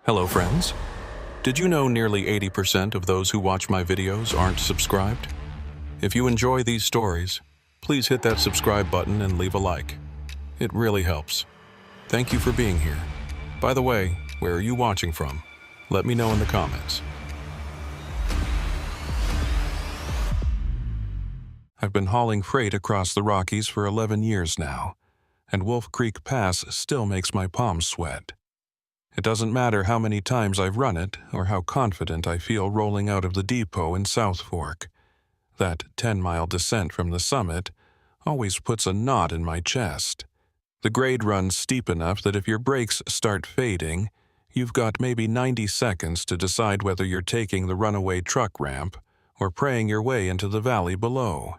Hello friends. Did you know nearly 80% of those who watch my videos aren't subscribed? If you enjoy these stories, please hit that subscribe button and leave a like. It really helps. Thank you for being here. By the way, where are you watching from? Let me know in the comments. I've been hauling freight across the Rockies for 11 years now, and Wolf Creek Pass still makes my palms sweat. It doesn't matter how many times I've run it or how confident I feel rolling out of the depot in South Fork. That 10-mile descent from the summit always puts a knot in my chest. The grade runs steep enough that if your brakes start fading, you've got maybe 90 seconds to decide whether you're taking the runaway truck ramp or praying your way into the valley below.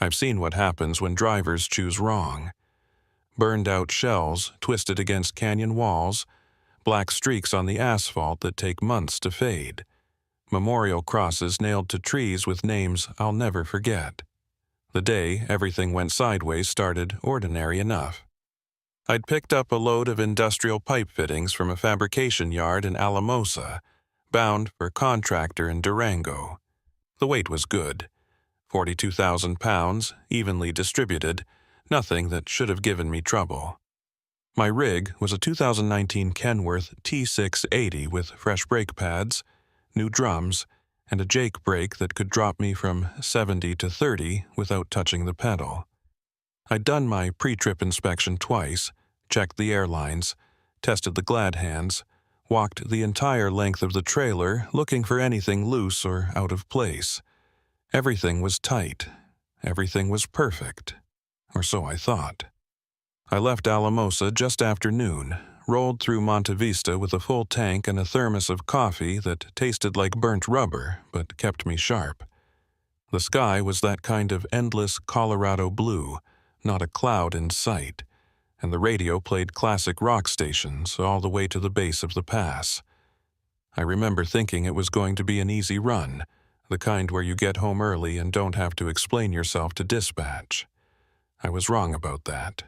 I've seen what happens when drivers choose wrong. Burned-out shells twisted against canyon walls, black streaks on the asphalt that take months to fade, memorial crosses nailed to trees with names I'll never forget. The day everything went sideways started ordinary enough. I'd picked up a load of industrial pipe fittings from a fabrication yard in Alamosa, bound for contractor in Durango. The weight was good, 42,000 pounds, evenly distributed, nothing that should have given me trouble. My rig was a 2019 Kenworth T680 with fresh brake pads, new drums, and a Jake brake that could drop me from 70 to 30 without touching the pedal. I'd done my pre-trip inspection twice, checked the airlines, tested the glad hands, walked the entire length of the trailer looking for anything loose or out of place. Everything was tight. Everything was perfect. Or so I thought. I left Alamosa just after noon, rolled through Monte Vista with a full tank and a thermos of coffee that tasted like burnt rubber but kept me sharp. The sky was that kind of endless Colorado blue, not a cloud in sight, and the radio played classic rock stations all the way to the base of the pass. I remember thinking it was going to be an easy run, the kind where you get home early and don't have to explain yourself to dispatch. I was wrong about that.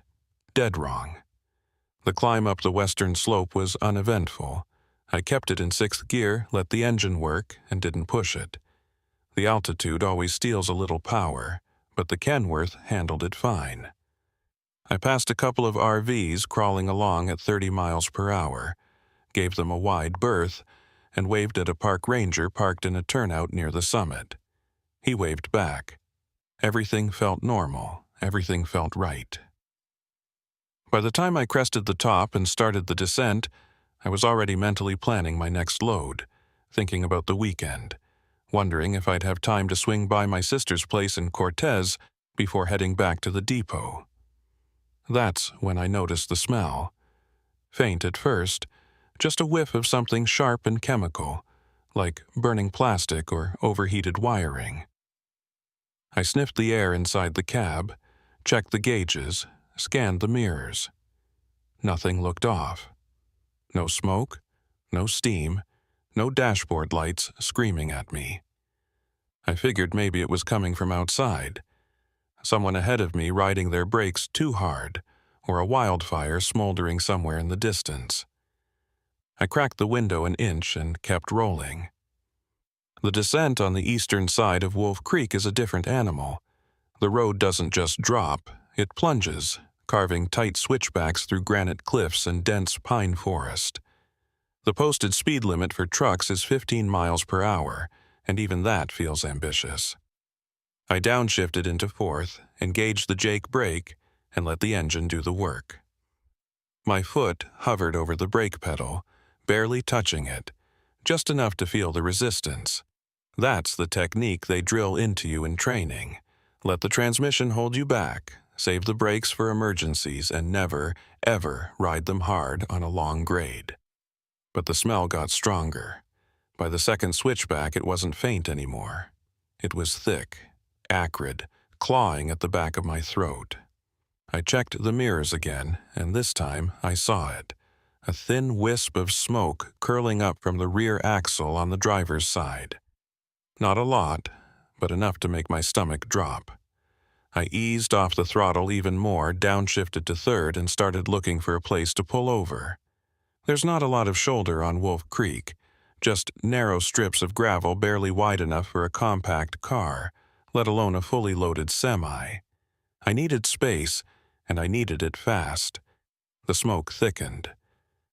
Dead wrong. The climb up the western slope was uneventful. I kept it in 6th gear, let the engine work, and didn't push it. The altitude always steals a little power, but the Kenworth handled it fine. I passed a couple of RVs crawling along at 30 miles per hour, gave them a wide berth, and waved at a park ranger parked in a turnout near the summit. He waved back. Everything felt normal. Everything felt right. By the time I crested the top and started the descent, I was already mentally planning my next load, thinking about the weekend, wondering if I'd have time to swing by my sister's place in Cortez before heading back to the depot. That's when I noticed the smell. Faint at first, just a whiff of something sharp and chemical, like burning plastic or overheated wiring. I sniffed the air inside the cab, checked the gauges, scanned the mirrors. Nothing looked off. No smoke, no steam, no dashboard lights screaming at me. I figured maybe it was coming from outside. Someone ahead of me riding their brakes too hard, or a wildfire smoldering somewhere in the distance. I cracked the window an inch and kept rolling. The descent on the eastern side of Wolf Creek is a different animal. The road doesn't just drop, it plunges, carving tight switchbacks through granite cliffs and dense pine forest. The posted speed limit for trucks is 15 miles per hour, and even that feels ambitious. I downshifted into 4th, engaged the Jake brake, and let the engine do the work. My foot hovered over the brake pedal, barely touching it, just enough to feel the resistance. That's the technique they drill into you in training. Let the transmission hold you back, save the brakes for emergencies, and never, ever ride them hard on a long grade. But the smell got stronger. By the second switchback, it wasn't faint anymore. It was thick, acrid, clawing at the back of my throat. I checked the mirrors again, and this time I saw it. A thin wisp of smoke curling up from the rear axle on the driver's side. Not a lot, but enough to make my stomach drop. I eased off the throttle even more, downshifted to 3rd, and started looking for a place to pull over. There's not a lot of shoulder on Wolf Creek, just narrow strips of gravel barely wide enough for a compact car, let alone a fully loaded semi. I needed space, and I needed it fast. The smoke thickened.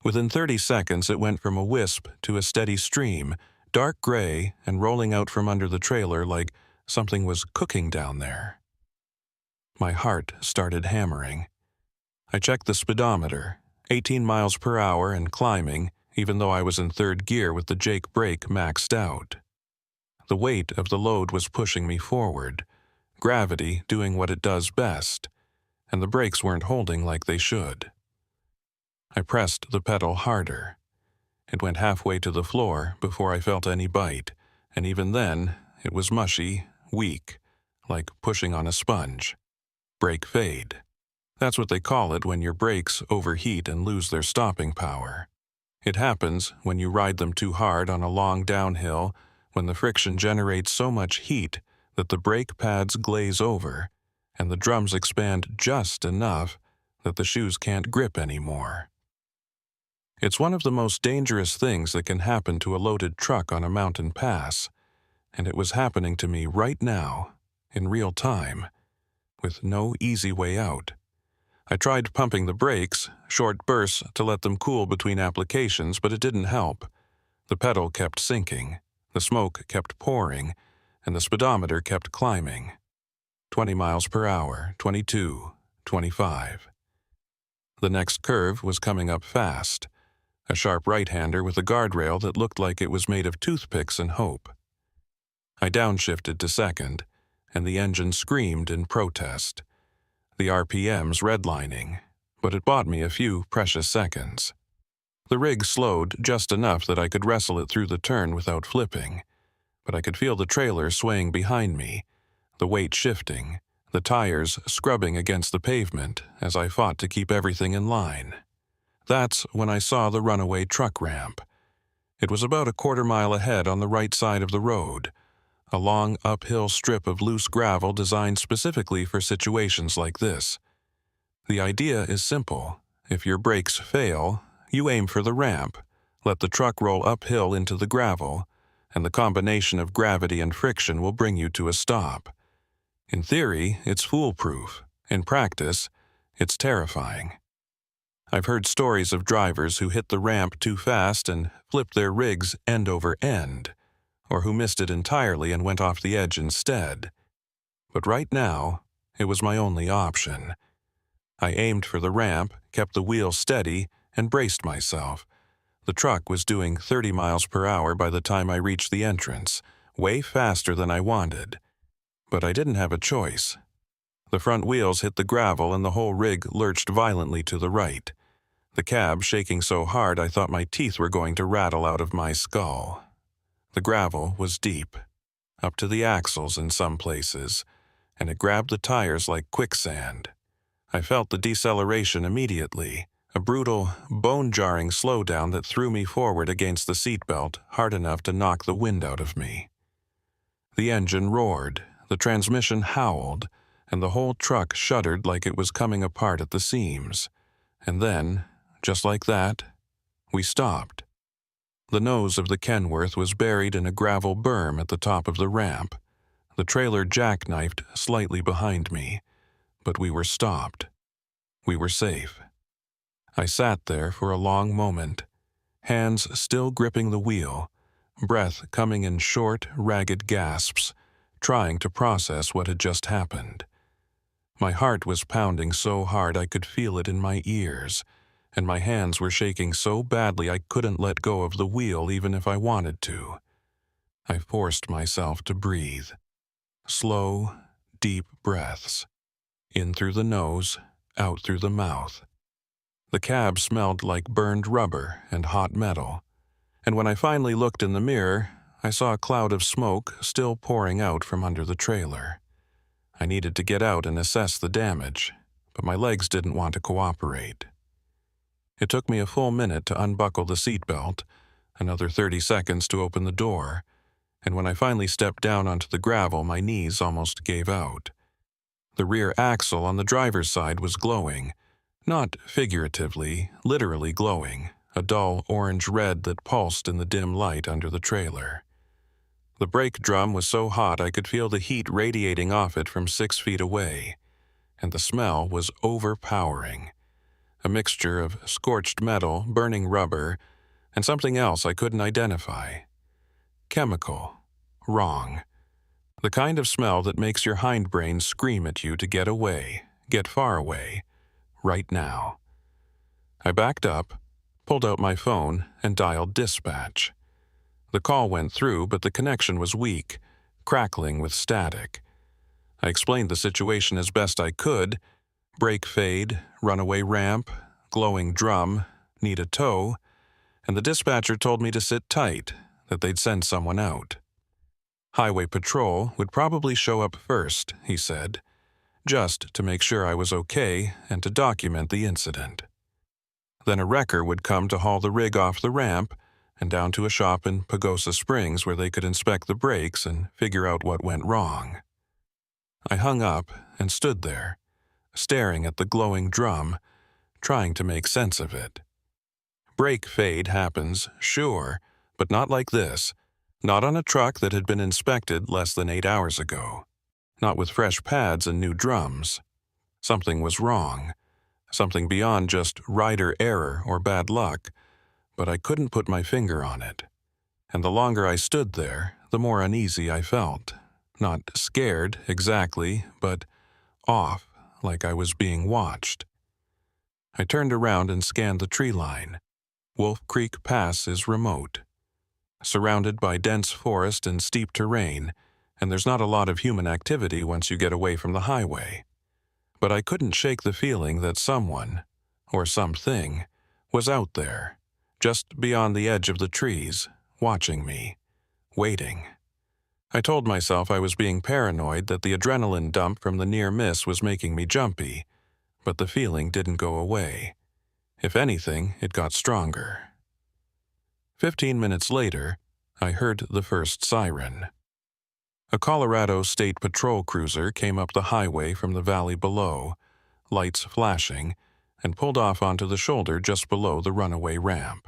Within 30 seconds, it went from a wisp to a steady stream, dark gray and rolling out from under the trailer like something was cooking down there. My heart started hammering. I checked the speedometer, 18 miles per hour and climbing, even though I was in third gear with the Jake brake maxed out. The weight of the load was pushing me forward, gravity doing what it does best, and the brakes weren't holding like they should. I pressed the pedal harder. It went halfway to the floor before I felt any bite, and even then, it was mushy, weak, like pushing on a sponge. Brake fade. That's what they call it when your brakes overheat and lose their stopping power. It happens when you ride them too hard on a long downhill, when the friction generates so much heat that the brake pads glaze over, and the drums expand just enough that the shoes can't grip anymore. It's one of the most dangerous things that can happen to a loaded truck on a mountain pass, and it was happening to me right now, in real time, with no easy way out. I tried pumping the brakes, short bursts to let them cool between applications, but it didn't help. The pedal kept sinking, the smoke kept pouring, and the speedometer kept climbing. 20 miles per hour, 22, 25. The next curve was coming up fast, a sharp right-hander with a guardrail that looked like it was made of toothpicks and hope. I downshifted to second, and the engine screamed in protest. The RPMs redlining, but it bought me a few precious seconds. The rig slowed just enough that I could wrestle it through the turn without flipping, but I could feel the trailer swaying behind me, the weight shifting, the tires scrubbing against the pavement as I fought to keep everything in line. That's when I saw the runaway truck ramp. It was about a quarter-mile ahead on the right side of the road, a long uphill strip of loose gravel designed specifically for situations like this. The idea is simple. If your brakes fail, you aim for the ramp, let the truck roll uphill into the gravel, and the combination of gravity and friction will bring you to a stop. In theory, it's foolproof. In practice, it's terrifying. I've heard stories of drivers who hit the ramp too fast and flipped their rigs end over end, or who missed it entirely and went off the edge instead. But right now, it was my only option. I aimed for the ramp, kept the wheel steady, and braced myself. The truck was doing 30 miles per hour by the time I reached the entrance, way faster than I wanted. But I didn't have a choice. The front wheels hit the gravel and the whole rig lurched violently to the right. The cab shaking so hard I thought my teeth were going to rattle out of my skull. The gravel was deep, up to the axles in some places, and it grabbed the tires like quicksand. I felt the deceleration immediately, a brutal, bone-jarring slowdown that threw me forward against the seatbelt hard enough to knock the wind out of me. The engine roared, the transmission howled, and the whole truck shuddered like it was coming apart at the seams. And then, just like that, we stopped. The nose of the Kenworth was buried in a gravel berm at the top of the ramp. The trailer jackknifed slightly behind me, but we were stopped. We were safe. I sat there for a long moment, hands still gripping the wheel, breath coming in short, ragged gasps, trying to process what had just happened. My heart was pounding so hard I could feel it in my ears, and my hands were shaking so badly I couldn't let go of the wheel even if I wanted to. I forced myself to breathe. Slow, deep breaths. In through the nose, out through the mouth. The cab smelled like burned rubber and hot metal, and when I finally looked in the mirror, I saw a cloud of smoke still pouring out from under the trailer. I needed to get out and assess the damage, but my legs didn't want to cooperate. It took me a full minute to unbuckle the seatbelt, another 30 seconds to open the door, and when I finally stepped down onto the gravel, my knees almost gave out. The rear axle on the driver's side was glowing, not figuratively, literally glowing, a dull orange-red that pulsed in the dim light under the trailer. The brake drum was so hot I could feel the heat radiating off it from 6 feet away, and the smell was overpowering. A mixture of scorched metal, burning rubber, and something else I couldn't identify. Chemical. Wrong. The kind of smell that makes your hindbrain scream at you to get away, get far away, right now. I backed up, pulled out my phone, and dialed dispatch. The call went through, but the connection was weak, crackling with static. I explained the situation as best I could: brake fade, runaway ramp, glowing drum, need a tow, and the dispatcher told me to sit tight, that they'd send someone out. Highway patrol would probably show up first, he said, just to make sure I was okay and to document the incident. Then a wrecker would come to haul the rig off the ramp and down to a shop in Pagosa Springs where they could inspect the brakes and figure out what went wrong. I hung up and stood there, staring at the glowing drum, trying to make sense of it. Brake fade happens, sure, but not like this. Not on a truck that had been inspected less than 8 hours ago. Not with fresh pads and new drums. Something was wrong. Something beyond just rider error or bad luck, but I couldn't put my finger on it. And the longer I stood there, the more uneasy I felt. Not scared, exactly, but off, like I was being watched. I turned around and scanned the tree line. Wolf Creek Pass is remote, surrounded by dense forest and steep terrain, and there's not a lot of human activity once you get away from the highway. But I couldn't shake the feeling that someone, or something, was out there, just beyond the edge of the trees, watching me, waiting. I told myself I was being paranoid, that the adrenaline dump from the near miss was making me jumpy, but the feeling didn't go away. If anything, it got stronger. 15 minutes later, I heard the first siren. A Colorado State Patrol cruiser came up the highway from the valley below, lights flashing, and pulled off onto the shoulder just below the runaway ramp.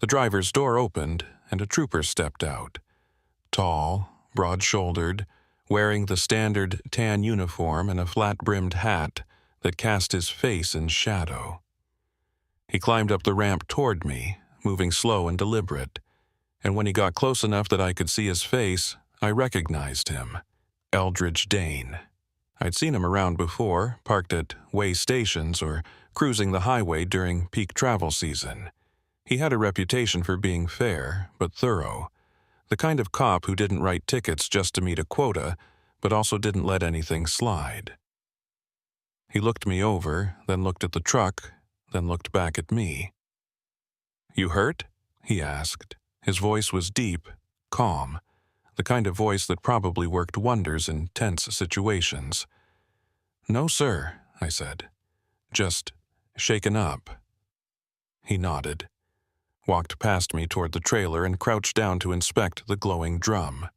The driver's door opened, and a trooper stepped out. Tall, broad-shouldered, wearing the standard tan uniform and a flat-brimmed hat that cast his face in shadow. He climbed up the ramp toward me, moving slow and deliberate, and when he got close enough that I could see his face, I recognized him. Eldridge Dane. I'd seen him around before, parked at way stations or cruising the highway during peak travel season. He had a reputation for being fair, but thorough. The kind of cop who didn't write tickets just to meet a quota, but also didn't let anything slide. He looked me over, then looked at the truck, then looked back at me. "You hurt?" he asked. His voice was deep, calm, the kind of voice that probably worked wonders in tense situations. "No, sir," I said. "Just shaken up." He nodded, walked past me toward the trailer and crouched down to inspect the glowing drum.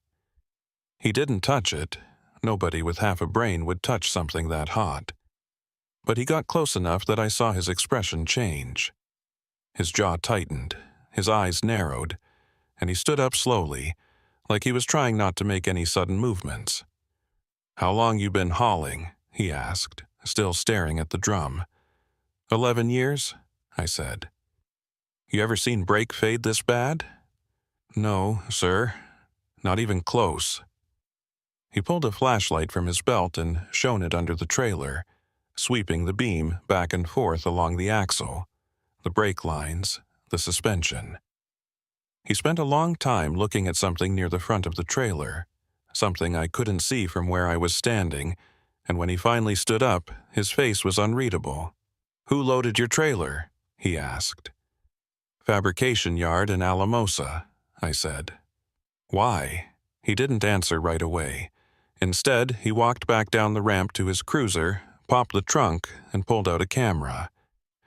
He didn't touch it. Nobody with half a brain would touch something that hot. But he got close enough that I saw his expression change. His jaw tightened, his eyes narrowed, and he stood up slowly, like he was trying not to make any sudden movements. "How long you been hauling?" he asked, still staring at the drum. 11 years, I said. "You ever seen brake fade this bad?" "No, sir. Not even close." He pulled a flashlight from his belt and shone it under the trailer, sweeping the beam back and forth along the axle, the brake lines, the suspension. He spent a long time looking at something near the front of the trailer, something I couldn't see from where I was standing, and when he finally stood up, his face was unreadable. "Who loaded your trailer?" he asked. "Fabrication yard in Alamosa," I said. "Why?" He didn't answer right away. Instead, he walked back down the ramp to his cruiser, popped the trunk, and pulled out a camera.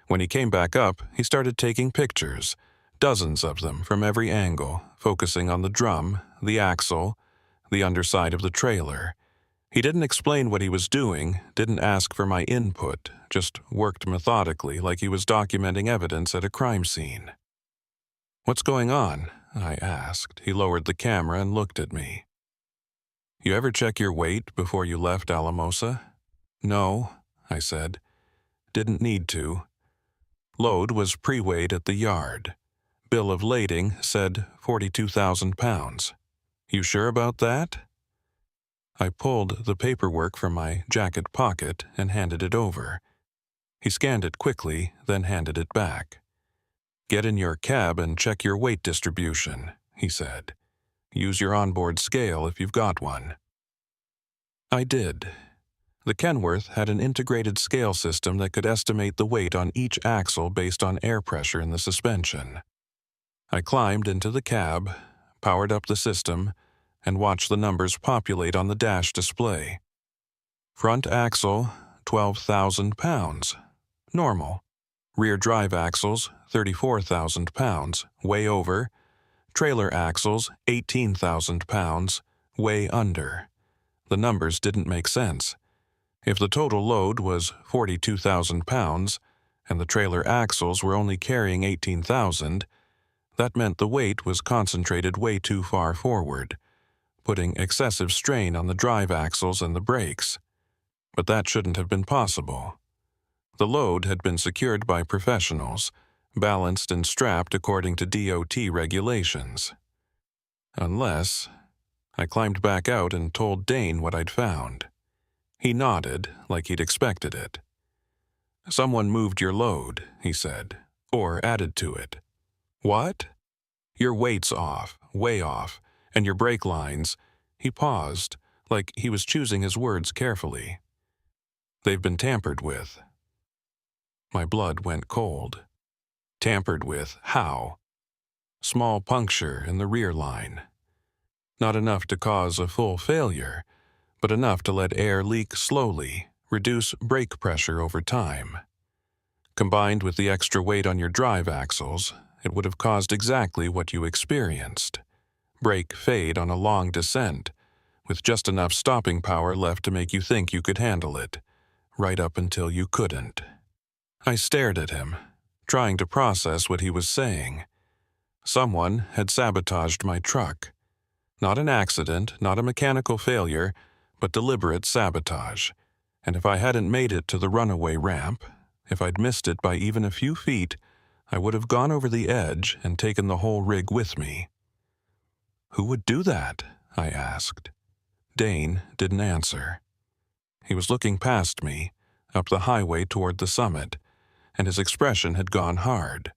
When he came back up, he started taking pictures, dozens of them from every angle, focusing on the drum, the axle, the underside of the trailer, He didn't explain what he was doing, didn't ask for my input, just worked methodically like he was documenting evidence at a crime scene. "What's going on?" I asked. He lowered the camera and looked at me. "You ever check your weight before you left Alamosa?" "No," I said. "Didn't need to." Load was pre-weighed at the yard. Bill of lading said 42,000 pounds. "You sure about that?" I pulled the paperwork from my jacket pocket and handed it over. He scanned it quickly, then handed it back. "Get in your cab and check your weight distribution," he said. "Use your onboard scale if you've got one." I did. The Kenworth had an integrated scale system that could estimate the weight on each axle based on air pressure in the suspension. I climbed into the cab, powered up the system, and watched the numbers populate on the dash display. Front axle, 12,000 pounds. Normal. Rear drive axles, 34,000 pounds. Way over. Trailer axles, 18,000 pounds. Way under. The numbers didn't make sense. If the total load was 42,000 pounds, and the trailer axles were only carrying 18,000, that meant the weight was concentrated way too far forward, putting excessive strain on the drive axles and the brakes. But that shouldn't have been possible. The load had been secured by professionals, balanced and strapped according to DOT regulations. Unless... I climbed back out and told Dane what I'd found. He nodded, like he'd expected it. "Someone moved your load," he said, "or added to it." "What?" "Your weight's off, way off, and your brake lines." He paused, like he was choosing his words carefully. "They've been tampered with." My blood went cold. Tampered with? How? Small puncture in the rear line. Not enough to cause a full failure, but enough to let air leak slowly, reduce brake pressure over time. Combined with the extra weight on your drive axles, it would have caused exactly what you experienced. Brake fade on a long descent, with just enough stopping power left to make you think you could handle it, right up until you couldn't. I stared at him, trying to process what he was saying. Someone had sabotaged my truck. Not an accident, not a mechanical failure, but deliberate sabotage. And if I hadn't made it to the runaway ramp, if I'd missed it by even a few feet, I would have gone over the edge and taken the whole rig with me. "Who would do that?" I asked. Dane didn't answer. He was looking past me, up the highway toward the summit, and his expression had gone hard.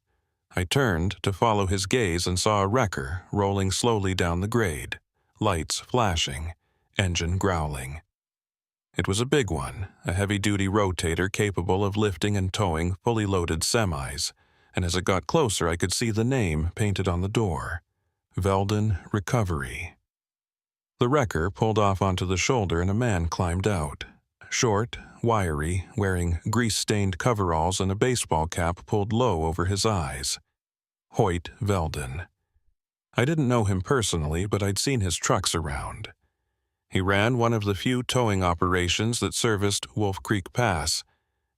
I turned to follow his gaze and saw a wrecker rolling slowly down the grade, lights flashing, engine growling. It was a big one, a heavy-duty rotator capable of lifting and towing fully loaded semis, and as it got closer I could see the name painted on the door, Veldon Recovery. The wrecker pulled off onto the shoulder and a man climbed out. Short, wiry, wearing grease-stained coveralls and a baseball cap pulled low over his eyes. Hoyt Veldon. I didn't know him personally, but I'd seen his trucks around. He ran one of the few towing operations that serviced Wolf Creek Pass,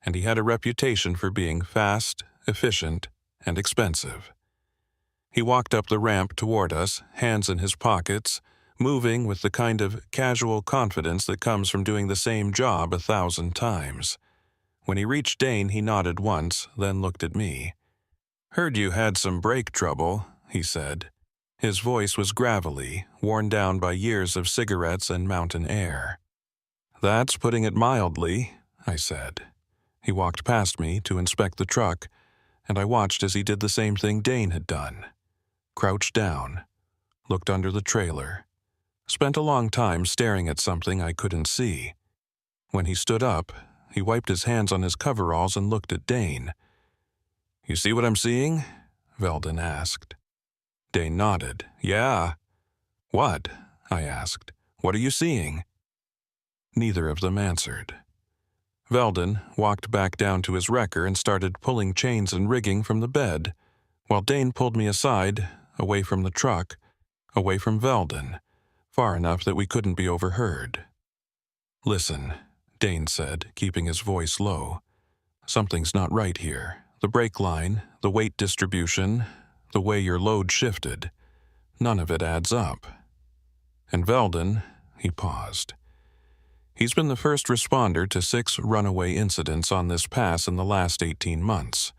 and he had a reputation for being fast, efficient, and expensive. He walked up the ramp toward us, hands in his pockets, moving with the kind of casual confidence that comes from doing the same job 1,000 times. When he reached Dane, he nodded once, then looked at me. "Heard you had some brake trouble," he said. His voice was gravelly, worn down by years of cigarettes and mountain air. "That's putting it mildly," I said. He walked past me to inspect the truck, and I watched as he did the same thing Dane had done. Crouched down, looked under the trailer, spent a long time staring at something I couldn't see. When he stood up, he wiped his hands on his coveralls and looked at Dane. "You see what I'm seeing?" Veldon asked. Dane nodded. "Yeah." "What?" I asked. "What are you seeing?" Neither of them answered. Veldon walked back down to his wrecker and started pulling chains and rigging from the bed, while Dane pulled me aside, away from the truck, away from Veldon, far enough that we couldn't be overheard. "Listen," Dane said, keeping his voice low. "Something's not right here. The brake line, the weight distribution, the way your load shifted. None of it adds up. And Veldon," he paused. "He's been the first responder to 6 runaway incidents on this pass in the last 18 months.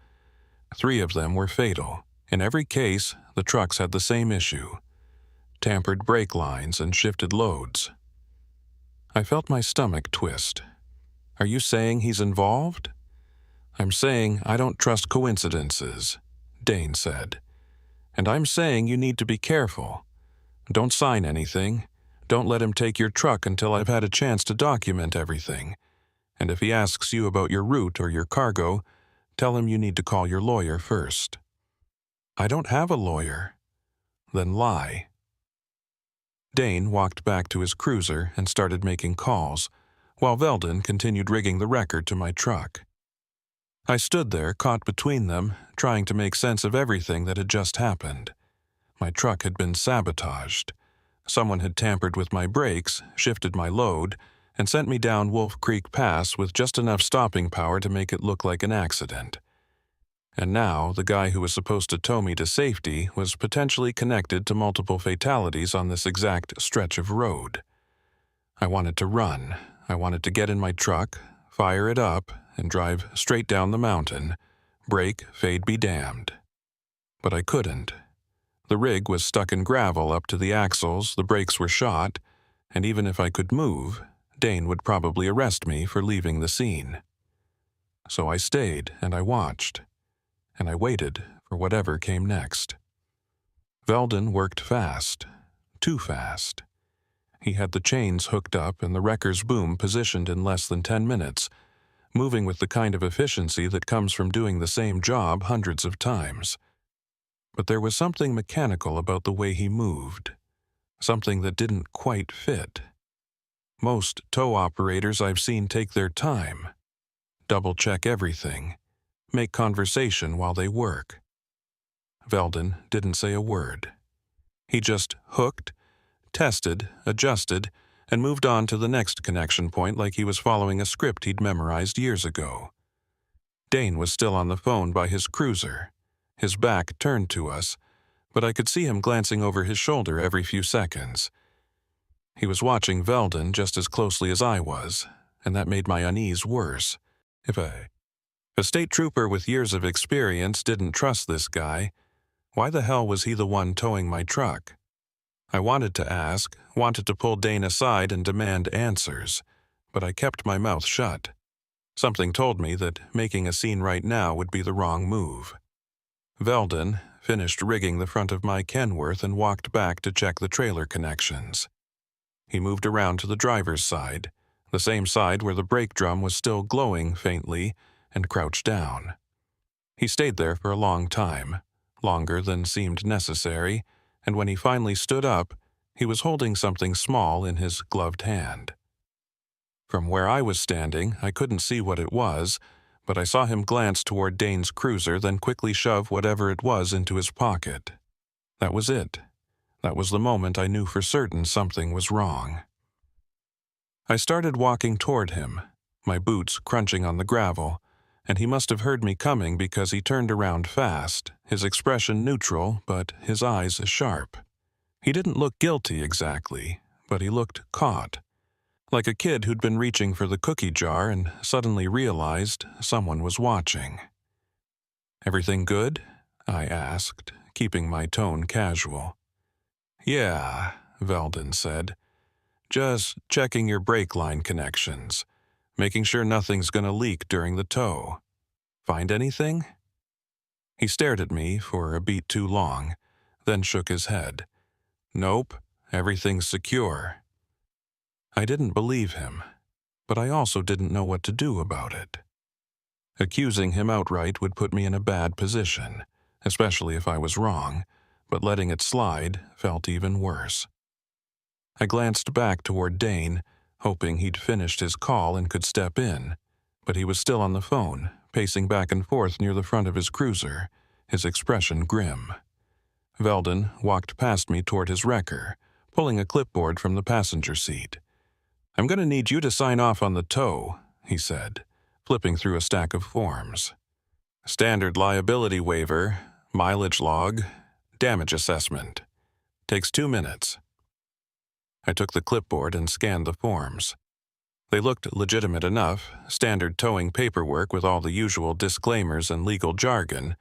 3 of them were fatal. In every case, the trucks had the same issue: tampered brake lines and shifted loads." I felt my stomach twist. "Are you saying he's involved?" "I'm saying I don't trust coincidences," Dane said. "And I'm saying you need to be careful. Don't sign anything. Don't let him take your truck until I've had a chance to document everything. And if he asks you about your route or your cargo, tell him you need to call your lawyer first." "I don't have a lawyer." "Then lie." Dane walked back to his cruiser and started making calls, while Veldon continued rigging the record to my truck. I stood there, caught between them, trying to make sense of everything that had just happened. My truck had been sabotaged. Someone had tampered with my brakes, shifted my load, and sent me down Wolf Creek Pass with just enough stopping power to make it look like an accident. And now, the guy who was supposed to tow me to safety was potentially connected to multiple fatalities on this exact stretch of road. I wanted to run. I wanted to get in my truck, fire it up, and drive straight down the mountain. Brake, fade be damned. But I couldn't. The rig was stuck in gravel up to the axles, the brakes were shot, and even if I could move, Dane would probably arrest me for leaving the scene. So I stayed and I watched. And I waited for whatever came next. Veldon worked fast. Too fast. He had the chains hooked up and the wrecker's boom positioned in less than 10 minutes, moving with the kind of efficiency that comes from doing the same job hundreds of times. But there was something mechanical about the way he moved. Something that didn't quite fit. Most tow operators I've seen take their time. Double-check everything. Make conversation while they work. Veldon didn't say a word. He just hooked, tested, adjusted, and moved on to the next connection point like he was following a script he'd memorized years ago. Dane was still on the phone by his cruiser, his back turned to us, but I could see him glancing over his shoulder every few seconds. He was watching Veldon just as closely as I was, and that made my unease worse. If a state trooper with years of experience didn't trust this guy, why the hell was he the one towing my truck? I wanted to ask, wanted to pull Dane aside and demand answers, but I kept my mouth shut. Something told me that making a scene right now would be the wrong move. Veldon finished rigging the front of my Kenworth and walked back to check the trailer connections. He moved around to the driver's side, the same side where the brake drum was still glowing faintly, and crouched down. He stayed there for a long time, longer than seemed necessary, and when he finally stood up, he was holding something small in his gloved hand. From where I was standing, I couldn't see what it was, but I saw him glance toward Dane's cruiser, then quickly shove whatever it was into his pocket. That was it. That was the moment I knew for certain something was wrong. I started walking toward him, my boots crunching on the gravel, and he must have heard me coming because he turned around fast, his expression neutral, but his eyes sharp. He didn't look guilty exactly, but he looked caught, like a kid who'd been reaching for the cookie jar and suddenly realized someone was watching. "Everything good?" I asked, keeping my tone casual. "Yeah," Veldon said. "Just checking your brake line connections. Making sure nothing's gonna leak during the tow. Find anything?" He stared at me for a beat too long, then shook his head. "Nope, everything's secure." I didn't believe him, but I also didn't know what to do about it. Accusing him outright would put me in a bad position, especially if I was wrong, but letting it slide felt even worse. I glanced back toward Dane, hoping he'd finished his call and could step in, but he was still on the phone, pacing back and forth near the front of his cruiser, his expression grim. Veldon walked past me toward his wrecker, pulling a clipboard from the passenger seat. "I'm going to need you to sign off on the tow," he said, flipping through a stack of forms. "Standard liability waiver, mileage log, damage assessment. Takes 2 minutes." I took the clipboard and scanned the forms. They looked legitimate enough, standard towing paperwork with all the usual disclaimers and legal jargon,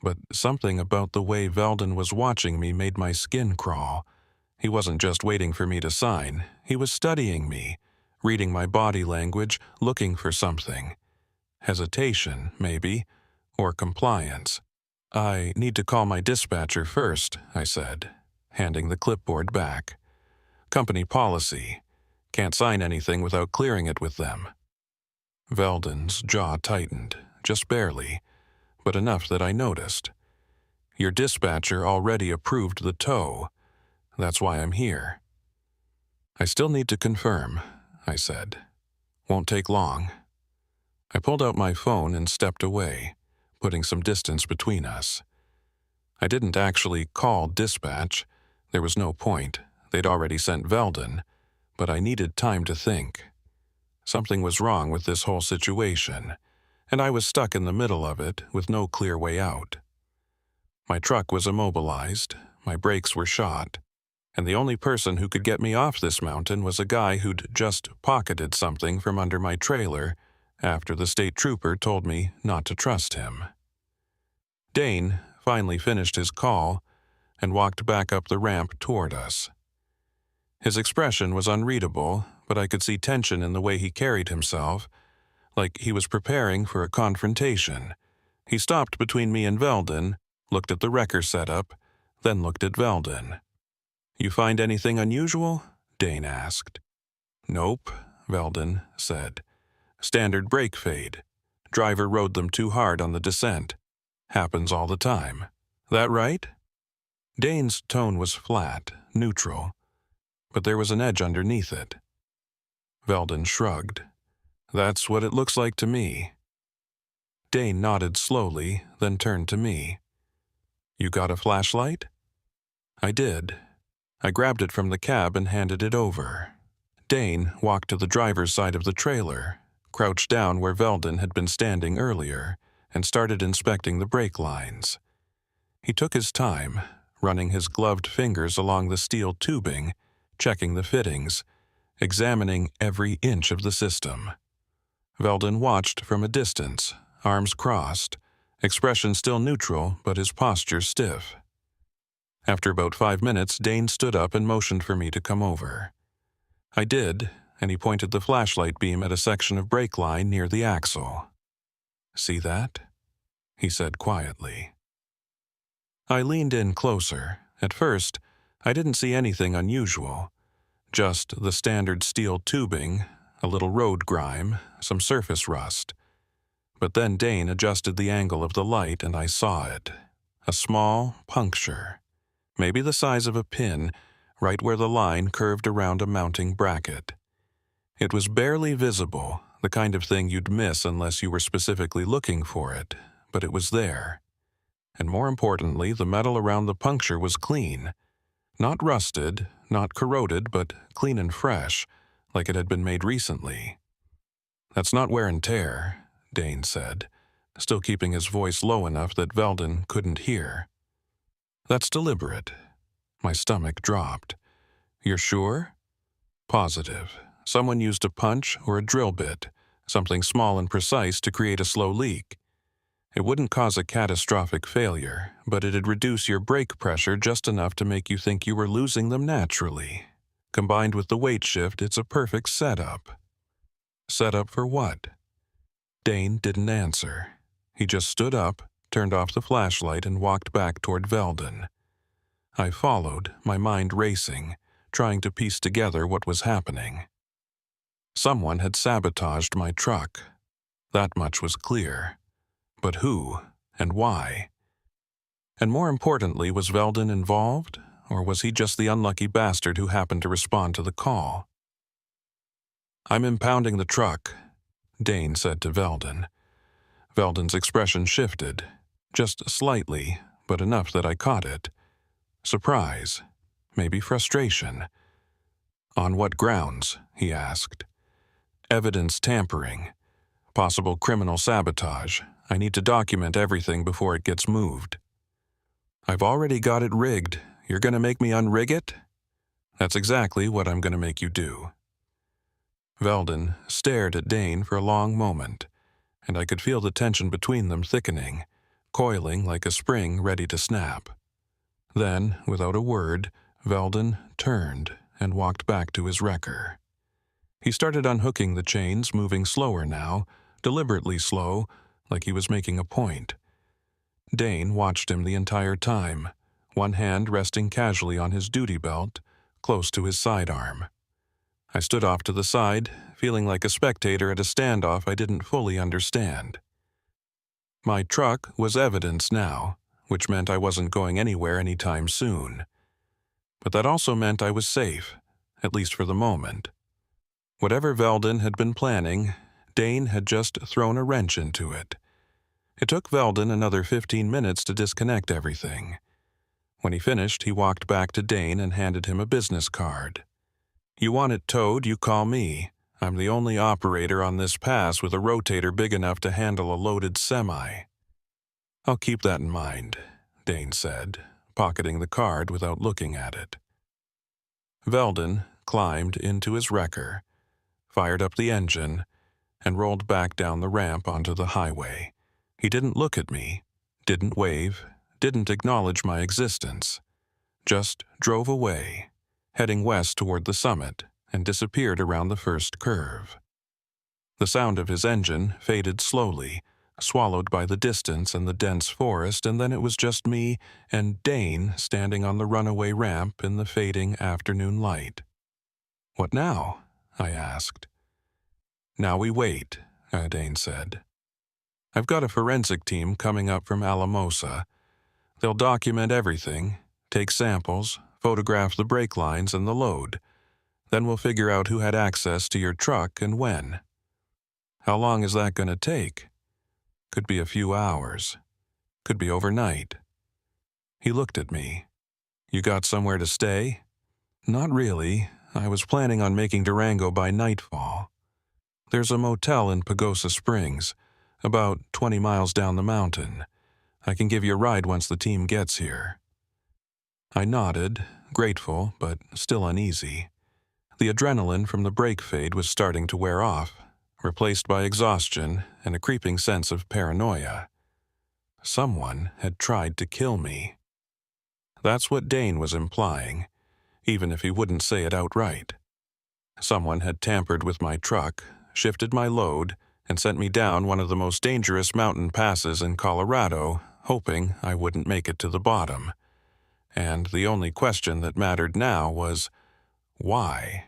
but something about the way Veldon was watching me made my skin crawl. He wasn't just waiting for me to sign, he was studying me, reading my body language, looking for something. Hesitation, maybe, or compliance. "I need to call my dispatcher first," I said, handing the clipboard back. "Company policy. Can't sign anything without clearing it with them." Veldon's jaw tightened, just barely, but enough that I noticed. "Your dispatcher already approved the tow. That's why I'm here." "I still need to confirm," I said. "Won't take long." I pulled out my phone and stepped away, putting some distance between us. I didn't actually call dispatch. There was no point. They'd already sent Veldon, but I needed time to think. Something was wrong with this whole situation, and I was stuck in the middle of it with no clear way out. My truck was immobilized, my brakes were shot, and the only person who could get me off this mountain was a guy who'd just pocketed something from under my trailer after the state trooper told me not to trust him. Dane finally finished his call and walked back up the ramp toward us. His expression was unreadable, but I could see tension in the way he carried himself, like he was preparing for a confrontation. He stopped between me and Veldon, looked at the wrecker setup, then looked at Veldon. "You find anything unusual?" Dane asked. "Nope," Veldon said. "Standard brake fade. Driver rode them too hard on the descent. Happens all the time. That right?" Dane's tone was flat, neutral, but there was an edge underneath it. Veldon shrugged. "That's what it looks like to me." Dane nodded slowly, then turned to me. "You got a flashlight?" I did. I grabbed it from the cab and handed it over. Dane walked to the driver's side of the trailer, crouched down where Veldon had been standing earlier, and started inspecting the brake lines. He took his time, running his gloved fingers along the steel tubing, checking the fittings, examining every inch of the system. Veldon watched from a distance, arms crossed, expression still neutral but his posture stiff. After about 5 minutes, Dane stood up and motioned for me to come over. I did, and he pointed the flashlight beam at a section of brake line near the axle. "See that?" he said quietly. I leaned in closer. At first, I didn't see anything unusual. Just the standard steel tubing, a little road grime, some surface rust. But then Dane adjusted the angle of the light and I saw it. A small puncture, maybe the size of a pin, right where the line curved around a mounting bracket. It was barely visible, the kind of thing you'd miss unless you were specifically looking for it, but it was there. And more importantly, the metal around the puncture was clean. Not rusted, not corroded, but clean and fresh, like it had been made recently. "That's not wear and tear," Dane said, still keeping his voice low enough that Veldon couldn't hear. "That's deliberate." My stomach dropped. "You're sure?" "Positive. Someone used a punch or a drill bit, something small and precise to create a slow leak. It wouldn't cause a catastrophic failure, but it'd reduce your brake pressure just enough to make you think you were losing them naturally. Combined with the weight shift, it's a perfect setup." "Setup for what?" Dane didn't answer. He just stood up, turned off the flashlight, and walked back toward Veldon. I followed, my mind racing, trying to piece together what was happening. Someone had sabotaged my truck. That much was clear. But who and why? And more importantly, was Veldon involved, or was he just the unlucky bastard who happened to respond to the call? "I'm impounding the truck," Dane said to Veldon. Veldon's expression shifted, just slightly, but enough that I caught it. Surprise, maybe frustration. On what grounds? He asked. Evidence tampering. Possible criminal sabotage. I need to document everything before it gets moved. I've already got it rigged. You're going to make me unrig it? That's exactly what I'm going to make you do. Veldon stared at Dane for a long moment, and I could feel the tension between them thickening, coiling like a spring ready to snap. Then, without a word, Veldon turned and walked back to his wrecker. He started unhooking the chains, moving slower now, deliberately slow, like he was making a point. Dane watched him the entire time, one hand resting casually on his duty belt, close to his sidearm. I stood off to the side, feeling like a spectator at a standoff I didn't fully understand. My truck was evidence now, which meant I wasn't going anywhere anytime soon. But that also meant I was safe, at least for the moment. Whatever Veldon had been planning, Dane had just thrown a wrench into it. It took Veldon another 15 minutes to disconnect everything. When he finished, he walked back to Dane and handed him a business card. You want it towed, you call me. I'm the only operator on this pass with a rotator big enough to handle a loaded semi. I'll keep that in mind, Dane said, pocketing the card without looking at it. Veldon climbed into his wrecker, fired up the engine, and rolled back down the ramp onto the highway. He didn't look at me, didn't wave, didn't acknowledge my existence. Just drove away, heading west toward the summit, and disappeared around the first curve. The sound of his engine faded slowly, swallowed by the distance and the dense forest, and then it was just me and Dane standing on the runaway ramp in the fading afternoon light. What now? I asked. Now we wait, Dane said. I've got a forensic team coming up from Alamosa. They'll document everything, take samples, photograph the brake lines and the load. Then we'll figure out who had access to your truck and when. How long is that going to take? Could be a few hours. Could be overnight. He looked at me. You got somewhere to stay? Not really. I was planning on making Durango by nightfall. There's a motel in Pagosa Springs, about 20 miles down the mountain. I can give you a ride once the team gets here. I nodded, grateful but still uneasy. The adrenaline from the brake fade was starting to wear off, replaced by exhaustion and a creeping sense of paranoia. Someone had tried to kill me. That's what Dane was implying, even if he wouldn't say it outright. Someone had tampered with my truck, shifted my load, and sent me down one of the most dangerous mountain passes in Colorado, hoping I wouldn't make it to the bottom. And the only question that mattered now was, why?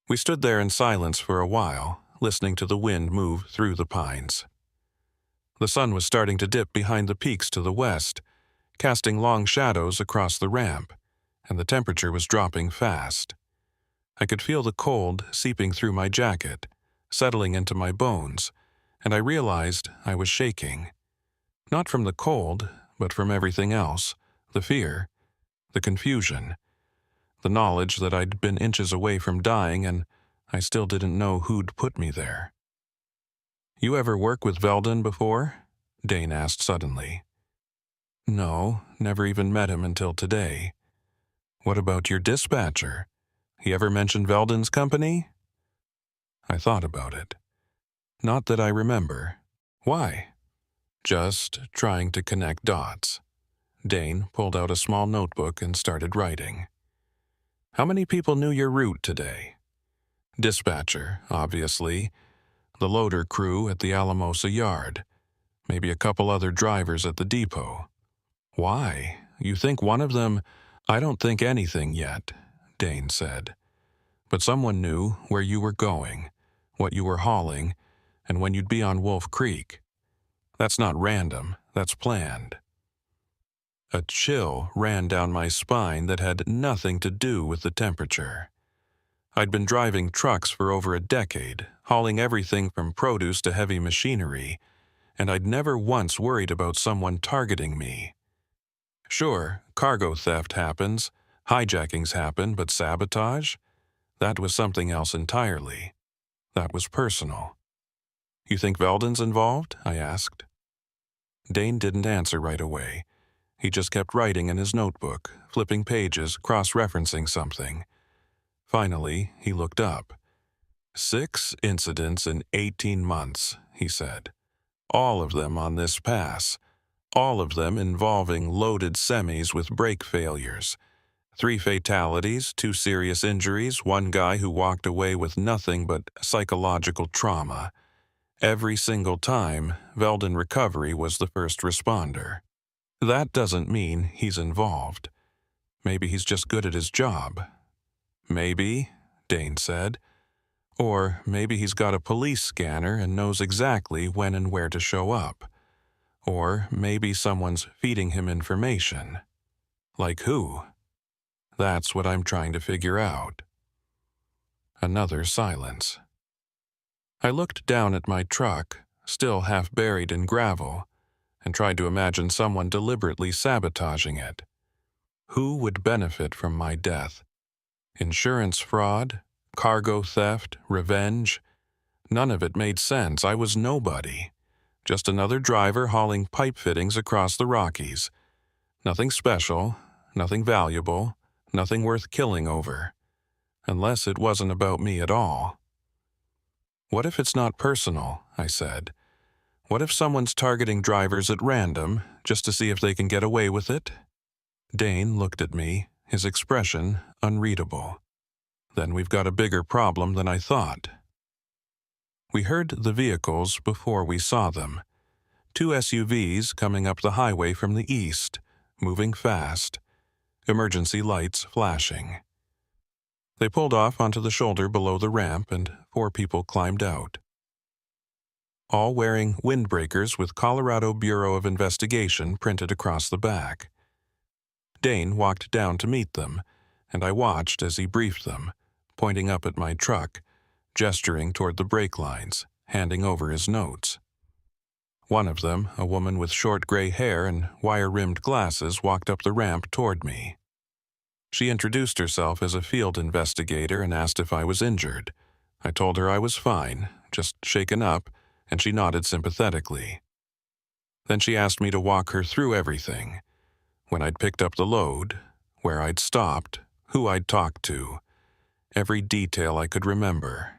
We stood there in silence for a while, listening to the wind move through the pines. The sun was starting to dip behind the peaks to the west, casting long shadows across the ramp, and the temperature was dropping fast. I could feel the cold seeping through my jacket, settling into my bones, and I realized I was shaking. Not from the cold, but from everything else, the fear, the confusion, the knowledge that I'd been inches away from dying and I still didn't know who'd put me there. You ever work with Veldon before? Dane asked suddenly. No, never even met him until today. What about your dispatcher? He ever mentioned Veldon's company? I thought about it. Not that I remember. Why? Just trying to connect dots. Dane pulled out a small notebook and started writing. How many people knew your route today? Dispatcher, obviously. The loader crew at the Alamosa yard. Maybe a couple other drivers at the depot. Why? You think one of them... I don't think anything yet, Dane said. But someone knew where you were going, what you were hauling, and when you'd be on Wolf Creek. That's not random, that's planned. A chill ran down my spine that had nothing to do with the temperature. I'd been driving trucks for over a decade, hauling everything from produce to heavy machinery, and I'd never once worried about someone targeting me. Sure, cargo theft happens, Hijackings happen, but sabotage? That was something else entirely. That was personal. You think Veldon's involved? I asked. Dane didn't answer right away. He just kept writing in his notebook, flipping pages, cross-referencing something. Finally, he looked up. 6 incidents in 18 months, he said. All of them on this pass. All of them involving loaded semis with brake failures. 3 fatalities, 2 serious injuries, 1 guy who walked away with nothing but psychological trauma. Every single time, Veldon Recovery was the first responder. That doesn't mean he's involved. Maybe he's just good at his job. Maybe, Dane said. Or maybe he's got a police scanner and knows exactly when and where to show up. Or maybe someone's feeding him information. Like who? That's what I'm trying to figure out. Another silence. I looked down at my truck, still half buried in gravel, and tried to imagine someone deliberately sabotaging it. Who would benefit from my death? Insurance fraud? Cargo theft? Revenge? None of it made sense. I was nobody. Just another driver hauling pipe fittings across the Rockies. Nothing special, nothing valuable, nothing worth killing over. Unless it wasn't about me at all. What if it's not personal? I said. What if someone's targeting drivers at random, just to see if they can get away with it? Dane looked at me, his expression unreadable. Then we've got a bigger problem than I thought. We heard the vehicles before we saw them. 2 SUVs coming up the highway from the east, moving fast. Emergency lights flashing. They pulled off onto the shoulder below the ramp, and 4 people climbed out. All wearing windbreakers with Colorado Bureau of Investigation printed across the back. Dane walked down to meet them, and I watched as he briefed them, pointing up at my truck, gesturing toward the brake lines, handing over his notes. One of them, a woman with short gray hair and wire-rimmed glasses, walked up the ramp toward me. She introduced herself as a field investigator and asked if I was injured. I told her I was fine, just shaken up, and she nodded sympathetically. Then she asked me to walk her through everything. When I'd picked up the load, where I'd stopped, who I'd talked to. Every detail I could remember.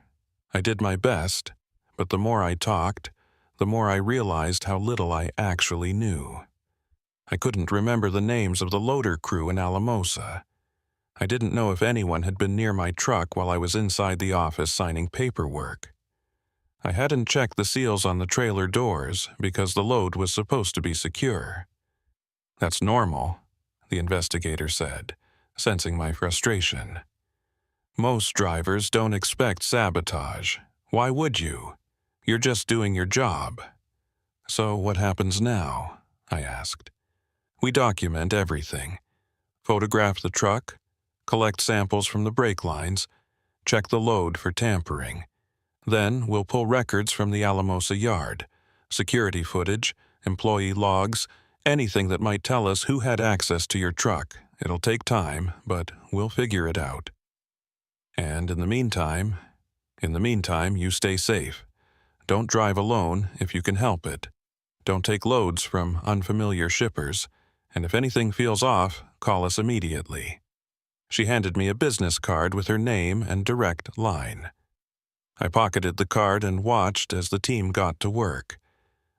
I did my best, but the more I talked, the more I realized how little I actually knew. I couldn't remember the names of the loader crew in Alamosa. I didn't know if anyone had been near my truck while I was inside the office signing paperwork. I hadn't checked the seals on the trailer doors because the load was supposed to be secure. That's normal, the investigator said, sensing my frustration. Most drivers don't expect sabotage. Why would you? You're just doing your job. So what happens now? I asked. We document everything. Photograph the truck, collect samples from the brake lines, check the load for tampering. Then we'll pull records from the Alamosa yard, security footage, employee logs, anything that might tell us who had access to your truck. It'll take time, but we'll figure it out. And in the meantime, you stay safe. Don't drive alone if you can help it. Don't take loads from unfamiliar shippers, and if anything feels off, call us immediately. She handed me a business card with her name and direct line. I pocketed the card and watched as the team got to work.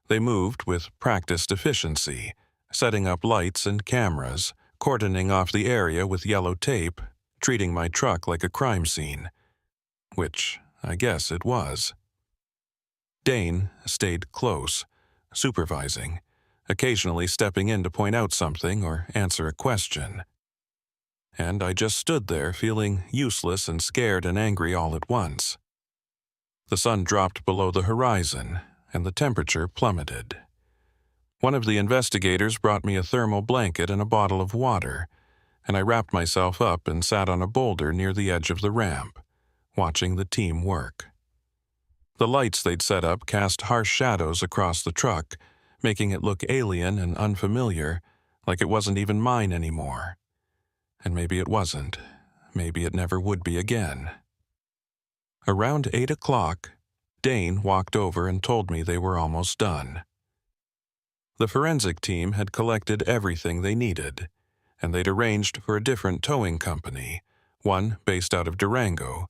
They moved with practiced efficiency, setting up lights and cameras, cordoning off the area with yellow tape, treating my truck like a crime scene. Which I guess it was. Dane stayed close, supervising, occasionally stepping in to point out something or answer a question. And I just stood there feeling useless and scared and angry all at once. The sun dropped below the horizon, and the temperature plummeted. One of the investigators brought me a thermal blanket and a bottle of water, and I wrapped myself up and sat on a boulder near the edge of the ramp, watching the team work. The lights they'd set up cast harsh shadows across the truck, making it look alien and unfamiliar, like it wasn't even mine anymore. And maybe it wasn't. Maybe it never would be again. Around 8 o'clock, Dane walked over and told me they were almost done. The forensic team had collected everything they needed, and they'd arranged for a different towing company, one based out of Durango,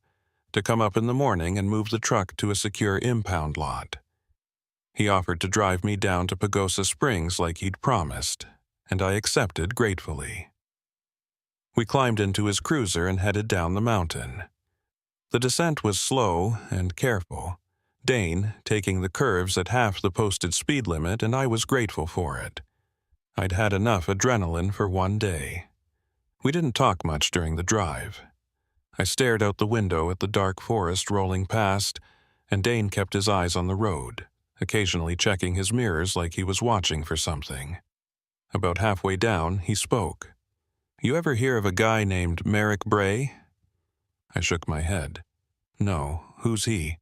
to come up in the morning and move the truck to a secure impound lot. He offered to drive me down to Pagosa Springs like he'd promised, and I accepted gratefully. We climbed into his cruiser and headed down the mountain. The descent was slow and careful, Dane taking the curves at half the posted speed limit, and I was grateful for it. I'd had enough adrenaline for one day. We didn't talk much during the drive. I stared out the window at the dark forest rolling past, and Dane kept his eyes on the road, occasionally checking his mirrors like he was watching for something. About halfway down, he spoke. "You ever hear of a guy named Merrick Bray?" I shook my head. "No, who's he?"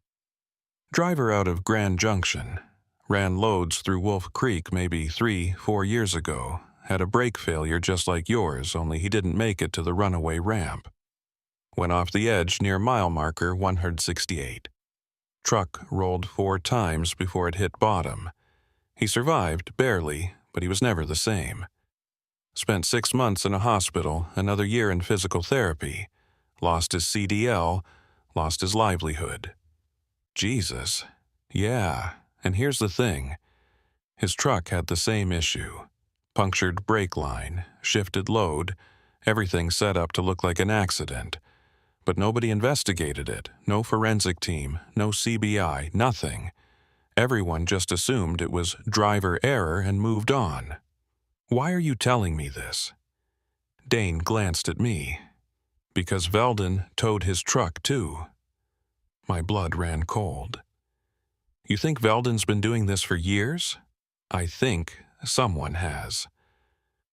"Driver out of Grand Junction. Ran loads through Wolf Creek maybe 3-4 years ago. Had a brake failure just like yours, only he didn't make it to the runaway ramp. Went off the edge near mile marker 168. Truck rolled 4 times before it hit bottom. He survived, barely, but he was never the same. Spent 6 months in a hospital, another year in physical therapy. Lost his CDL, lost his livelihood." Jesus. Yeah, and here's the thing. His truck had the same issue. Punctured brake line, shifted load, everything set up to look like an accident. But nobody investigated it, no forensic team, no CBI, nothing. Everyone just assumed it was driver error and moved on. "Why are you telling me this?" Dane glanced at me. "Because Veldon towed his truck too." My blood ran cold. "You think Veldon's been doing this for years?" "I think someone has.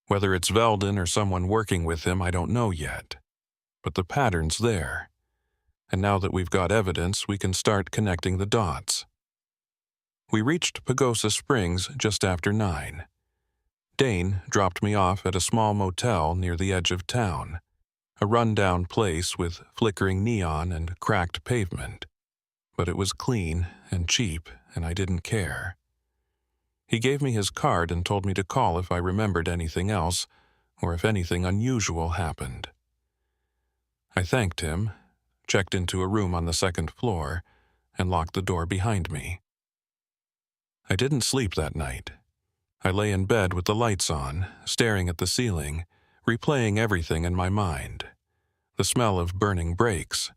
Whether it's Veldon or someone working with him, I don't know yet. But the pattern's there. And now that we've got evidence, we can start connecting the dots." We reached Pagosa Springs just after 9. Dane dropped me off at a small motel near the edge of town, a run-down place with flickering neon and cracked pavement. But it was clean and cheap, and I didn't care. He gave me his card and told me to call if I remembered anything else, or if anything unusual happened. I thanked him, checked into a room on the 2nd floor, and locked the door behind me. I didn't sleep that night. I lay in bed with the lights on, staring at the ceiling, replaying everything in my mind. The smell of burning brakes,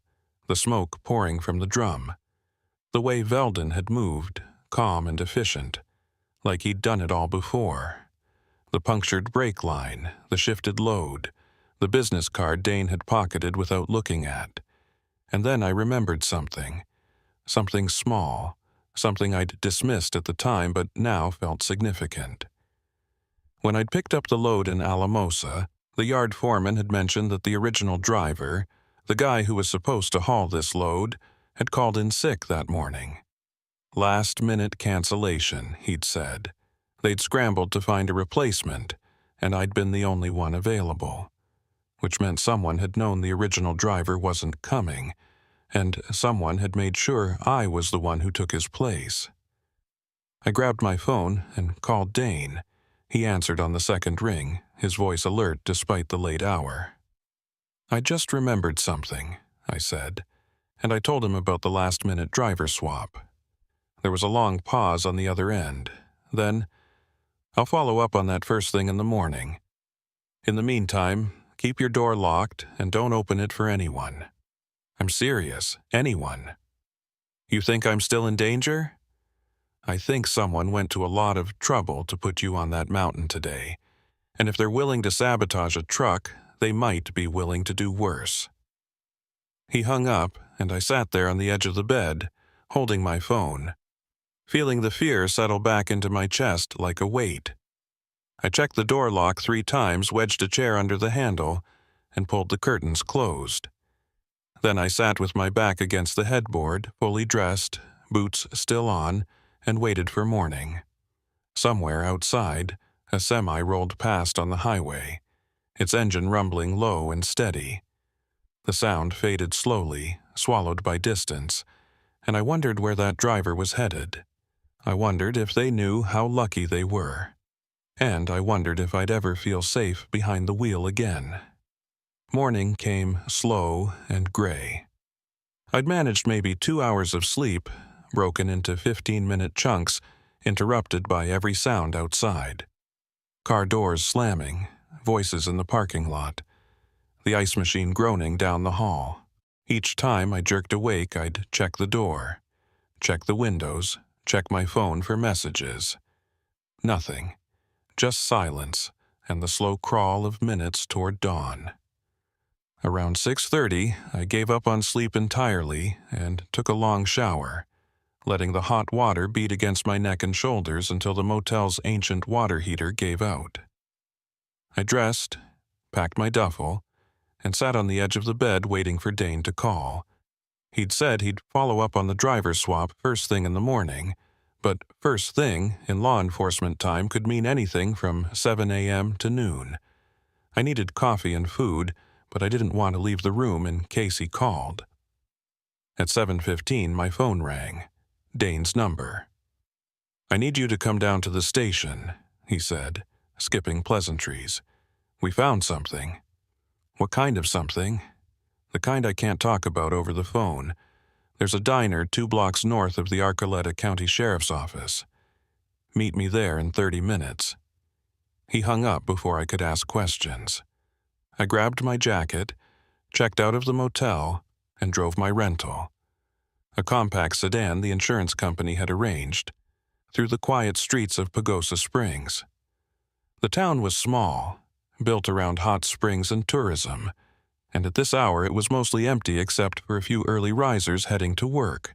the smoke pouring from the drum, the way Veldon had moved, calm and efficient, like he'd done it all before. The punctured brake line, the shifted load, the business card Dane had pocketed without looking at. And then I remembered something small, something I'd dismissed at the time but now felt significant. When I'd picked up the load in Alamosa, the yard foreman had mentioned that the original driver, the guy who was supposed to haul this load, had called in sick that morning. Last-minute cancellation, he'd said. They'd scrambled to find a replacement, and I'd been the only one available, which meant someone had known the original driver wasn't coming, and someone had made sure I was the one who took his place. I grabbed my phone and called Dane. He answered on the 2nd ring, his voice alert despite the late hour. "I just remembered something," I said, and I told him about the last-minute driver swap. There was a long pause on the other end. Then, "I'll follow up on that first thing in the morning. In the meantime, keep your door locked and don't open it for anyone." "I'm serious. Anyone." "You think I'm still in danger?" "I think someone went to a lot of trouble to put you on that mountain today, and if they're willing to sabotage a truck, they might be willing to do worse." He hung up, and I sat there on the edge of the bed, holding my phone, feeling the fear settle back into my chest like a weight. I checked the door lock 3 times, wedged a chair under the handle, and pulled the curtains closed. Then I sat with my back against the headboard, fully dressed, boots still on, and waited for morning. Somewhere outside, a semi rolled past on the highway. its engine rumbling low and steady. The sound faded slowly, swallowed by distance, and I wondered where that driver was headed. I wondered if they knew how lucky they were. And I wondered if I'd ever feel safe behind the wheel again. Morning came slow and gray. I'd managed maybe 2 hours of sleep, broken into 15-minute chunks, interrupted by every sound outside. Car doors slamming, voices in the parking lot, the ice machine groaning down the hall. Each time I jerked awake, I'd check the door, check the windows, check my phone for messages. Nothing. Just silence and the slow crawl of minutes toward dawn. Around 6:30, I gave up on sleep entirely and took a long shower, letting the hot water beat against my neck and shoulders until the motel's ancient water heater gave out. I dressed, packed my duffel, and sat on the edge of the bed waiting for Dane to call. He'd said he'd follow up on the driver swap first thing in the morning, but first thing in law enforcement time could mean anything from 7 a.m. to noon. I needed coffee and food, but I didn't want to leave the room in case he called. At 7:15, my phone rang. Dane's number. "I need you to come down to the station," he said, skipping pleasantries. "We found something." "What kind of something?" "The kind I can't talk about over the phone. There's a diner 2 blocks north of the Arcoleta County Sheriff's Office. Meet me there in 30 minutes. He hung up before I could ask questions. I grabbed my jacket, checked out of the motel, and drove my rental. A compact sedan the insurance company had arranged, through the quiet streets of Pagosa Springs. The town was small, built around hot springs and tourism, and at this hour it was mostly empty except for a few early risers heading to work.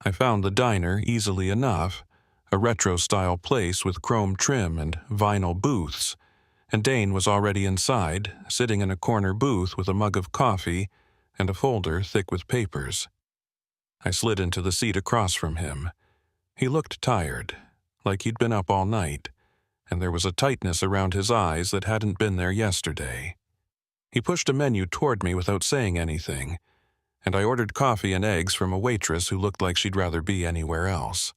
I found the diner easily enough, a retro-style place with chrome trim and vinyl booths, and Dane was already inside, sitting in a corner booth with a mug of coffee and a folder thick with papers. I slid into the seat across from him. He looked tired, like he'd been up all night, and there was a tightness around his eyes that hadn't been there yesterday. He pushed a menu toward me without saying anything, and I ordered coffee and eggs from a waitress who looked like she'd rather be anywhere else.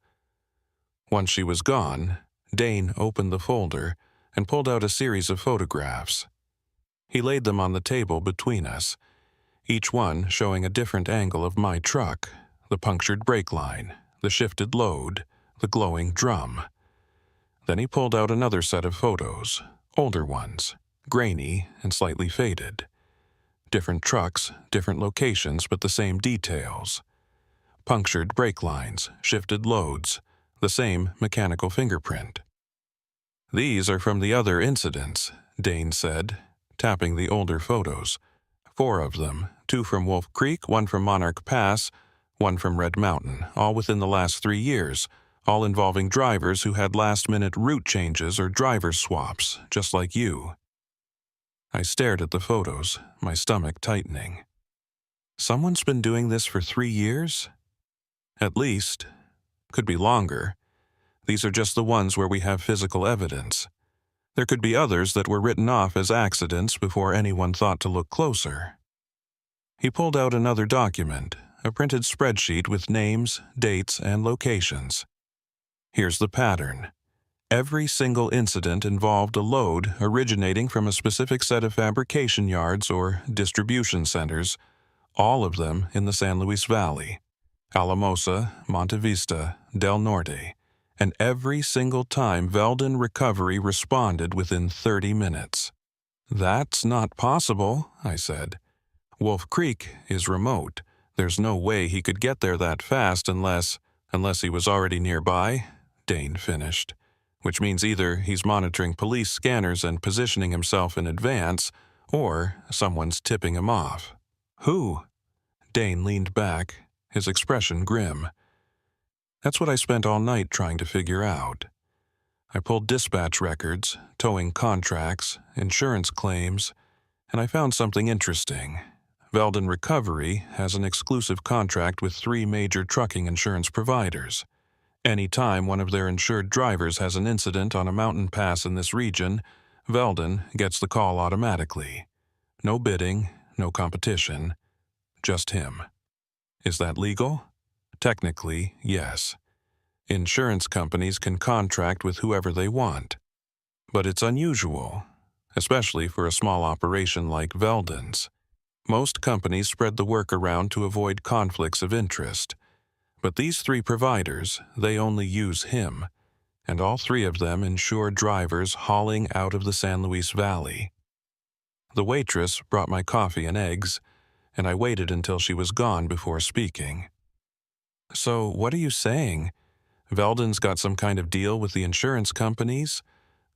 Once she was gone, Dane opened the folder and pulled out a series of photographs. He laid them on the table between us, each one showing a different angle of my truck, the punctured brake line, the shifted load, the glowing drum. Then he pulled out another set of photos, older ones, grainy and slightly faded. Different trucks, different locations, but the same details. Punctured brake lines, shifted loads, the same mechanical fingerprint. "These are from the other incidents," Dane said, tapping the older photos. 4 of them, 2 from Wolf Creek, 1 from Monarch Pass, 1 from Red Mountain, all within the last 3 years, all involving drivers who had last-minute route changes or driver swaps, just like you. I stared at the photos, my stomach tightening. Someone's been doing this for 3 years? At least. Could be longer. These are just the ones where we have physical evidence. There could be others that were written off as accidents before anyone thought to look closer. He pulled out another document, a printed spreadsheet with names, dates, and locations. Here's the pattern. Every single incident involved a load originating from a specific set of fabrication yards or distribution centers, all of them in the San Luis Valley, Alamosa, Monte Vista, Del Norte, and every single time Veldon Recovery responded within 30 minutes. "That's not possible," I said. "Wolf Creek is remote. There's no way he could get there that fast unless he was already nearby," Dane finished. "Which means either he's monitoring police scanners and positioning himself in advance, or someone's tipping him off." "Who?" Dane leaned back, his expression grim. "That's what I spent all night trying to figure out. I pulled dispatch records, towing contracts, insurance claims, and I found something interesting. Veldon Recovery has an exclusive contract with 3 major trucking insurance providers. Any time one of their insured drivers has an incident on a mountain pass in this region, Veldon gets the call automatically. No bidding, no competition, just him. Is that legal? Technically, yes. Insurance companies can contract with whoever they want. But it's unusual, especially for a small operation like Veldon's. Most companies spread the work around to avoid conflicts of interest. But these three providers, they only use him, and all three of them insure drivers hauling out of the San Luis Valley. The waitress brought my coffee and eggs, and I waited until she was gone before speaking. So, what are you saying? Veldon's got some kind of deal with the insurance companies?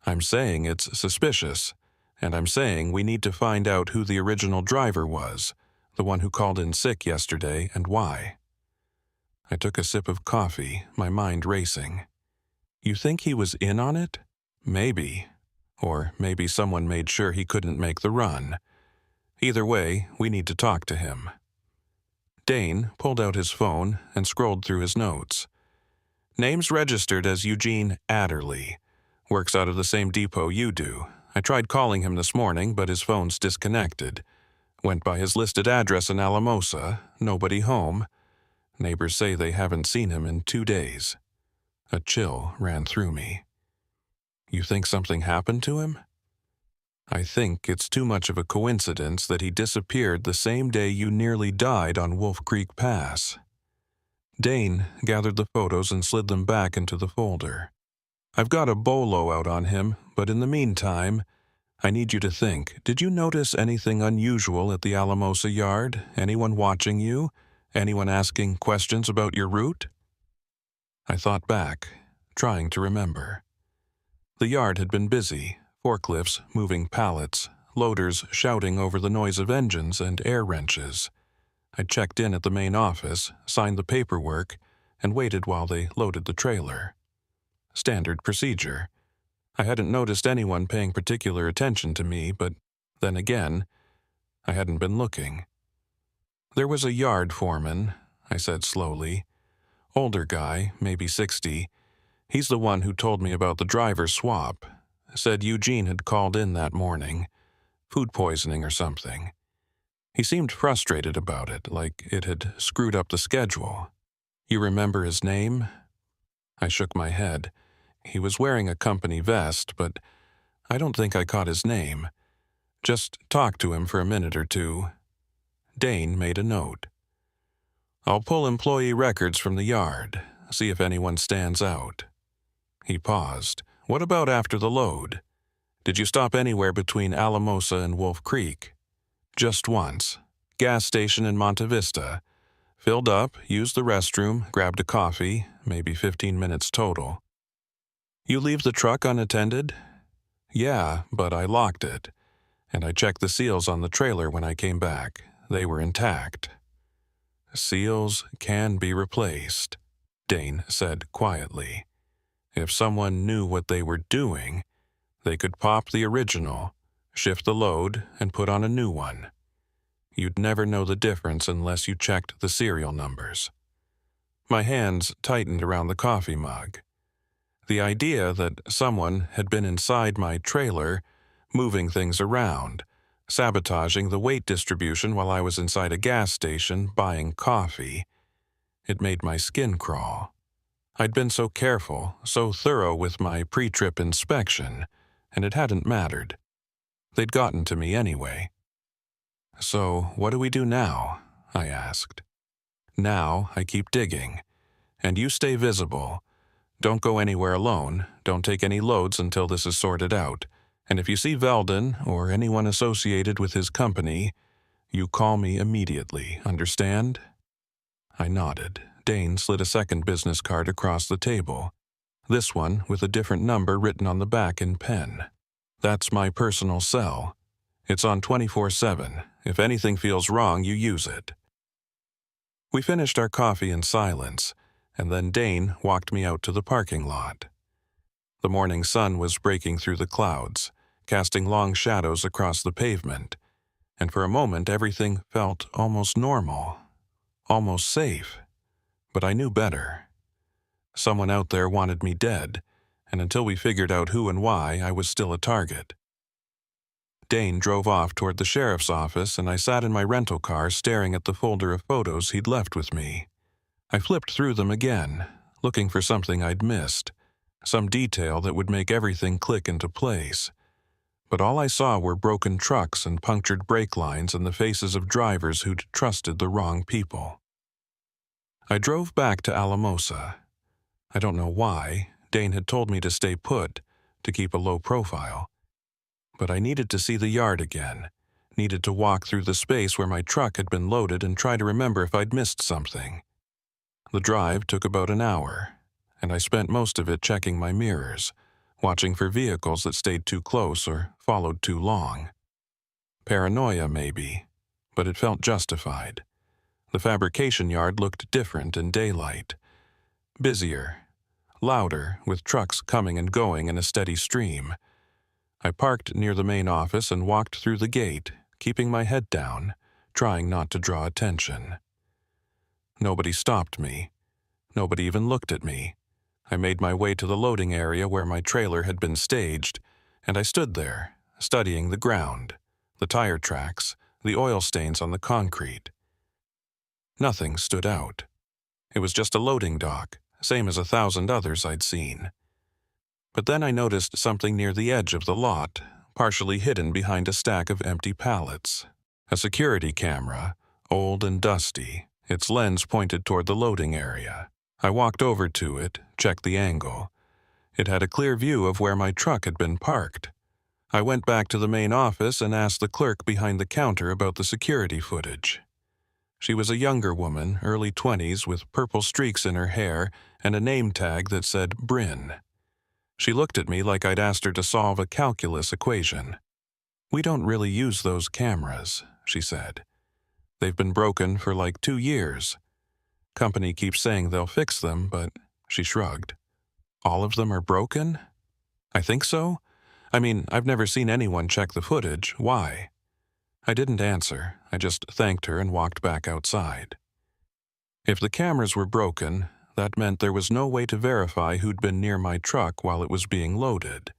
I'm saying it's suspicious, and I'm saying we need to find out who the original driver was, the one who called in sick yesterday, and why. I took a sip of coffee, my mind racing. You think he was in on it? Maybe. Or maybe someone made sure he couldn't make the run. Either way, we need to talk to him. Dane pulled out his phone and scrolled through his notes. Name's registered as Eugene Adderley. Works out of the same depot you do. I tried calling him this morning, but his phone's disconnected. Went by his listed address in Alamosa, nobody home. Neighbors say they haven't seen him in 2 days. A chill ran through me. You think something happened to him? I think it's too much of a coincidence that he disappeared the same day you nearly died on Wolf Creek Pass. Dane gathered the photos and slid them back into the folder. I've got a bolo out on him, but in the meantime, I need you to think, did you notice anything unusual at the Alamosa yard? Anyone watching you? Anyone asking questions about your route? I thought back, trying to remember. The yard had been busy, forklifts moving pallets, loaders shouting over the noise of engines and air wrenches. I checked in at the main office, signed the paperwork, and waited while they loaded the trailer. Standard procedure. I hadn't noticed anyone paying particular attention to me, but then again, I hadn't been looking. There was a yard foreman, I said slowly. Older guy, maybe 60. He's the one who told me about the driver swap. Said Eugene had called in that morning. Food poisoning or something. He seemed frustrated about it, like it had screwed up the schedule. You remember his name? I shook my head. He was wearing a company vest, but I don't think I caught his name. Just talked to him for a minute or two. Dane made a note. I'll pull employee records from the yard, see if anyone stands out. He paused. What about after the load? Did you stop anywhere between Alamosa and Wolf Creek? Just once. Gas station in Monte Vista. Filled up, used the restroom, grabbed a coffee, maybe 15 minutes total. You leave the truck unattended? Yeah, but I locked it. And I checked the seals on the trailer when I came back. They were intact. Seals can be replaced, Dane said quietly. If someone knew what they were doing, they could pop the original, shift the load, and put on a new one. You'd never know the difference unless you checked the serial numbers. My hands tightened around the coffee mug. The idea that someone had been inside my trailer, moving things around, sabotaging the weight distribution while I was inside a gas station buying coffee, it made my skin crawl. I'd been so careful, so thorough with my pre-trip inspection, and it hadn't mattered. They'd gotten to me anyway. So, what do we do now? I asked. Now, I keep digging. And you stay visible. Don't go anywhere alone. Don't take any loads until this is sorted out. And if you see Veldon or anyone associated with his company, you call me immediately, understand? I nodded. Dane slid a second business card across the table. This one with a different number written on the back in pen. That's my personal cell. It's on 24/7. If anything feels wrong, you use it. We finished our coffee in silence, and then Dane walked me out to the parking lot. The morning sun was breaking through the clouds, casting long shadows across the pavement, and for a moment everything felt almost normal, almost safe. But I knew better. Someone out there wanted me dead, and until we figured out who and why, I was still a target. Dane drove off toward the sheriff's office, and I sat in my rental car staring at the folder of photos he'd left with me. I flipped through them again, looking for something I'd missed, some detail that would make everything click into place. But all I saw were broken trucks and punctured brake lines and the faces of drivers who'd trusted the wrong people. I drove back to Alamosa. I don't know why. Dane had told me to stay put, to keep a low profile. But I needed to see the yard again, needed to walk through the space where my truck had been loaded and try to remember if I'd missed something. The drive took about an hour, and I spent most of it checking my mirrors, watching for vehicles that stayed too close or followed too long. Paranoia, maybe, but it felt justified. The fabrication yard looked different in daylight. Busier, louder, with trucks coming and going in a steady stream. I parked near the main office and walked through the gate, keeping my head down, trying not to draw attention. Nobody stopped me. Nobody even looked at me. I made my way to the loading area where my trailer had been staged, and I stood there, studying the ground, the tire tracks, the oil stains on the concrete. Nothing stood out. It was just a loading dock, same as 1,000 others I'd seen. But then I noticed something near the edge of the lot, partially hidden behind a stack of empty pallets. A security camera, old and dusty, its lens pointed toward the loading area. I walked over to it, checked the angle. It had a clear view of where my truck had been parked. I went back to the main office and asked the clerk behind the counter about the security footage. She was a younger woman, early 20s, with purple streaks in her hair and a name tag that said Bryn. She looked at me like I'd asked her to solve a calculus equation. "We don't really use those cameras," she said. "They've been broken for like 2 years. Company keeps saying they'll fix them, but," she shrugged. "All of them are broken?" "I think so. I mean, I've never seen anyone check the footage. Why?" I didn't answer. I just thanked her and walked back outside. If the cameras were broken, that meant there was no way to verify who'd been near my truck while it was being loaded.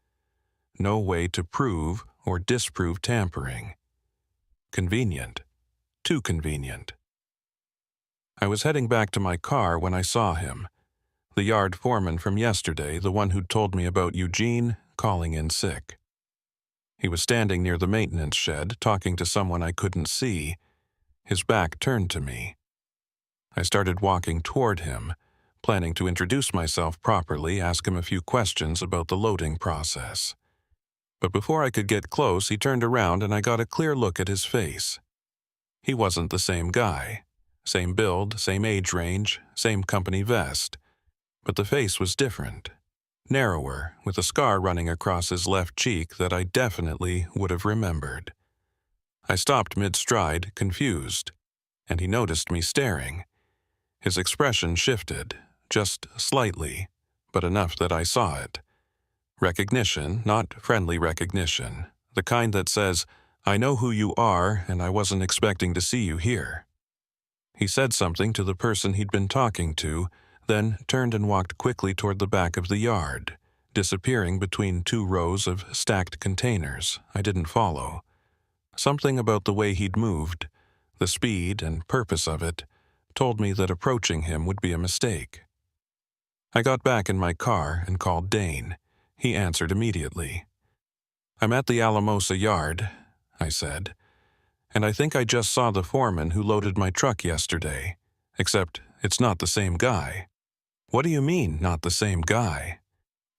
No way to prove or disprove tampering. Convenient. Too convenient. I was heading back to my car when I saw him. The yard foreman from yesterday, the one who'd told me about Eugene calling in sick. He was standing near the maintenance shed, talking to someone I couldn't see, his back turned to me. I started walking toward him, planning to introduce myself properly, ask him a few questions about the loading process. But before I could get close, he turned around and I got a clear look at his face. He wasn't the same guy. Same build, same age range, same company vest. But the face was different. Narrower, with a scar running across his left cheek that I definitely would have remembered. I stopped mid-stride, confused, and he noticed me staring. His expression shifted, just slightly, but enough that I saw it. Recognition, not friendly recognition, the kind that says, "I know who you are, and I wasn't expecting to see you here." He said something to the person he'd been talking to, then turned and walked quickly toward the back of the yard, disappearing between 2 rows of stacked containers. I didn't follow. Something about the way he'd moved, the speed and purpose of it, told me that approaching him would be a mistake. I got back in my car and called Dane. He answered immediately. "I'm at the Alamosa yard," I said, "and I think I just saw the foreman who loaded my truck yesterday, except it's not the same guy." "What do you mean, not the same guy?"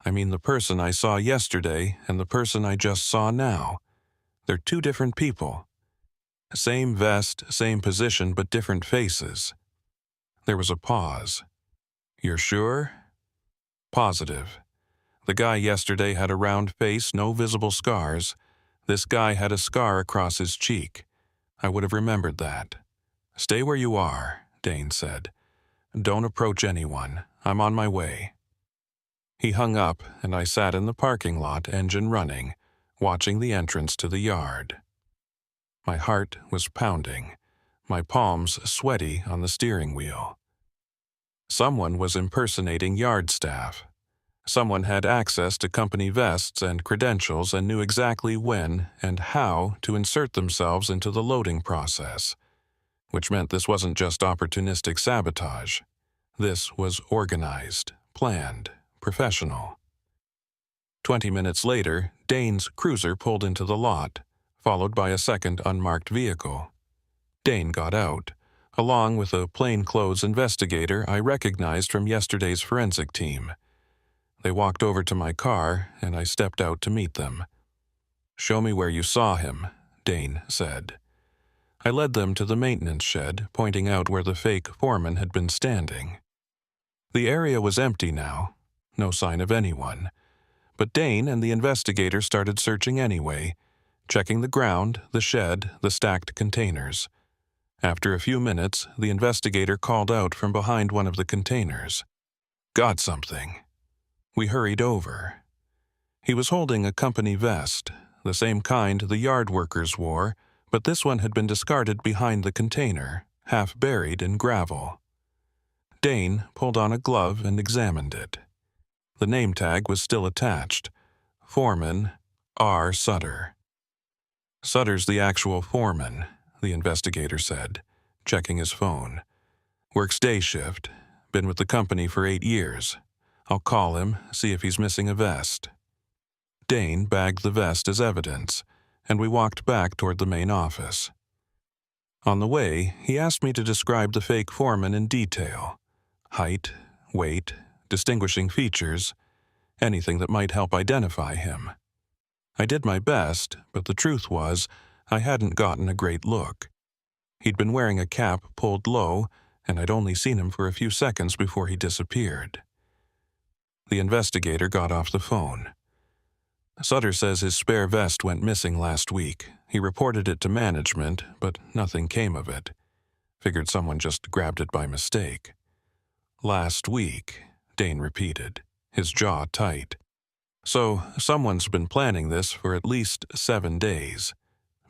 "I mean the person I saw yesterday and the person I just saw now. They're 2 different people. Same vest, same position, but different faces." There was a pause. "You're sure?" "Positive. The guy yesterday had a round face, no visible scars. This guy had a scar across his cheek. I would have remembered that." "Stay where you are," Dane said. "Don't approach anyone. I'm on my way." He hung up, and I sat in the parking lot, engine running, watching the entrance to the yard. My heart was pounding, my palms sweaty on the steering wheel. Someone was impersonating yard staff. Someone had access to company vests and credentials and knew exactly when and how to insert themselves into the loading process, which meant this wasn't just opportunistic sabotage. This was organized, planned, professional. 20 minutes later, Dane's cruiser pulled into the lot, followed by a second unmarked vehicle. Dane got out, along with a plainclothes investigator I recognized from yesterday's forensic team. They walked over to my car, and I stepped out to meet them. "Show me where you saw him," Dane said. I led them to the maintenance shed, pointing out where the fake foreman had been standing. The area was empty now, no sign of anyone. But Dane and the investigator started searching anyway, checking the ground, the shed, the stacked containers. After a few minutes, the investigator called out from behind one of the containers. "Got something." We hurried over. He was holding a company vest, the same kind the yard workers wore, but this one had been discarded behind the container, half buried in gravel. Dane pulled on a glove and examined it. The name tag was still attached. Foreman R. Sutter. "Sutter's the actual foreman," the investigator said, checking his phone. "Works day shift. Been with the company for 8 years. I'll call him, see if he's missing a vest." Dane bagged the vest as evidence, and we walked back toward the main office. On the way, he asked me to describe the fake foreman in detail. Height, weight, distinguishing features, anything that might help identify him. I did my best, but the truth was, I hadn't gotten a great look. He'd been wearing a cap pulled low, and I'd only seen him for a few seconds before he disappeared. The investigator got off the phone. "Sutter says his spare vest went missing last week. He reported it to management, but nothing came of it. Figured someone just grabbed it by mistake." "Last week," Dane repeated, his jaw tight. "So someone's been planning this for at least 7 days,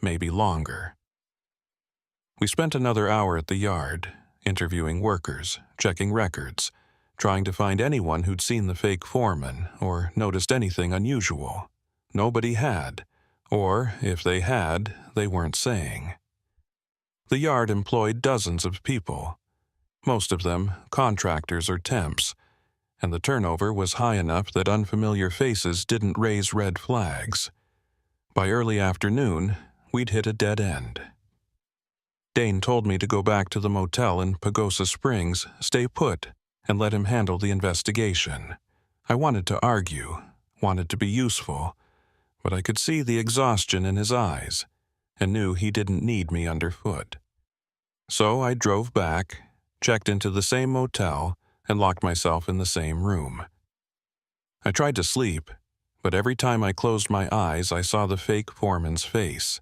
maybe longer." We spent another hour at the yard, interviewing workers, checking records, trying to find anyone who'd seen the fake foreman or noticed anything unusual. Nobody had, or if they had, they weren't saying. The yard employed dozens of people, most of them contractors or temps, and the turnover was high enough that unfamiliar faces didn't raise red flags. By early afternoon, we'd hit a dead end. Dane told me to go back to the motel in Pagosa Springs, stay put, and let him handle the investigation. I wanted to argue, wanted to be useful, but I could see the exhaustion in his eyes, and knew he didn't need me underfoot. So I drove back, checked into the same motel, and locked myself in the same room. I tried to sleep, but every time I closed my eyes I saw the fake foreman's face,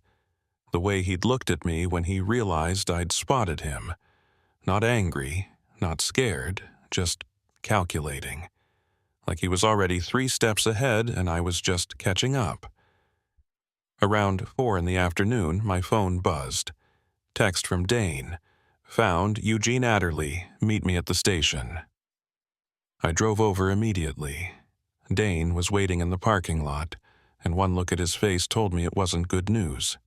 the way he'd looked at me when he realized I'd spotted him. Not angry, not scared, just calculating. Like he was already 3 steps ahead and I was just catching up. Around 4 in the afternoon, my phone buzzed. Text from Dane. "Found Eugene Adderley. Meet me at the station." I drove over immediately. Dane was waiting in the parking lot, and one look at his face told me it wasn't good news.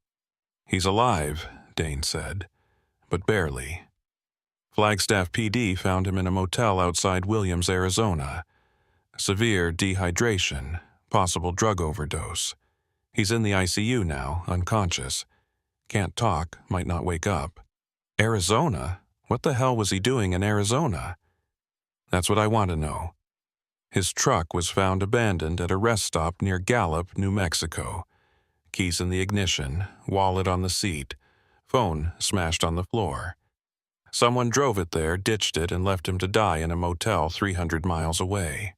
"He's alive," Dane said, "but barely. Flagstaff PD found him in a motel outside Williams, Arizona. Severe dehydration, possible drug overdose. He's in the ICU now, unconscious. Can't talk, might not wake up." Arizona? What the hell was he doing in Arizona? That's what I want to know. His truck was found abandoned at a rest stop near Gallup, New Mexico. Keys in the ignition, wallet on the seat, phone smashed on the floor. Someone drove it there, ditched it, and left him to die in a motel 300 miles away.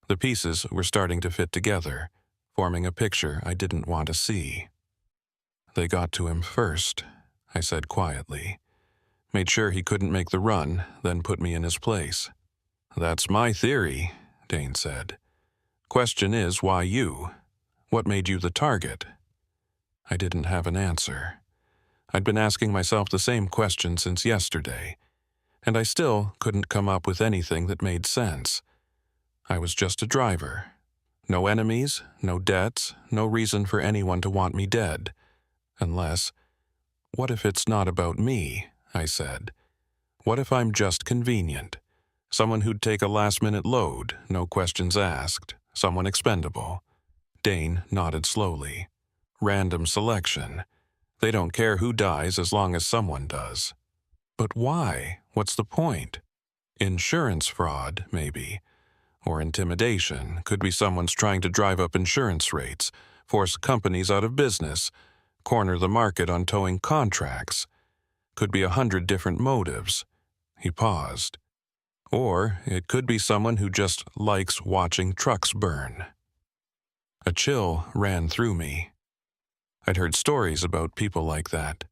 The pieces were starting to fit together, forming a picture I didn't want to see. "They got to him first," I said quietly. "Made sure he couldn't make the run, then put me in his place." "That's my theory," Dane said. "Question is, why you? What made you the target?" I didn't have an answer. I'd been asking myself the same question since yesterday, and I still couldn't come up with anything that made sense. I was just a driver. No enemies, no debts, no reason for anyone to want me dead. Unless, what if it's not about me? I said. What if I'm just convenient? Someone who'd take a last-minute load, no questions asked. Someone expendable. Dane nodded slowly. Random selection. They don't care who dies as long as someone does. But why? What's the point? Insurance fraud, maybe. Or intimidation. Could be someone's trying to drive up insurance rates, force companies out of business, corner the market on towing contracts. Could be 100 different motives. He paused. Or it could be someone who just likes watching trucks burn. A chill ran through me. I'd heard stories about people like that.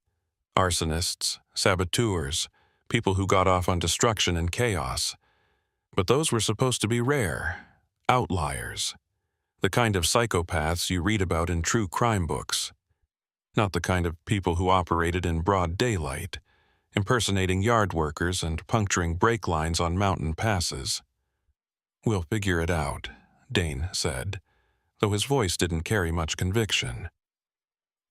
Arsonists, saboteurs, people who got off on destruction and chaos. But those were supposed to be rare, outliers. The kind of psychopaths you read about in true crime books. Not the kind of people who operated in broad daylight, impersonating yard workers and puncturing brake lines on mountain passes. We'll figure it out, Dane said, though his voice didn't carry much conviction.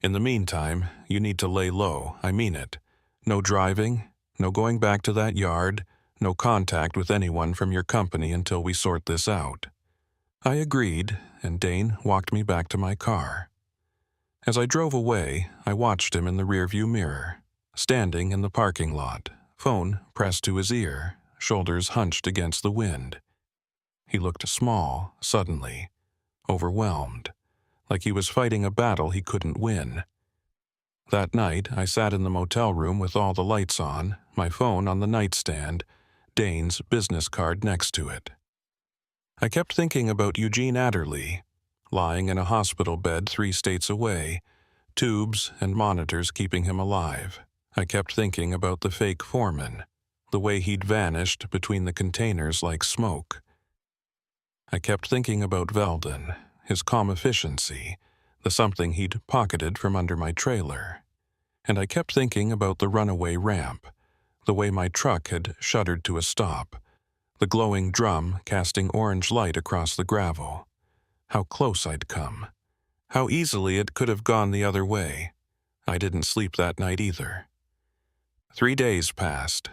In the meantime, you need to lay low, I mean it. No driving, no going back to that yard, no contact with anyone from your company until we sort this out. I agreed, and Dane walked me back to my car. As I drove away, I watched him in the rearview mirror, standing in the parking lot, phone pressed to his ear, shoulders hunched against the wind. He looked small, suddenly, overwhelmed, like he was fighting a battle he couldn't win. That night, I sat in the motel room with all the lights on, my phone on the nightstand, Dane's business card next to it. I kept thinking about Eugene Adderley, lying in a hospital bed 3 states away, tubes and monitors keeping him alive. I kept thinking about the fake foreman, the way he'd vanished between the containers like smoke. I kept thinking about Veldon, his calm efficiency, the something he'd pocketed from under my trailer. And I kept thinking about the runaway ramp, the way my truck had shuddered to a stop, the glowing drum casting orange light across the gravel. How close I'd come. How easily it could have gone the other way. I didn't sleep that night either. 3 days passed.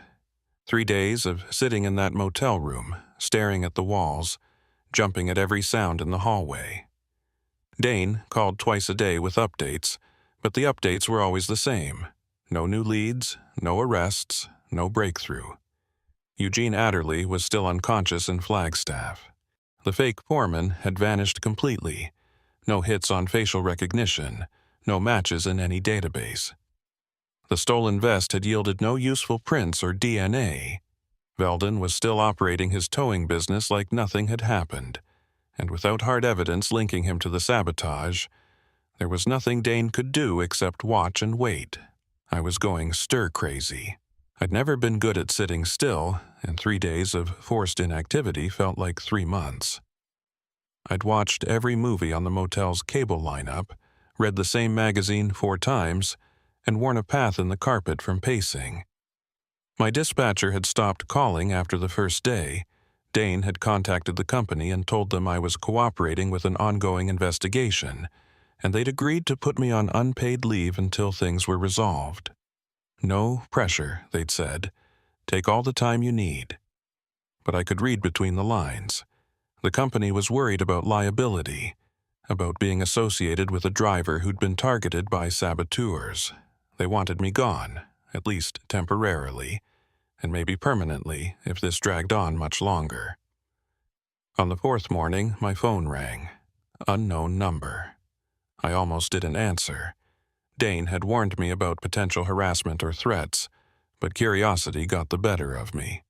3 days of sitting in that motel room, staring at the walls, jumping at every sound in the hallway. Dane called twice a day with updates, but the updates were always the same. No new leads, no arrests, no breakthrough. Eugene Adderley was still unconscious in Flagstaff. The fake foreman had vanished completely. No hits on facial recognition, no matches in any database. The stolen vest had yielded no useful prints or DNA. Veldon was still operating his towing business like nothing had happened, and without hard evidence linking him to the sabotage, there was nothing Dane could do except watch and wait. I was going stir-crazy. I'd never been good at sitting still, and 3 days of forced inactivity felt like 3 months. I'd watched every movie on the motel's cable lineup, read the same magazine 4 times, and worn a path in the carpet from pacing. My dispatcher had stopped calling after the first day. Dane had contacted the company and told them I was cooperating with an ongoing investigation, and they'd agreed to put me on unpaid leave until things were resolved. No pressure, they'd said. Take all the time you need. But I could read between the lines. The company was worried about liability, about being associated with a driver who'd been targeted by saboteurs. They wanted me gone, at least temporarily, and maybe permanently if this dragged on much longer. On the 4th morning, my phone rang. Unknown number. I almost didn't answer. Dane had warned me about potential harassment or threats, but curiosity got the better of me.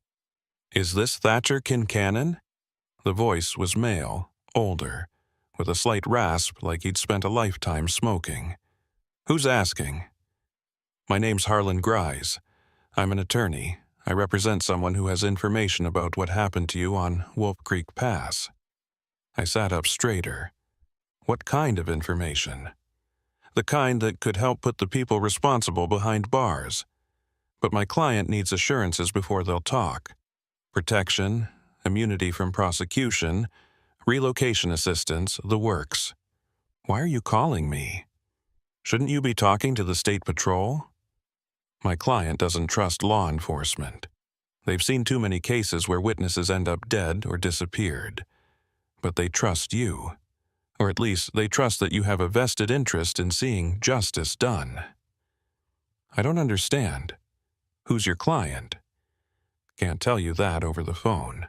"Is this Thatcher Kincannon?" The voice was male, older, with a slight rasp like he'd spent a lifetime smoking. "Who's asking?" "My name's Harlan Grise. I'm an attorney. I represent someone who has information about what happened to you on Wolf Creek Pass." I sat up straighter. What kind of information? The kind that could help put the people responsible behind bars. But my client needs assurances before they'll talk. Protection, immunity from prosecution, relocation assistance, the works. Why are you calling me? Shouldn't you be talking to the state patrol? My client doesn't trust law enforcement. They've seen too many cases where witnesses end up dead or disappeared. But they trust you. Or at least they trust that you have a vested interest in seeing justice done. I don't understand. Who's your client? Can't tell you that over the phone.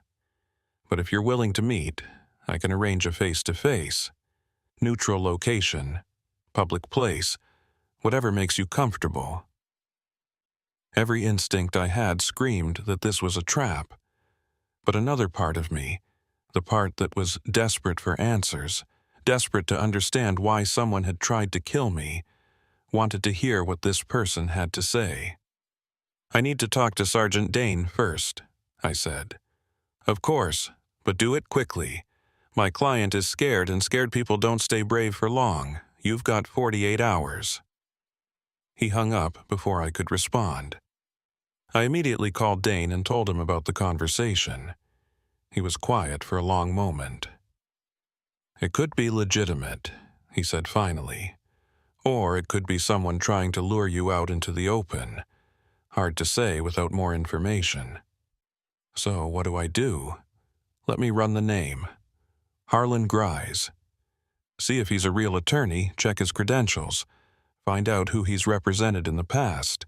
But if you're willing to meet, I can arrange a face-to-face. Neutral location, public place, whatever makes you comfortable. Every instinct I had screamed that this was a trap. But another part of me, the part that was desperate for answers, desperate to understand why someone had tried to kill me, wanted to hear what this person had to say. I need to talk to Sergeant Dane first, I said. Of course, but do it quickly. My client is scared, and scared people don't stay brave for long. You've got 48 hours. He hung up before I could respond. I immediately called Dane and told him about the conversation. He was quiet for a long moment. It could be legitimate, he said finally. Or it could be someone trying to lure you out into the open. Hard to say without more information. So what do I do? Let me run the name. Harlan Grise. See if he's a real attorney, check his credentials. Find out who he's represented in the past.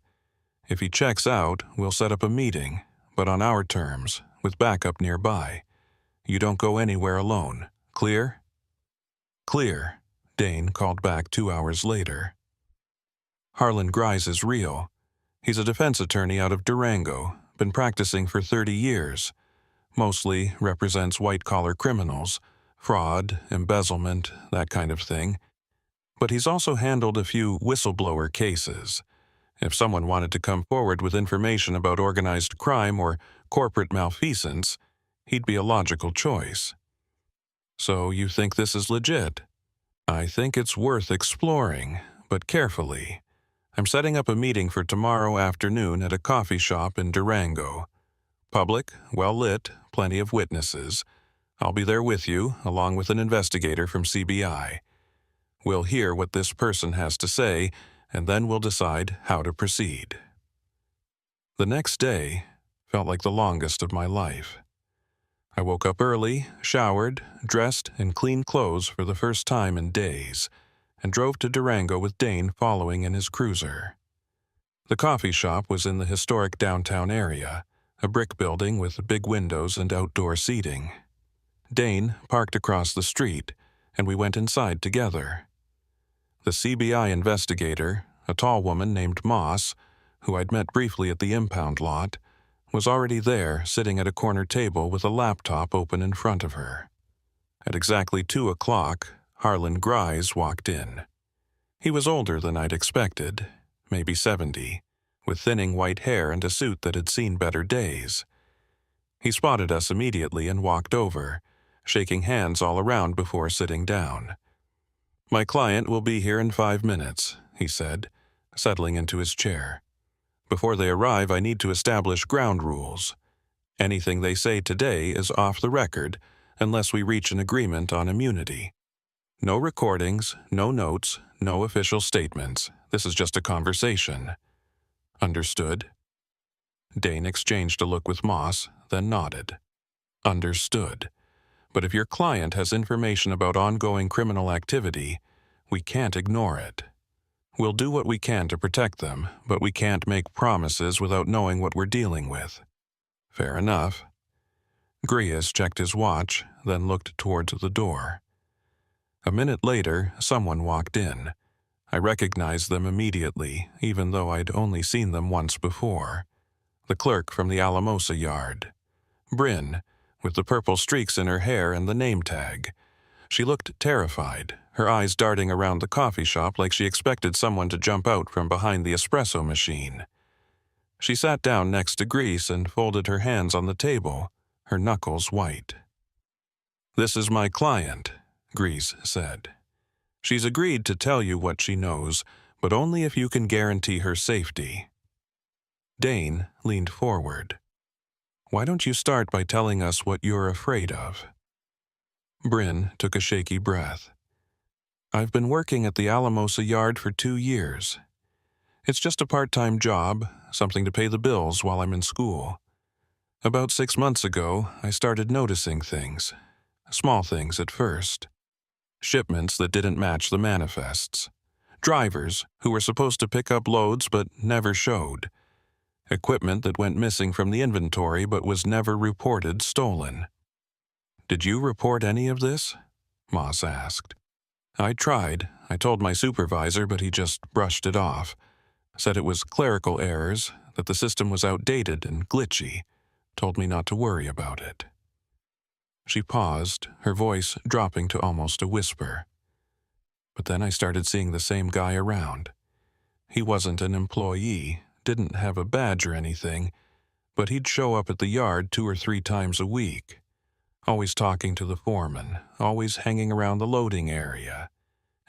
If he checks out, we'll set up a meeting, but on our terms, with backup nearby. You don't go anywhere alone. Clear? Clear, Dane called back 2 hours later. Harlan Grise is real. He's a defense attorney out of Durango, been practicing for 30 years. Mostly represents white-collar criminals, fraud, embezzlement, that kind of thing. But he's also handled a few whistleblower cases. If someone wanted to come forward with information about organized crime or corporate malfeasance, he'd be a logical choice. So you think this is legit? I think it's worth exploring, but carefully. I'm setting up a meeting for tomorrow afternoon at a coffee shop in Durango. Public, well-lit, plenty of witnesses. I'll be there with you, along with an investigator from CBI. We'll hear what this person has to say, and then we'll decide how to proceed. The next day felt like the longest of my life. I woke up early, showered, dressed in clean clothes for the first time in days, and drove to Durango with Dane following in his cruiser. The coffee shop was in the historic downtown area, a brick building with big windows and outdoor seating. Dane parked across the street, and we went inside together. The CBI investigator, a tall woman named Moss, who I'd met briefly at the impound lot, was already there, sitting at a corner table with a laptop open in front of her. At exactly 2 o'clock, Harlan Grise walked in. He was older than I'd expected, maybe 70, with thinning white hair and a suit that had seen better days. He spotted us immediately and walked over, shaking hands all around before sitting down. My client will be here in 5 minutes, he said, settling into his chair. Before they arrive, I need to establish ground rules. Anything they say today is off the record, unless we reach an agreement on immunity. No recordings, no notes, no official statements. This is just a conversation. Understood? Dane exchanged a look with Moss, then nodded. Understood. But if your client has information about ongoing criminal activity, we can't ignore it. We'll do what we can to protect them, but we can't make promises without knowing what we're dealing with. Fair enough. Grias checked his watch, then looked towards the door. A minute later, someone walked in. I recognized them immediately, even though I'd only seen them once before. The clerk from the Alamosa yard. Bryn, with the purple streaks in her hair and the name tag. She looked terrified, her eyes darting around the coffee shop like she expected someone to jump out from behind the espresso machine. She sat down next to Grease and folded her hands on the table, her knuckles white. "This is my client," Grease said. "She's agreed to tell you what she knows, but only if you can guarantee her safety." Dane leaned forward. Why don't you start by telling us what you're afraid of? Bryn took a shaky breath. I've been working at the Alamosa yard for 2 years. It's just a part-time job, something to pay the bills while I'm in school. About 6 months ago, I started noticing things. Small things at first. Shipments that didn't match the manifests. Drivers who were supposed to pick up loads but never showed. Equipment that went missing from the inventory but was never reported stolen. Did you report any of this? Moss asked. I tried. I told my supervisor, but he just brushed it off. Said it was clerical errors, that the system was outdated and glitchy. Told me not to worry about it. She paused, her voice dropping to almost a whisper. But then I started seeing the same guy around. He wasn't an employee, didn't have a badge or anything, but he'd show up at the yard 2 or 3 times a week. Always talking to the foreman, always hanging around the loading area.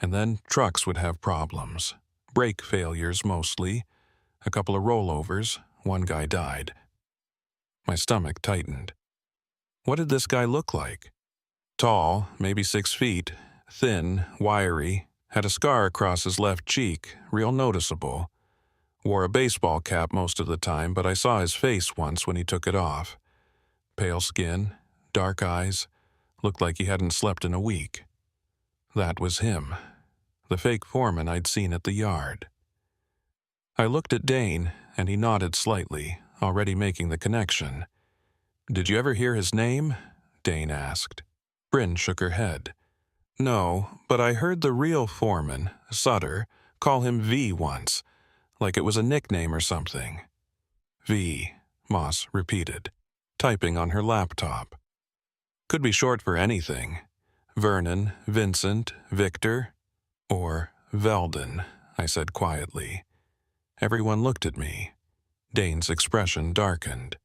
And then trucks would have problems. Brake failures mostly. A couple of rollovers. One guy died. My stomach tightened. What did this guy look like? Tall, maybe 6 feet, thin, wiry, had a scar across his left cheek, real noticeable. Wore a baseball cap most of the time, but I saw his face once when he took it off. Pale skin, dark eyes, looked like he hadn't slept in a week. That was him, the fake foreman I'd seen at the yard. I looked at Dane, and he nodded slightly, already making the connection. Did you ever hear his name? Dane asked. Bryn shook her head. No, but I heard the real foreman, Sutter, call him V once, like it was a nickname or something. V, Moss repeated, typing on her laptop. Could be short for anything. Vernon, Vincent, Victor, or Veldon, I said quietly. Everyone looked at me. Dane's expression darkened.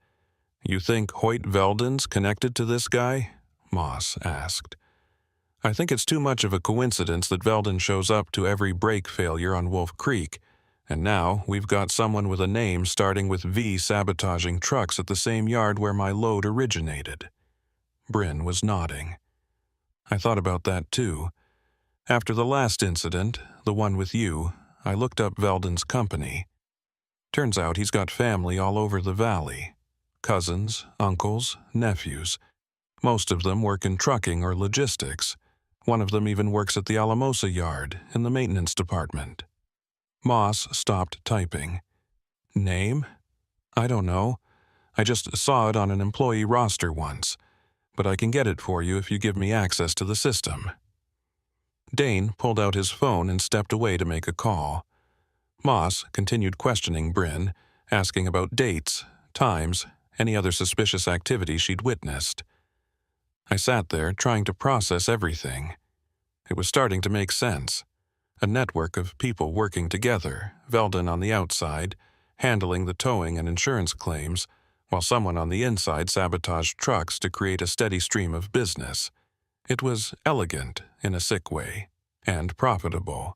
You think Hoyt Veldon's connected to this guy? Moss asked. I think it's too much of a coincidence that Veldon shows up to every brake failure on Wolf Creek, and now we've got someone with a name starting with V sabotaging trucks at the same yard where my load originated. Bryn was nodding. I thought about that too. After the last incident, the one with you, I looked up Veldon's company. Turns out he's got family all over the valley. Cousins, uncles, nephews. Most of them work in trucking or logistics. One of them even works at the Alamosa yard in the maintenance department. Moss stopped typing. Name? I don't know. I just saw it on an employee roster once, but I can get it for you if you give me access to the system. Dane pulled out his phone and stepped away to make a call. Moss continued questioning Bryn, asking about dates, times, any other suspicious activity she'd witnessed. I sat there trying to process everything. It was starting to make sense. A network of people working together, Veldon on the outside, handling the towing and insurance claims, while someone on the inside sabotaged trucks to create a steady stream of business. It was elegant in a sick way, and profitable.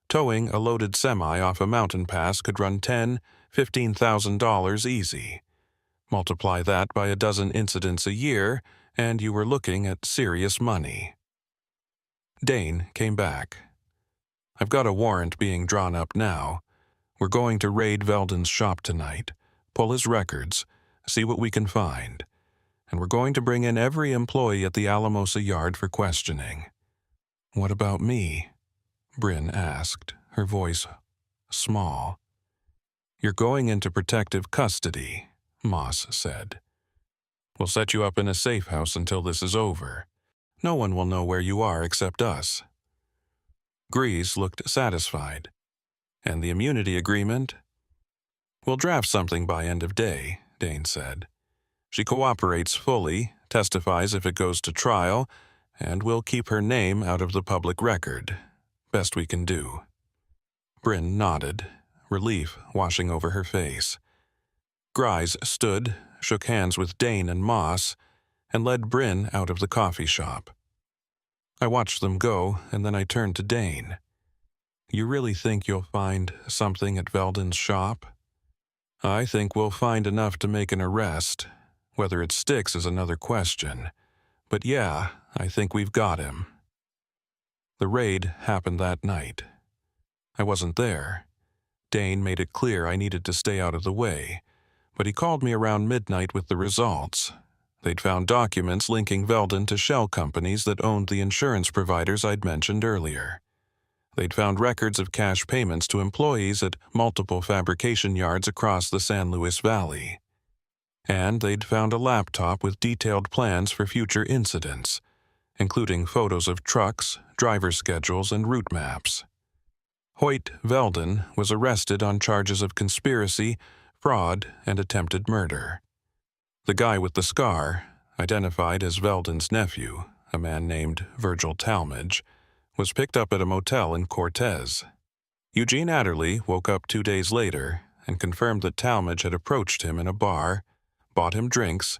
Towing a loaded semi off a mountain pass could run $10,000, $15,000 easy. Multiply that by a dozen incidents a year, and you were looking at serious money. Dane came back. I've got a warrant being drawn up now. We're going to raid Veldon's shop tonight, pull his records, see what we can find. And we're going to bring in every employee at the Alamosa yard for questioning. What about me? Bryn asked, her voice small. You're going into protective custody, Moss said. We'll set you up in a safe house until this is over. No one will know where you are except us. Grease looked satisfied. And the immunity agreement? We'll draft something by end of day, Dane said. She cooperates fully, testifies if it goes to trial, and we'll keep her name out of the public record. Best we can do. Bryn nodded, relief washing over her face. Grise stood, shook hands with Dane and Moss, and led Bryn out of the coffee shop. I watched them go, and then I turned to Dane. You really think you'll find something at Veldon's shop? I think we'll find enough to make an arrest, Whether it sticks is another question. But yeah, I think we've got him. The raid happened that night. I wasn't there. Dane made it clear I needed to stay out of the way, but he called me around midnight with the results. They'd found documents linking Veldon to shell companies that owned the insurance providers I'd mentioned earlier. They'd found records of cash payments to employees at multiple fabrication yards across the San Luis Valley. And they'd found a laptop with detailed plans for future incidents, including photos of trucks, driver schedules, and route maps. Hoyt Veldon was arrested on charges of conspiracy, fraud, and attempted murder. The guy with the scar, identified as Veldon's nephew, a man named Virgil Talmadge, was picked up at a motel in Cortez. Eugene Adderley woke up 2 days later and confirmed that Talmadge had approached him in a bar, bought him drinks,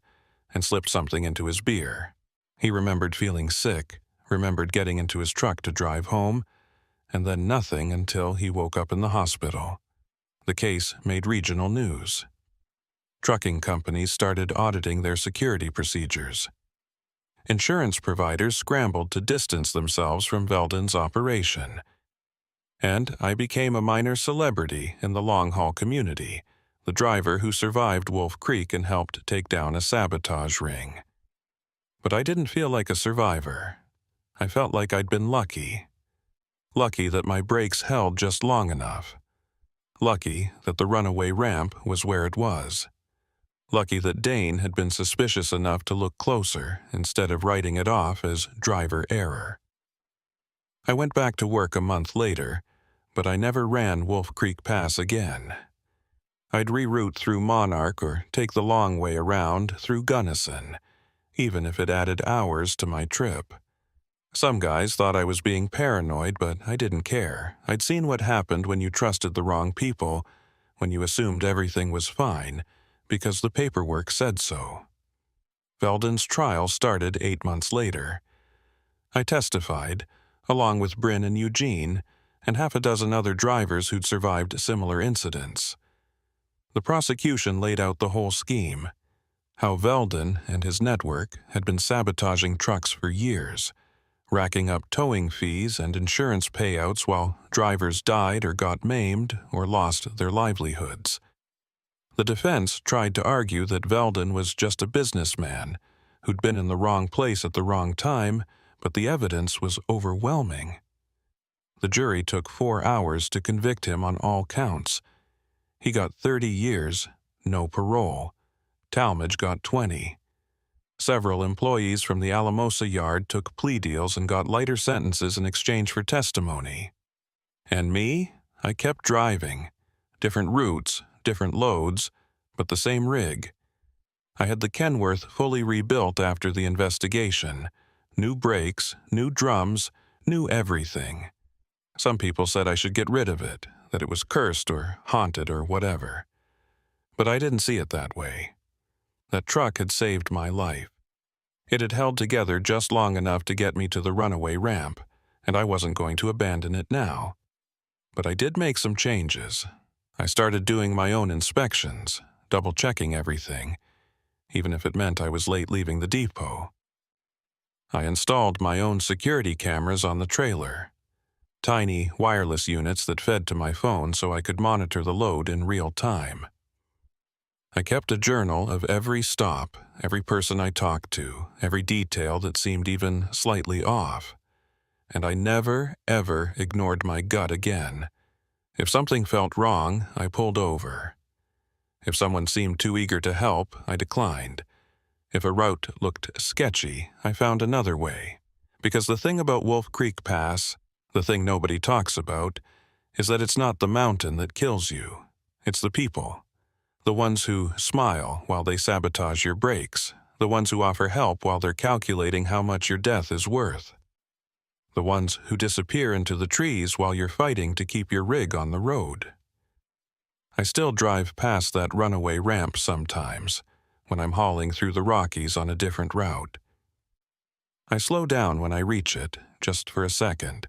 and slipped something into his beer. He remembered feeling sick, remembered getting into his truck to drive home, and then nothing until he woke up in the hospital. The case made regional news. Trucking companies started auditing their security procedures. Insurance providers scrambled to distance themselves from Veldon's operation. And I became a minor celebrity in the long-haul community, the driver who survived Wolf Creek and helped take down a sabotage ring. But I didn't feel like a survivor. I felt like I'd been lucky. Lucky that my brakes held just long enough. Lucky that the runaway ramp was where it was. Lucky that Dane had been suspicious enough to look closer instead of writing it off as driver error. I went back to work a month later, but I never ran Wolf Creek Pass again. I'd reroute through Monarch or take the long way around through Gunnison, even if it added hours to my trip. Some guys thought I was being paranoid, but I didn't care. I'd seen what happened when you trusted the wrong people, when you assumed everything was fine, because the paperwork said so. Veldon's trial started 8 months later. I testified, along with Bryn and Eugene, and half a dozen other drivers who'd survived similar incidents. The prosecution laid out the whole scheme, how Veldon and his network had been sabotaging trucks for years, racking up towing fees and insurance payouts while drivers died or got maimed or lost their livelihoods. The defense tried to argue that Veldon was just a businessman who'd been in the wrong place at the wrong time, but the evidence was overwhelming. The jury took 4 hours to convict him on all counts. He got 30 years, no parole. Talmadge got 20. Several employees from the Alamosa yard took plea deals and got lighter sentences in exchange for testimony. And me? I kept driving. Different routes, different loads, but the same rig. I had the Kenworth fully rebuilt after the investigation. New brakes, new drums, new everything. Some people said I should get rid of it, that it was cursed or haunted or whatever. But I didn't see it that way. That truck had saved my life. It had held together just long enough to get me to the runaway ramp, and I wasn't going to abandon it now. But I did make some changes. I started doing my own inspections, double-checking everything, even if it meant I was late leaving the depot. I installed my own security cameras on the trailer, tiny wireless units that fed to my phone so I could monitor the load in real time. I kept a journal of every stop, every person I talked to, every detail that seemed even slightly off. And I never, ever ignored my gut again. If something felt wrong, I pulled over. If someone seemed too eager to help, I declined. If a route looked sketchy, I found another way. Because the thing about Wolf Creek Pass, the thing nobody talks about, is that it's not the mountain that kills you. It's the people. The ones who smile while they sabotage your brakes. The ones who offer help while they're calculating how much your death is worth. The ones who disappear into the trees while you're fighting to keep your rig on the road. I still drive past that runaway ramp sometimes, when I'm hauling through the Rockies on a different route. I slow down when I reach it, just for a second,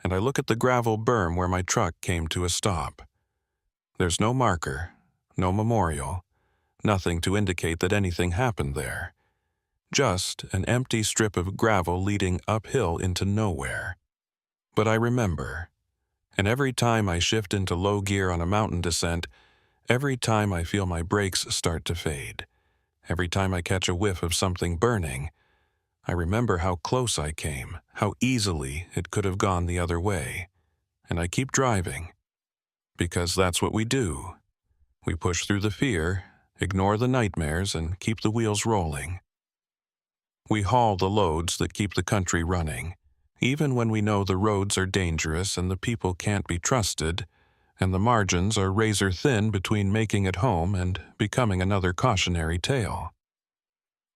and I look at the gravel berm where my truck came to a stop. There's no marker, no memorial, Nothing to indicate that anything happened there. Just an empty strip of gravel leading uphill into nowhere. But I remember, and every time I shift into low gear on a mountain descent, every time I feel my brakes start to fade, every time I catch a whiff of something burning, I remember how close I came, how easily it could have gone the other way. And I keep driving, because that's what we do. We push through the fear, ignore the nightmares, and keep the wheels rolling. We haul the loads that keep the country running, even when we know the roads are dangerous and the people can't be trusted, and the margins are razor thin between making it home and becoming another cautionary tale.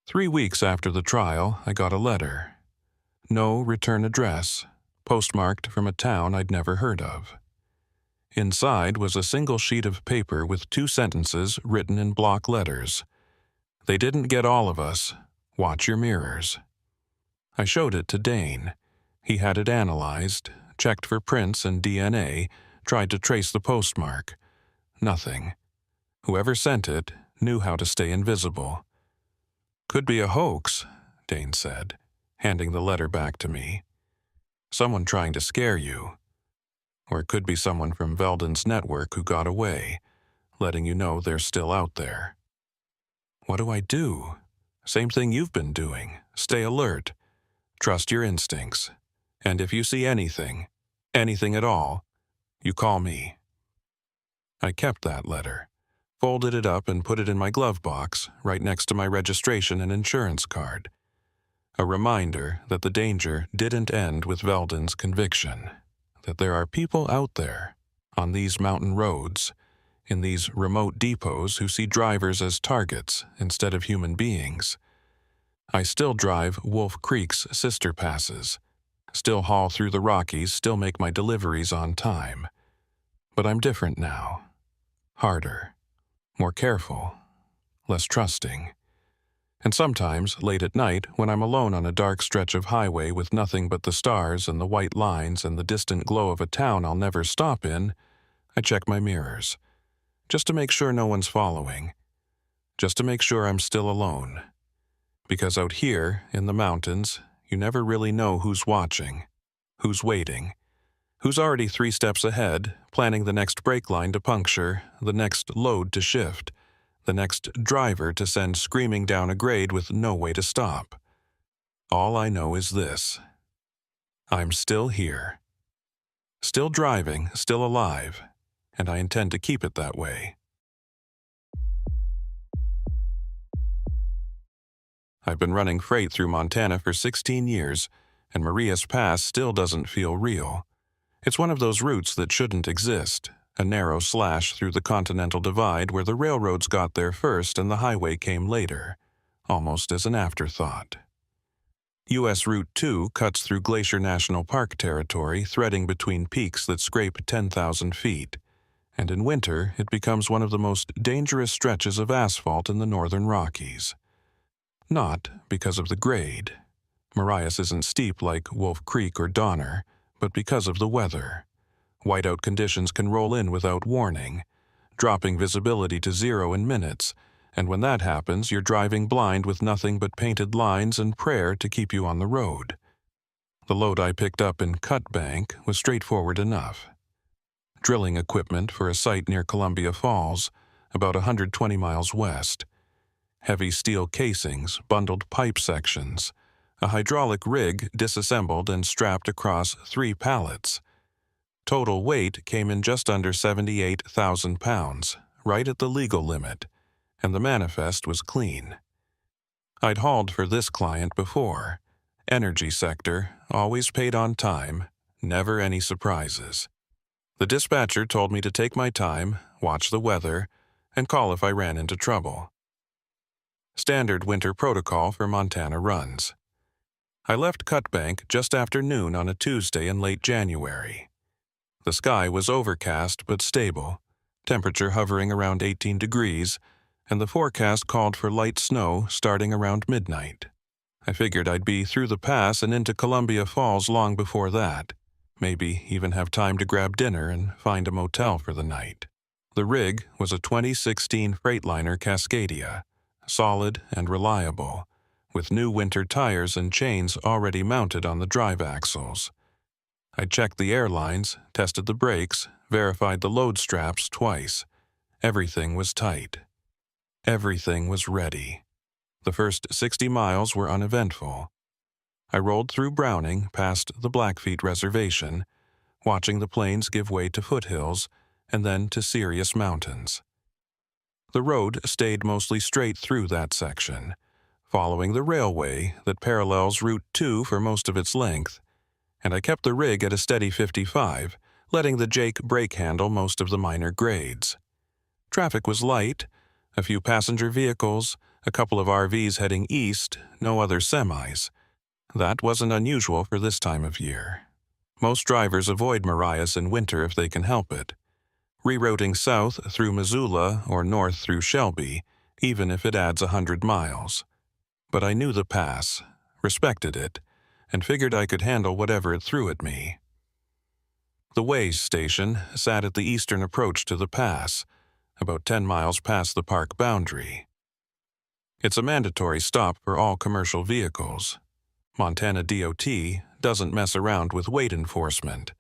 3 weeks after the trial, I got a letter. No return address, postmarked from a town I'd never heard of. Inside was a single sheet of paper with 2 sentences written in block letters. They didn't get all of us. Watch your mirrors. I showed it to Dane. He had it analyzed, checked for prints and DNA, tried to trace the postmark. Nothing. Whoever sent it knew how to stay invisible. Could be a hoax, Dane said, handing the letter back to me. Someone trying to scare you. Or it could be someone from Veldon's network who got away, letting you know they're still out there. What do I do? Same thing you've been doing. Stay alert. Trust your instincts. And if you see anything at all, you call me. I kept that letter, folded it up and put it in my glove box right next to my registration and insurance card. A reminder that the danger didn't end with Veldon's conviction. That there are people out there, on these mountain roads, in these remote depots who see drivers as targets instead of human beings. I still drive Wolf Creek's sister passes, still haul through the Rockies, still make my deliveries on time. But I'm different now. Harder, more careful, less trusting. And sometimes, late at night, when I'm alone on a dark stretch of highway with nothing but the stars and the white lines and the distant glow of a town I'll never stop in, I check my mirrors, just to make sure no one's following, just to make sure I'm still alone. Because out here, in the mountains, you never really know who's watching, who's waiting, who's already 3 steps ahead, planning the next brake line to puncture, the next load to shift, the next driver to send screaming down a grade with no way to stop. All I know is this. I'm still here. Still driving, still alive, and I intend to keep it that way. I've been running freight through Montana for 16 years, and Marias Pass still doesn't feel real. It's one of those routes that shouldn't exist. A narrow slash through the Continental Divide where the railroads got there first and the highway came later, almost as an afterthought. U.S. Route 2 cuts through Glacier National Park territory, threading between peaks that scrape 10,000 feet, and in winter it becomes one of the most dangerous stretches of asphalt in the northern Rockies. Not because of the grade. Marias isn't steep like Wolf Creek or Donner, but because of the weather. Whiteout conditions can roll in without warning, dropping visibility to 0 in minutes, and when that happens, you're driving blind with nothing but painted lines and prayer to keep you on the road. The load I picked up in Cut Bank was straightforward enough. Drilling equipment for a site near Columbia Falls, about 120 miles west. Heavy steel casings, bundled pipe sections, a hydraulic rig disassembled and strapped across 3 pallets. Total weight came in just under 78,000 pounds, right at the legal limit, and the manifest was clean. I'd hauled for this client before. Energy sector, always paid on time, never any surprises. The dispatcher told me to take my time, watch the weather, and call if I ran into trouble. Standard winter protocol for Montana runs. I left Cut Bank just after noon on a Tuesday in late January. The sky was overcast but stable, temperature hovering around 18 degrees, and the forecast called for light snow starting around midnight. I figured I'd be through the pass and into Columbia Falls long before that, maybe even have time to grab dinner and find a motel for the night. The rig was a 2016 Freightliner Cascadia, solid and reliable, with new winter tires and chains already mounted on the drive axles. I checked the airlines, tested the brakes, verified the load straps twice. Everything was tight. Everything was ready. The first 60 miles were uneventful. I rolled through Browning past the Blackfeet Reservation, watching the plains give way to foothills and then to serious mountains. The road stayed mostly straight through that section, following the railway that parallels Route 2 for most of its length, and I kept the rig at a steady 55, letting the Jake brake handle most of the minor grades. Traffic was light, a few passenger vehicles, a couple of RVs heading east, no other semis. That wasn't unusual for this time of year. Most drivers avoid Marias in winter if they can help it, rerouting south through Missoula or north through Shelby, even if it adds 100 miles. But I knew the pass, respected it, and figured I could handle whatever it threw at me. The Ways station sat at the eastern approach to the pass, about 10 miles past the park boundary. It's a mandatory stop for all commercial vehicles. Montana DOT doesn't mess around with weight enforcement,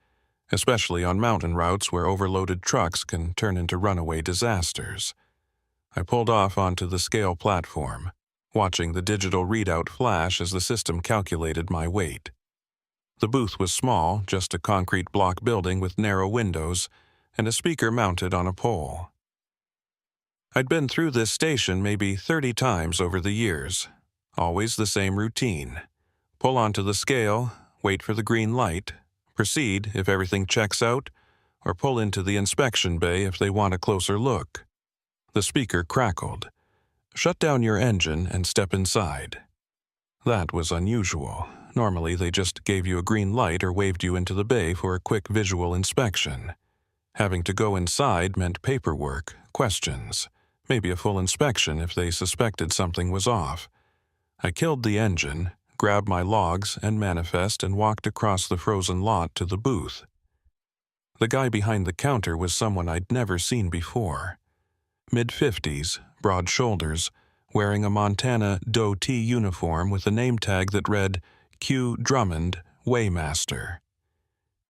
especially on mountain routes where overloaded trucks can turn into runaway disasters. I pulled off onto the scale platform, watching the digital readout flash as the system calculated my weight. The booth was small, just a concrete block building with narrow windows and a speaker mounted on a pole. I'd been through this station maybe 30 times over the years, always the same routine. Pull onto the scale, wait for the green light, proceed if everything checks out, or pull into the inspection bay if they want a closer look. The speaker crackled. Shut down your engine and step inside. That was unusual. Normally they just gave you a green light or waved you into the bay for a quick visual inspection. Having to go inside meant paperwork, questions, maybe a full inspection if they suspected something was off. I killed the engine, grabbed my logs and manifest and walked across the frozen lot to the booth. The guy behind the counter was someone I'd never seen before. Mid-50s, broad shoulders, wearing a Montana DOT uniform with a name tag that read Q. Drummond, Weighmaster.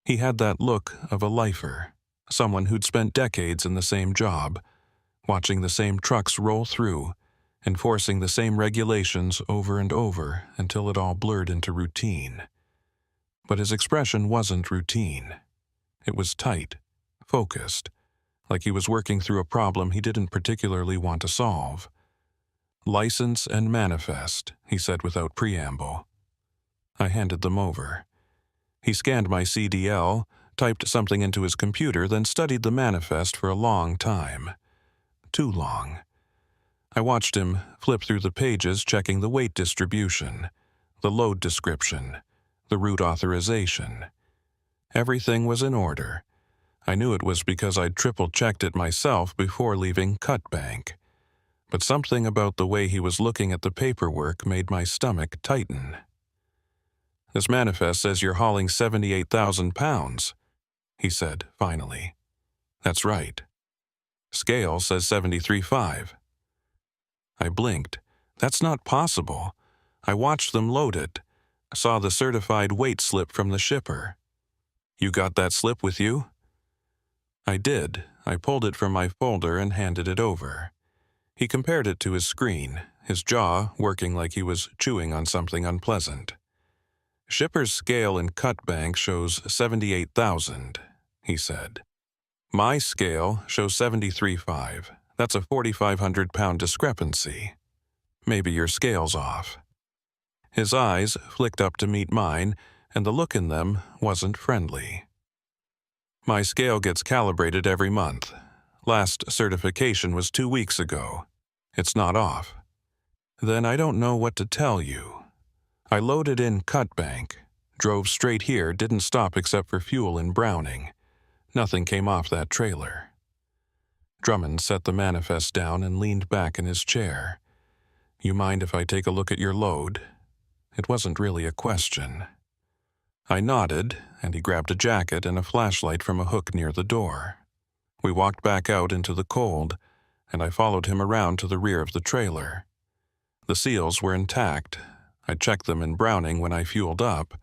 He had that look of a lifer, someone who'd spent decades in the same job, watching the same trucks roll through, enforcing the same regulations over and over until it all blurred into routine. But his expression wasn't routine. It was tight, focused, like he was working through a problem he didn't particularly want to solve. "License and manifest," he said without preamble. I handed them over. He scanned my CDL, typed something into his computer, then studied the manifest for a long time. Too long. I watched him flip through the pages, checking the weight distribution, the load description, the route authorization. Everything was in order. I knew it was because I'd triple-checked it myself before leaving Cut Bank. But something about the way he was looking at the paperwork made my stomach tighten. "This manifest says you're hauling 78,000 pounds, he said, finally. "That's right." "Scale says 73.5. I blinked. "That's not possible. I watched them load it. Saw the certified weight slip from the shipper." "You got that slip with you?" I did. I pulled it from my folder and handed it over. He compared it to his screen, his jaw working like he was chewing on something unpleasant. "Shipper's scale in Cut Bank shows 78,000, he said. "My scale shows 73.5. That's a 4,500-pound discrepancy. Maybe your scale's off." His eyes flicked up to meet mine, and the look in them wasn't friendly. "My scale gets calibrated every month. Last certification was 2 weeks ago. It's not off." "Then I don't know what to tell you. I loaded in Cut Bank, drove straight here, didn't stop except for fuel in Browning. Nothing came off that trailer." Drummond set the manifest down and leaned back in his chair. "You mind if I take a look at your load?" It wasn't really a question. I nodded, and he grabbed a jacket and a flashlight from a hook near the door. We walked back out into the cold, and I followed him around to the rear of the trailer. The seals were intact. I checked them in Browning when I fueled up,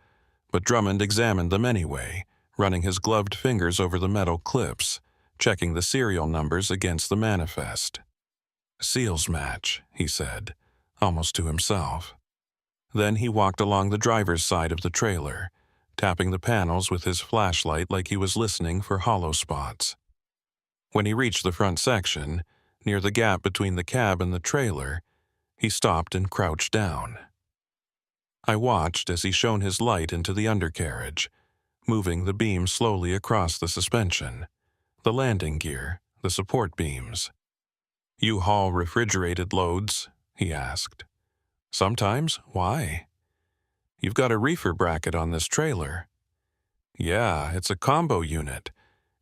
but Drummond examined them anyway, running his gloved fingers over the metal clips, checking the serial numbers against the manifest. "Seals match," he said, almost to himself. Then he walked along the driver's side of the trailer, tapping the panels with his flashlight like he was listening for hollow spots. When he reached the front section, near the gap between the cab and the trailer, he stopped and crouched down. I watched as he shone his light into the undercarriage, moving the beam slowly across the suspension, the landing gear, the support beams. "You haul refrigerated loads?" he asked. "Sometimes. Why?" "You've got a reefer bracket on this trailer." "Yeah, it's a combo unit.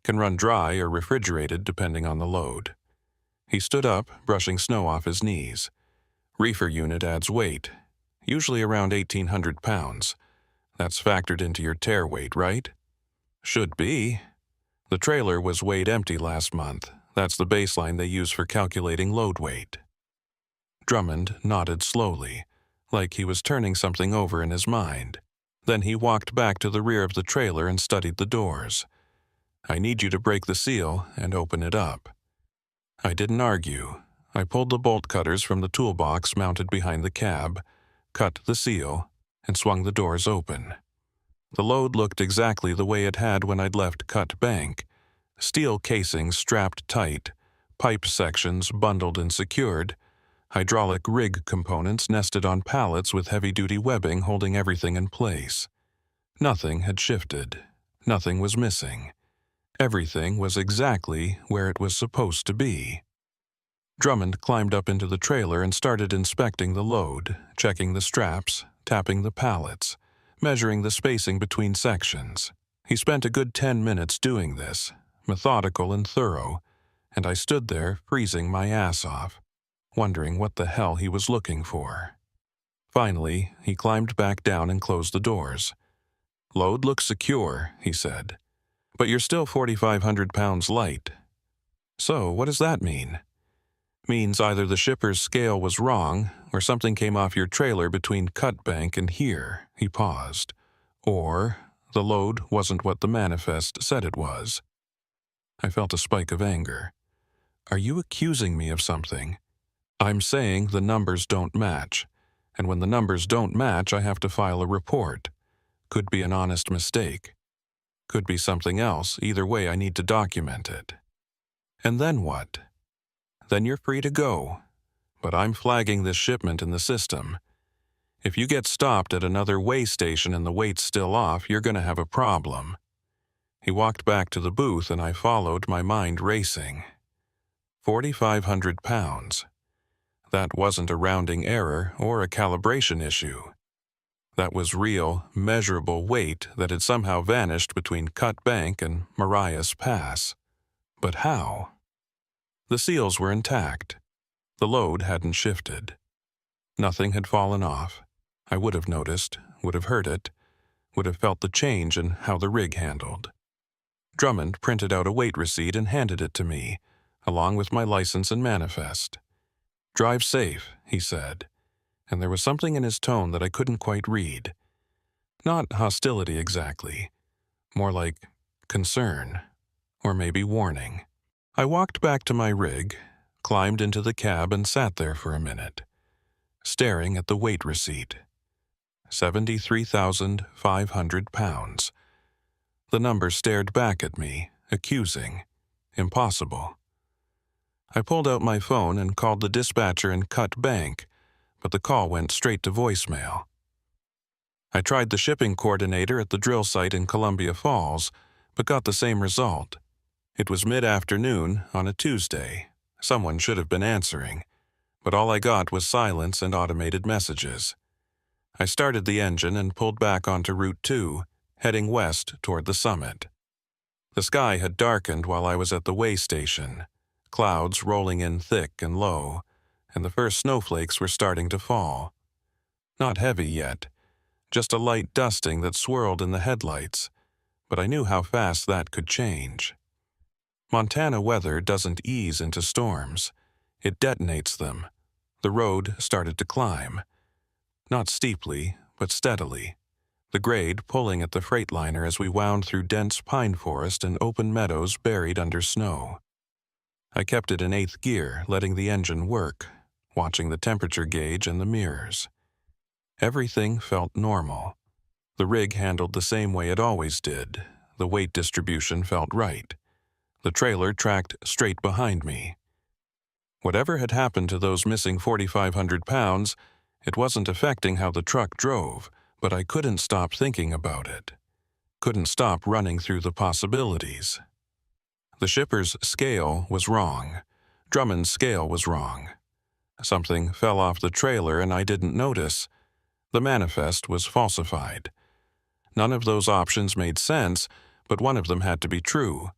Can run dry or refrigerated depending on the load." He stood up, brushing snow off his knees. "Reefer unit adds weight, usually around 1,800 pounds. That's factored into your tear weight, right?" "Should be. The trailer was weighed empty last month. That's the baseline they use for calculating load weight." Drummond nodded slowly, like he was turning something over in his mind. Then he walked back to the rear of the trailer and studied the doors. "I need you to break the seal and open it up." I didn't argue. I pulled the bolt cutters from the toolbox mounted behind the cab, cut the seal, and swung the doors open. The load looked exactly the way it had when I'd left Cut Bank. Steel casings strapped tight, pipe sections bundled and secured, hydraulic rig components nested on pallets with heavy-duty webbing holding everything in place. Nothing had shifted. Nothing was missing. Everything was exactly where it was supposed to be. Drummond climbed up into the trailer and started inspecting the load, checking the straps, tapping the pallets, measuring the spacing between sections. He spent a good 10 minutes doing this, methodical and thorough, and I stood there freezing my ass off, wondering what the hell he was looking for. Finally, he climbed back down and closed the doors. "Load looks secure," he said, "but you're still 4,500 pounds light." "So, what does that mean?" "Means either the shipper's scale was wrong, or something came off your trailer between Cut Bank and here," he paused. "Or the load wasn't what the manifest said it was." I felt a spike of anger. "Are you accusing me of something?" "I'm saying the numbers don't match, and when the numbers don't match, I have to file a report. Could be an honest mistake. Could be something else. Either way, I need to document it." "And then what?" "Then you're free to go. But I'm flagging this shipment in the system. If you get stopped at another weigh station and the weight's still off, you're going to have a problem." He walked back to the booth and I followed, my mind racing. 4,500 pounds. That wasn't a rounding error or a calibration issue. That was real, measurable weight that had somehow vanished between Cut Bank and Marias Pass. But how? The seals were intact. The load hadn't shifted. Nothing had fallen off. I would have noticed, would have heard it, would have felt the change in how the rig handled. Drummond printed out a weight receipt and handed it to me, along with my license and manifest. "Drive safe," he said, and there was something in his tone that I couldn't quite read. Not hostility exactly, more like concern, or maybe warning. I walked back to my rig, climbed into the cab and sat there for a minute, staring at the weight receipt. 73,500 pounds. The number stared back at me, accusing, impossible. I pulled out my phone and called the dispatcher in Cut Bank, but the call went straight to voicemail. I tried the shipping coordinator at the drill site in Columbia Falls, but got the same result. It was mid-afternoon on a Tuesday. Someone should have been answering, but all I got was silence and automated messages. I started the engine and pulled back onto Route 2, heading west toward the summit. The sky had darkened while I was at the weigh station, clouds rolling in thick and low, and the first snowflakes were starting to fall. Not heavy yet, just a light dusting that swirled in the headlights, but I knew how fast that could change. Montana weather doesn't ease into storms. It detonates them. The road started to climb. Not steeply, but steadily. The grade pulling at the Freightliner as we wound through dense pine forest and open meadows buried under snow. I kept it in 8th gear, letting the engine work, watching the temperature gauge and the mirrors. Everything felt normal. The rig handled the same way it always did. The weight distribution felt right. The trailer tracked straight behind me. Whatever had happened to those missing 4,500 pounds, it wasn't affecting how the truck drove, but I couldn't stop thinking about it. Couldn't stop running through the possibilities. The shipper's scale was wrong. Drummond's scale was wrong. Something fell off the trailer and I didn't notice. The manifest was falsified. None of those options made sense, but one of them had to be true.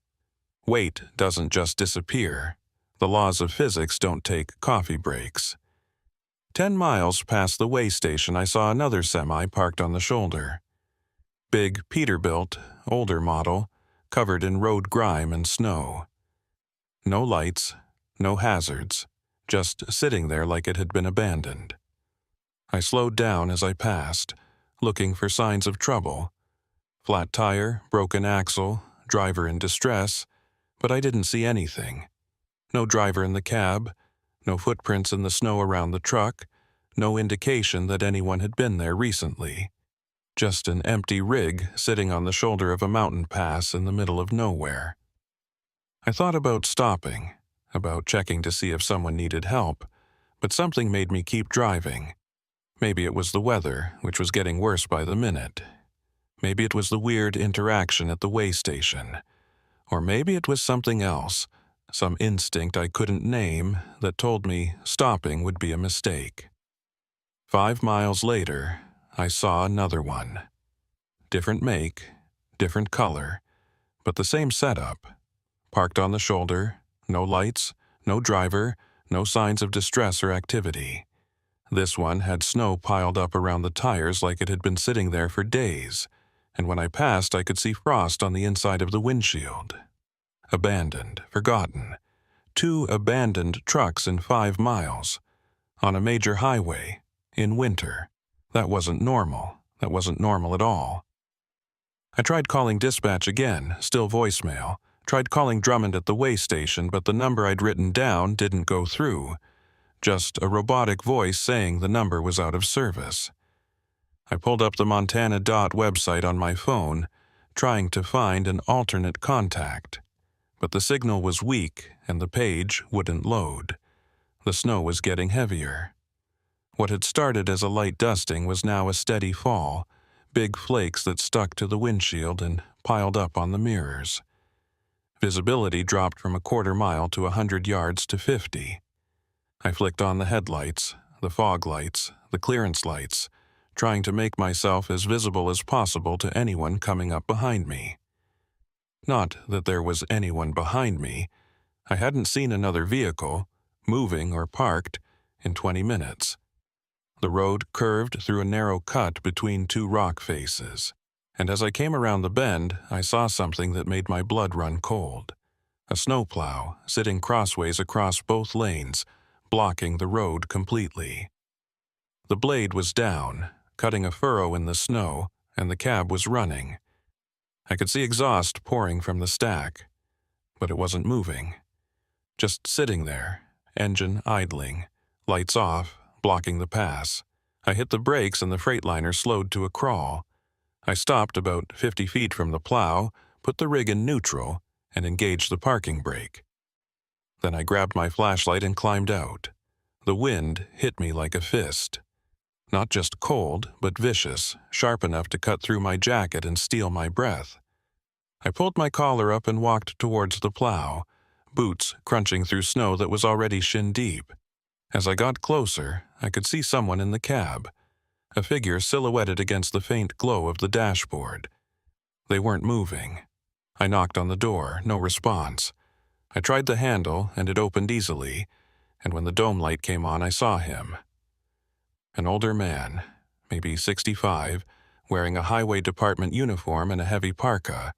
Weight doesn't just disappear. The laws of physics don't take coffee breaks. 10 miles past the way station, I saw another semi parked on the shoulder. Big Peterbilt, older model, covered in road grime and snow. No lights, no hazards, just sitting there like it had been abandoned. I slowed down as I passed, looking for signs of trouble. Flat tire, broken axle, driver in distress, but I didn't see anything. No driver in the cab, no footprints in the snow around the truck, no indication that anyone had been there recently. Just an empty rig sitting on the shoulder of a mountain pass in the middle of nowhere. I thought about stopping, about checking to see if someone needed help, but something made me keep driving. Maybe it was the weather, which was getting worse by the minute. Maybe it was the weird interaction at the way station. Or maybe it was something else, some instinct I couldn't name that told me stopping would be a mistake. 5 miles later, I saw another one. Different make, different color, but the same setup. Parked on the shoulder, no lights, no driver, no signs of distress or activity. This one had snow piled up around the tires like it had been sitting there for days, and when I passed I could see frost on the inside of the windshield. Abandoned, forgotten. 2 abandoned trucks in 5 miles. On a major highway, in winter. That wasn't normal. That wasn't normal at all. I tried calling dispatch again, still voicemail. Tried calling Drummond at the way station, but the number I'd written down didn't go through. Just a robotic voice saying the number was out of service. I pulled up the Montana DOT website on my phone, trying to find an alternate contact. But the signal was weak and the page wouldn't load. The snow was getting heavier. What had started as a light dusting was now a steady fall, big flakes that stuck to the windshield and piled up on the mirrors. Visibility dropped from a quarter mile to 100 yards to 50. I flicked on the headlights, the fog lights, the clearance lights, trying to make myself as visible as possible to anyone coming up behind me. Not that there was anyone behind me. I hadn't seen another vehicle, moving or parked, in 20 minutes. The road curved through a narrow cut between 2 rock faces, and as I came around the bend, I saw something that made my blood run cold. A snowplow sitting crossways across both lanes, blocking the road completely. The blade was down, cutting a furrow in the snow, and the cab was running. I could see exhaust pouring from the stack, but it wasn't moving. Just sitting there, engine idling, lights off, blocking the pass. I hit the brakes and the Freightliner slowed to a crawl. I stopped about 50 feet from the plow, put the rig in neutral, and engaged the parking brake. Then I grabbed my flashlight and climbed out. The wind hit me like a fist. Not just cold, but vicious, sharp enough to cut through my jacket and steal my breath. I pulled my collar up and walked towards the plow, boots crunching through snow that was already shin-deep. As I got closer, I could see someone in the cab, a figure silhouetted against the faint glow of the dashboard. They weren't moving. I knocked on the door, no response. I tried the handle, and it opened easily, and when the dome light came on, I saw him. An older man, maybe 65, wearing a highway department uniform and a heavy parka.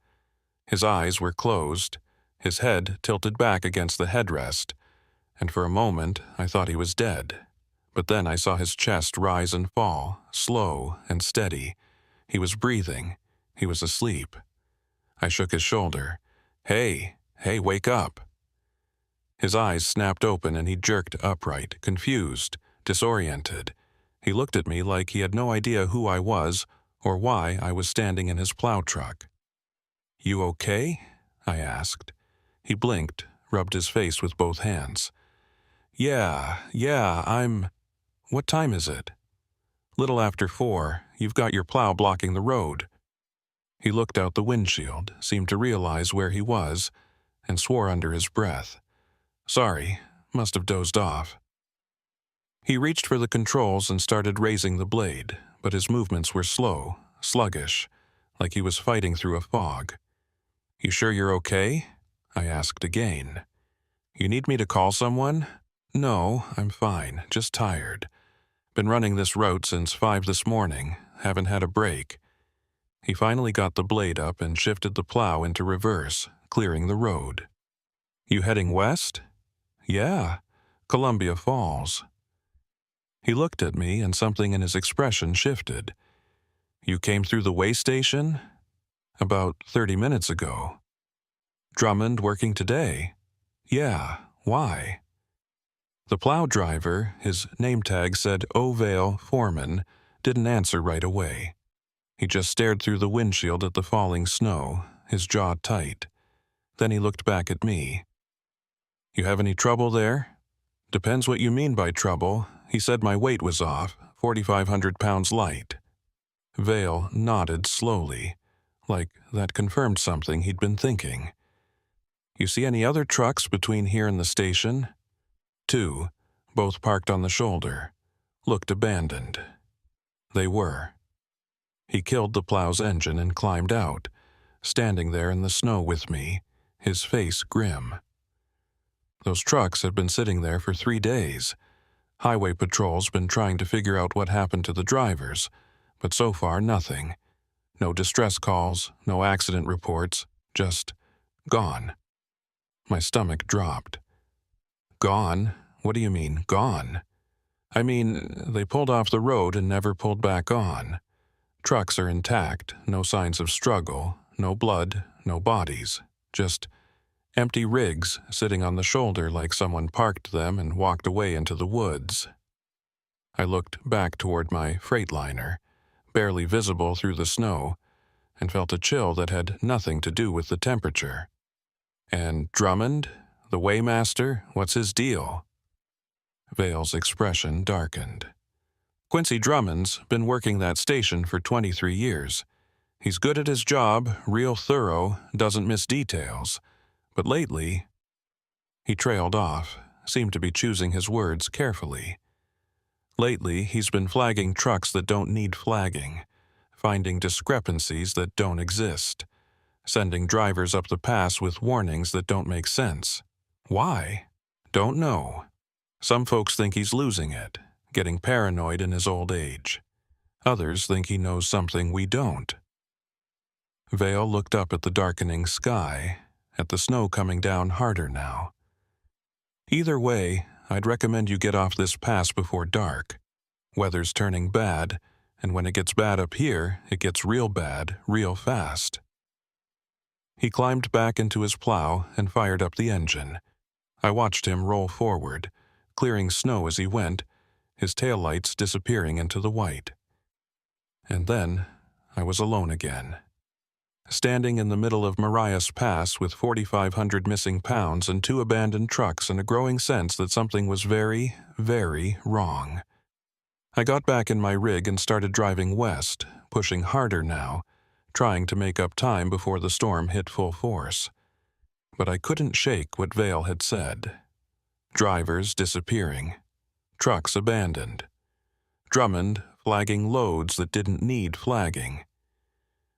His eyes were closed, his head tilted back against the headrest, and for a moment I thought he was dead. But then I saw his chest rise and fall, slow and steady. He was breathing. He was asleep. I shook his shoulder. Hey, wake up. His eyes snapped open and he jerked upright, confused, disoriented. He looked at me like he had no idea who I was or why I was standing in his plow truck. You okay? I asked. He blinked, rubbed his face with both hands. Yeah, I'm... What time is it? Little after 4. You've got your plow blocking the road. He looked out the windshield, seemed to realize where he was, and swore under his breath. Sorry, must have dozed off. He reached for the controls and started raising the blade, but his movements were slow, sluggish, like he was fighting through a fog. You sure you're okay? I asked again. You need me to call someone? No, I'm fine, just tired. Been running this route since 5 this morning, haven't had a break. He finally got the blade up and shifted the plow into reverse, clearing the road. You heading west? Yeah, Columbia Falls. He looked at me and something in his expression shifted. You came through the way station? About 30 minutes ago. Drummond working today? Yeah, why? The plow driver, his name tag said Ovale Foreman, didn't answer right away. He just stared through the windshield at the falling snow, his jaw tight. Then he looked back at me. You have any trouble there? Depends what you mean by trouble. He said my weight was off, 4,500 pounds light. Vale nodded slowly, like that confirmed something he'd been thinking. You see any other trucks between here and the station? 2, both parked on the shoulder. Looked abandoned. They were. He killed the plow's engine and climbed out, standing there in the snow with me, his face grim. Those trucks had been sitting there for 3 days. Highway patrol's been trying to figure out what happened to the drivers, but so far nothing. No distress calls, no accident reports, just gone. My stomach dropped. Gone? What do you mean, gone? I mean, they pulled off the road and never pulled back on. Trucks are intact, no signs of struggle, no blood, no bodies, just empty rigs sitting on the shoulder like someone parked them and walked away into the woods. I looked back toward my Freightliner, barely visible through the snow, and felt a chill that had nothing to do with the temperature. And Drummond, the weighmaster, what's his deal? Vale's expression darkened. Quincy Drummond's been working that station for 23 years. He's good at his job, real thorough, doesn't miss details. But lately, he trailed off, seemed to be choosing his words carefully. Lately, he's been flagging trucks that don't need flagging, finding discrepancies that don't exist, sending drivers up the pass with warnings that don't make sense. Why? Don't know. Some folks think he's losing it, getting paranoid in his old age. Others think he knows something we don't. Vale looked up at the darkening sky, at the snow coming down harder now. Either way, I'd recommend you get off this pass before dark. Weather's turning bad, and when it gets bad up here, it gets real bad, real fast. He climbed back into his plow and fired up the engine. I watched him roll forward, clearing snow as he went, his taillights disappearing into the white. And then I was alone again. Standing in the middle of Marias Pass with 4,500 missing pounds and 2 abandoned trucks and a growing sense that something was very, very wrong. I got back in my rig and started driving west, pushing harder now, trying to make up time before the storm hit full force. But I couldn't shake what Vale had said. Drivers disappearing. Trucks abandoned. Drummond flagging loads that didn't need flagging.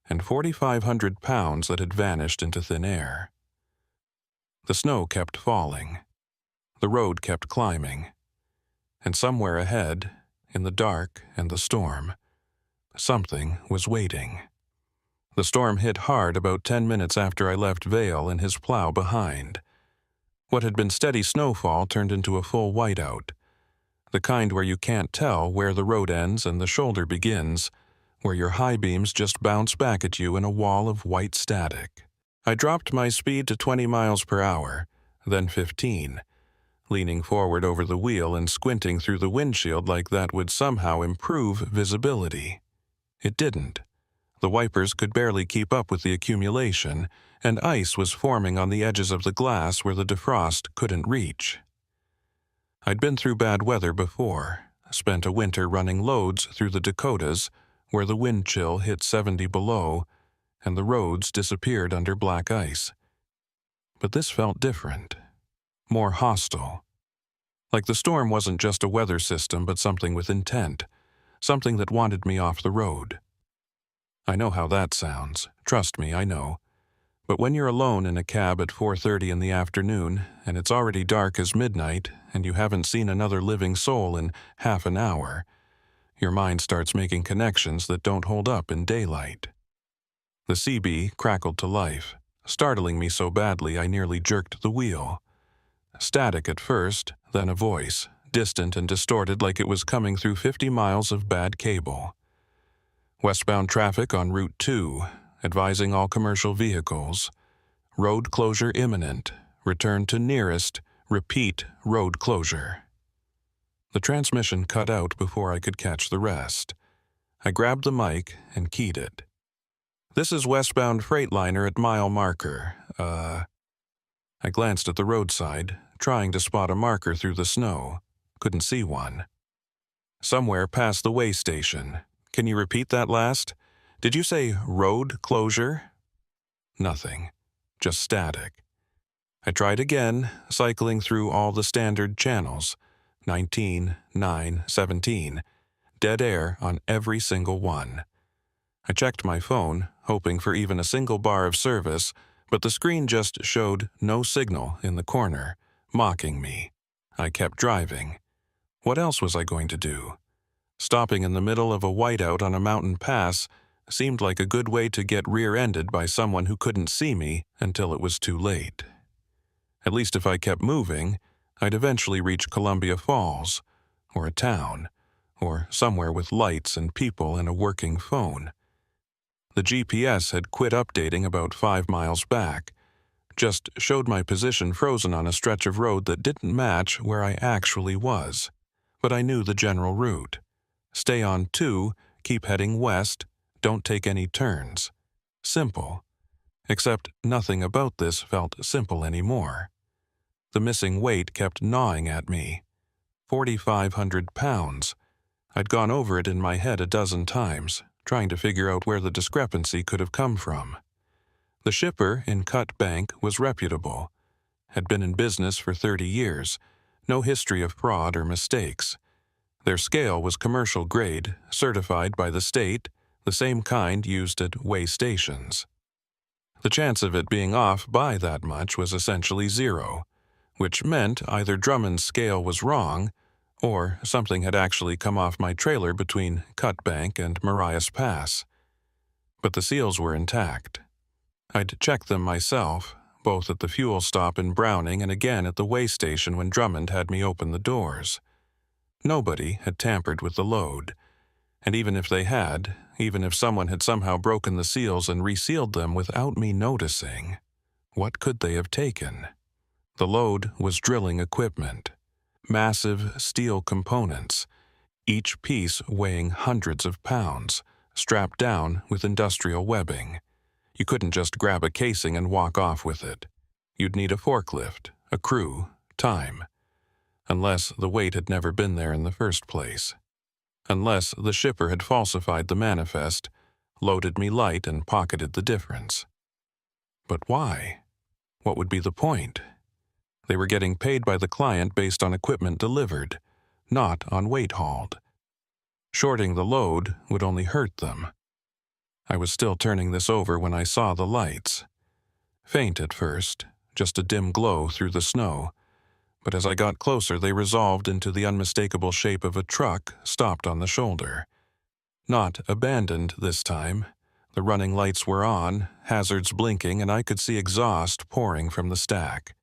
And 4,500 pounds that had vanished into thin air. The snow kept falling. The road kept climbing. And somewhere ahead, in the dark and the storm, something was waiting. The storm hit hard about 10 minutes after I left Vale and his plow behind. What had been steady snowfall turned into a full whiteout, the kind where you can't tell where the road ends and the shoulder begins, where your high beams just bounce back at you in a wall of white static. I dropped my speed to 20 miles per hour, then 15, leaning forward over the wheel and squinting through the windshield like that would somehow improve visibility. It didn't. The wipers could barely keep up with the accumulation, and ice was forming on the edges of the glass where the defrost couldn't reach. I'd been through bad weather before, spent a winter running loads through the Dakotas, where the wind chill hit 70 below, and the roads disappeared under black ice. But this felt different, more hostile. Like the storm wasn't just a weather system, but something with intent, something that wanted me off the road. I know how that sounds. Trust me, I know. But when you're alone in a cab at 4:30 in the afternoon, and it's already dark as midnight, and you haven't seen another living soul in half an hour, your mind starts making connections that don't hold up in daylight. The CB crackled to life, startling me so badly I nearly jerked the wheel. Static at first, then a voice, distant and distorted like it was coming through 50 miles of bad cable. Westbound traffic on Route 2, advising all commercial vehicles. Road closure imminent. Return to nearest. Repeat road closure. The transmission cut out before I could catch the rest. I grabbed the mic and keyed it. "This is westbound Freightliner at mile marker. I glanced at the roadside, trying to spot a marker through the snow. Couldn't see one. "Somewhere past the way station. Can you repeat that last? Did you say road closure?" Nothing. Just static. I tried again, cycling through all the standard channels. 19, 9, 17. Dead air on every single one. I checked my phone, hoping for even a single bar of service, but the screen just showed no signal in the corner, mocking me. I kept driving. What else was I going to do? Stopping in the middle of a whiteout on a mountain pass seemed like a good way to get rear-ended by someone who couldn't see me until it was too late. At least if I kept moving, I'd eventually reach Columbia Falls, or a town, or somewhere with lights and people and a working phone. The GPS had quit updating about 5 miles back, just showed my position frozen on a stretch of road that didn't match where I actually was, but I knew the general route. Stay on 2, keep heading west, don't take any turns. Simple. Except nothing about this felt simple anymore. The missing weight kept gnawing at me. 4,500 pounds. I'd gone over it in my head a dozen times, trying to figure out where the discrepancy could have come from. The shipper in Cut Bank was reputable, had been in business for 30 years, no history of fraud or mistakes. Their scale was commercial grade, certified by the state, the same kind used at weigh stations. The chance of it being off by that much was essentially zero, which meant either Drummond's scale was wrong, or something had actually come off my trailer between Cut Bank and Marias Pass. But the seals were intact. I'd checked them myself, both at the fuel stop in Browning and again at the weigh station when Drummond had me open the doors. Nobody had tampered with the load, and even if they had, even if someone had somehow broken the seals and resealed them without me noticing, what could they have taken? The load was drilling equipment, massive steel components, each piece weighing hundreds of pounds, strapped down with industrial webbing. You couldn't just grab a casing and walk off with it. You'd need a forklift, a crew, time. Unless the weight had never been there in the first place. Unless the shipper had falsified the manifest, loaded me light and pocketed the difference. But why? What would be the point? They were getting paid by the client based on equipment delivered, not on weight hauled. Shorting the load would only hurt them. I was still turning this over when I saw the lights. Faint at first, just a dim glow through the snow, but as I got closer they resolved into the unmistakable shape of a truck stopped on the shoulder. Not abandoned this time. The running lights were on, hazards blinking, and I could see exhaust pouring from the stack.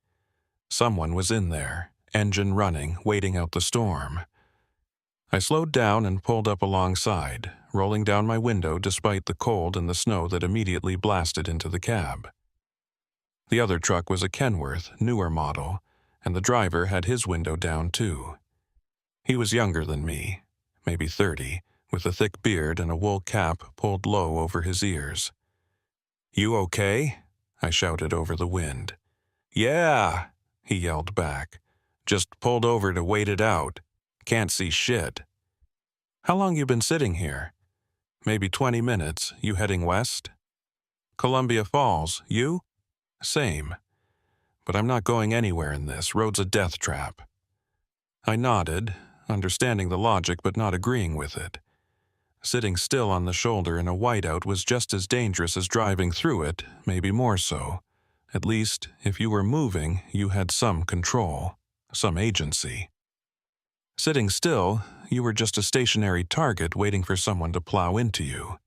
Someone was in there, engine running, waiting out the storm. I slowed down and pulled up alongside, rolling down my window despite the cold and the snow that immediately blasted into the cab. The other truck was a Kenworth, newer model, and the driver had his window down too. He was younger than me, maybe 30, with a thick beard and a wool cap pulled low over his ears. "You okay?" I shouted over the wind. "Yeah," he yelled back. "Just pulled over to wait it out. Can't see shit." "How long you been sitting here?" "Maybe 20 minutes. You heading west?" "Columbia Falls. You?" "Same. But I'm not going anywhere in this. Road's a death trap." I nodded, understanding the logic but not agreeing with it. Sitting still on the shoulder in a whiteout was just as dangerous as driving through it, maybe more so. At least, if you were moving, you had some control, some agency. Sitting still, you were just a stationary target waiting for someone to plow into you.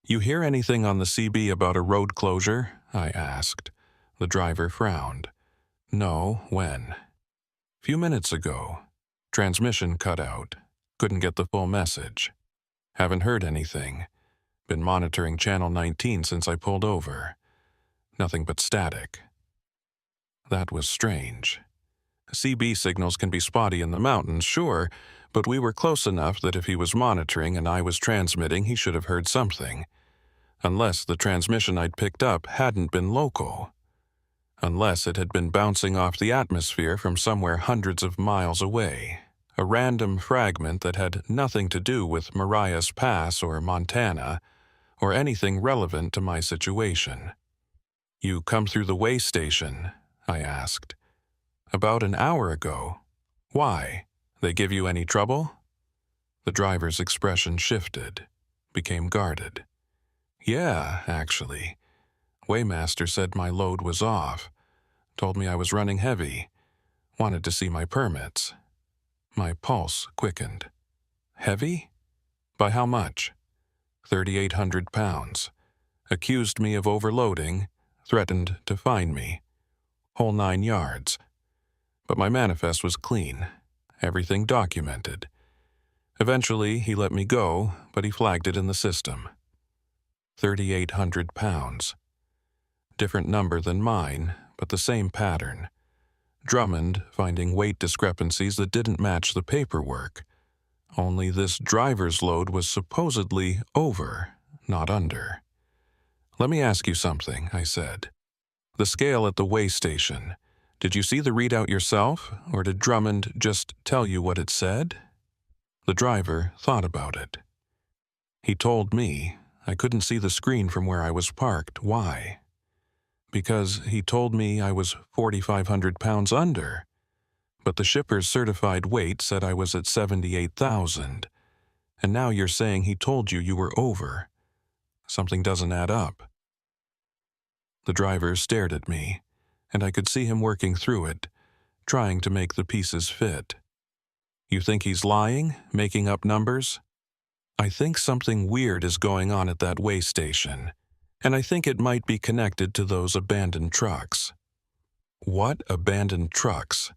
"You hear anything on the CB about a road closure?" I asked. The driver frowned. "No, when?" "Few minutes ago. Transmission cut out. Couldn't get the full message. Haven't heard anything. Been monitoring Channel 19 since I pulled over. Nothing but static." That was strange. CB signals can be spotty in the mountains, sure, but we were close enough that if he was monitoring and I was transmitting, he should have heard something. Unless the transmission I'd picked up hadn't been local. Unless it had been bouncing off the atmosphere from somewhere hundreds of miles away. A random fragment that had nothing to do with Marias Pass or Montana, or anything relevant to my situation. "You come through the way station?" I asked. "About an hour ago. Why? They give you any trouble?" The driver's expression shifted, became guarded. "Yeah, actually. Waymaster said my load was off. Told me I was running heavy. Wanted to see my permits." My pulse quickened. "Heavy? By how much?" 3,800 pounds. Accused me of overloading, threatened to fine me. Whole 9 yards. But my manifest was clean. Everything documented. Eventually, he let me go, but he flagged it in the system. 3,800 pounds. Different number than mine, but the same pattern. Drummond finding weight discrepancies that didn't match the paperwork. Only this driver's load was supposedly over, not under. "Let me ask you something," I said. "The scale at the weigh station, did you see the readout yourself, or did Drummond just tell you what it said?" The driver thought about it. "He told me. I couldn't see the screen from where I was parked. Why?" "Because he told me I was 4,500 pounds under. But the shipper's certified weight said I was at 78,000. And now you're saying he told you were over. Something doesn't add up." The driver stared at me, and I could see him working through it, trying to make the pieces fit. "You think he's lying, making up numbers?" "I think something weird is going on at that weigh station, and I think it might be connected to those abandoned trucks." "What abandoned trucks?"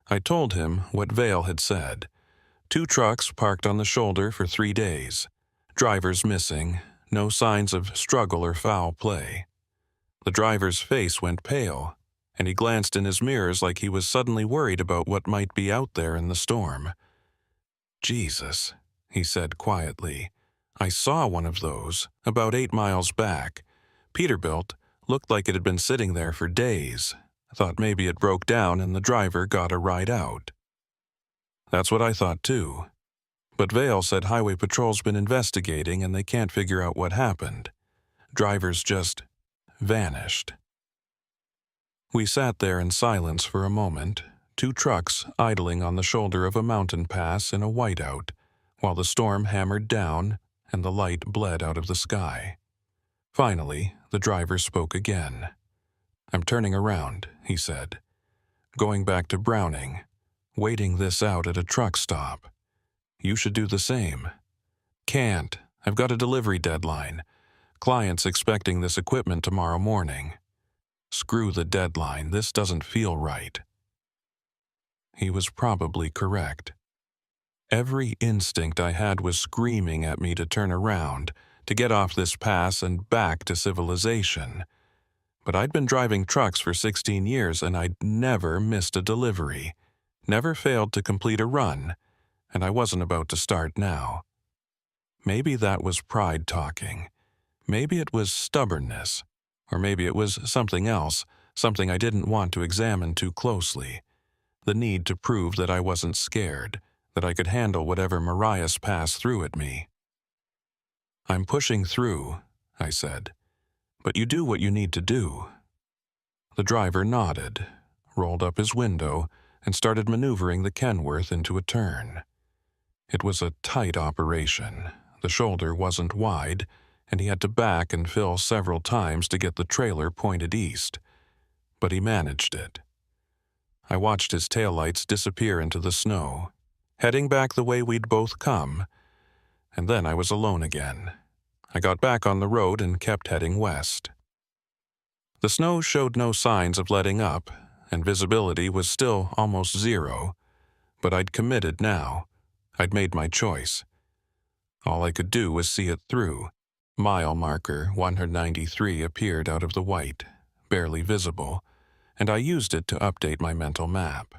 I told him what Vale had said. 2 trucks parked on the shoulder for 3 days. Drivers missing. No signs of struggle or foul play. The driver's face went pale, and he glanced in his mirrors like he was suddenly worried about what might be out there in the storm. "Jesus," he said quietly. "I saw one of those, about 8 miles back. Peterbilt, looked like it had been sitting there for days. Thought maybe it broke down and the driver got a ride out." That's what I thought too. But Vale said Highway Patrol's been investigating and they can't figure out what happened. Drivers just vanished. We sat there in silence for a moment, 2 trucks idling on the shoulder of a mountain pass in a whiteout, while the storm hammered down and the light bled out of the sky. Finally, the driver spoke again. "I'm turning around," he said. "Going back to Browning. Waiting this out at a truck stop. You should do the same." "Can't. I've got a delivery deadline. Clients expecting this equipment tomorrow morning. Screw the deadline, this doesn't feel right. He was probably correct. Every instinct I had was screaming at me to turn around, to get off this pass and back to civilization. But I'd been driving trucks for 16 years and I'd never missed a delivery, never failed to complete a run, and I wasn't about to start now. Maybe that was pride talking. Maybe it was stubbornness. Or maybe it was something else, something I didn't want to examine too closely. The need to prove that I wasn't scared, that I could handle whatever Mariah's pass threw at me. "I'm pushing through," I said. "But you do what you need to do." The driver nodded, rolled up his window, and started maneuvering the Kenworth into a turn. It was a tight operation. The shoulder wasn't wide, and he had to back and fill several times to get the trailer pointed east. But he managed it. I watched his taillights disappear into the snow, heading back the way we'd both come, and then I was alone again. I got back on the road and kept heading west. The snow showed no signs of letting up, and visibility was still almost zero, but I'd committed now. I'd made my choice. All I could do was see it through. Mile marker 193 appeared out of the white, barely visible, and I used it to update my mental map.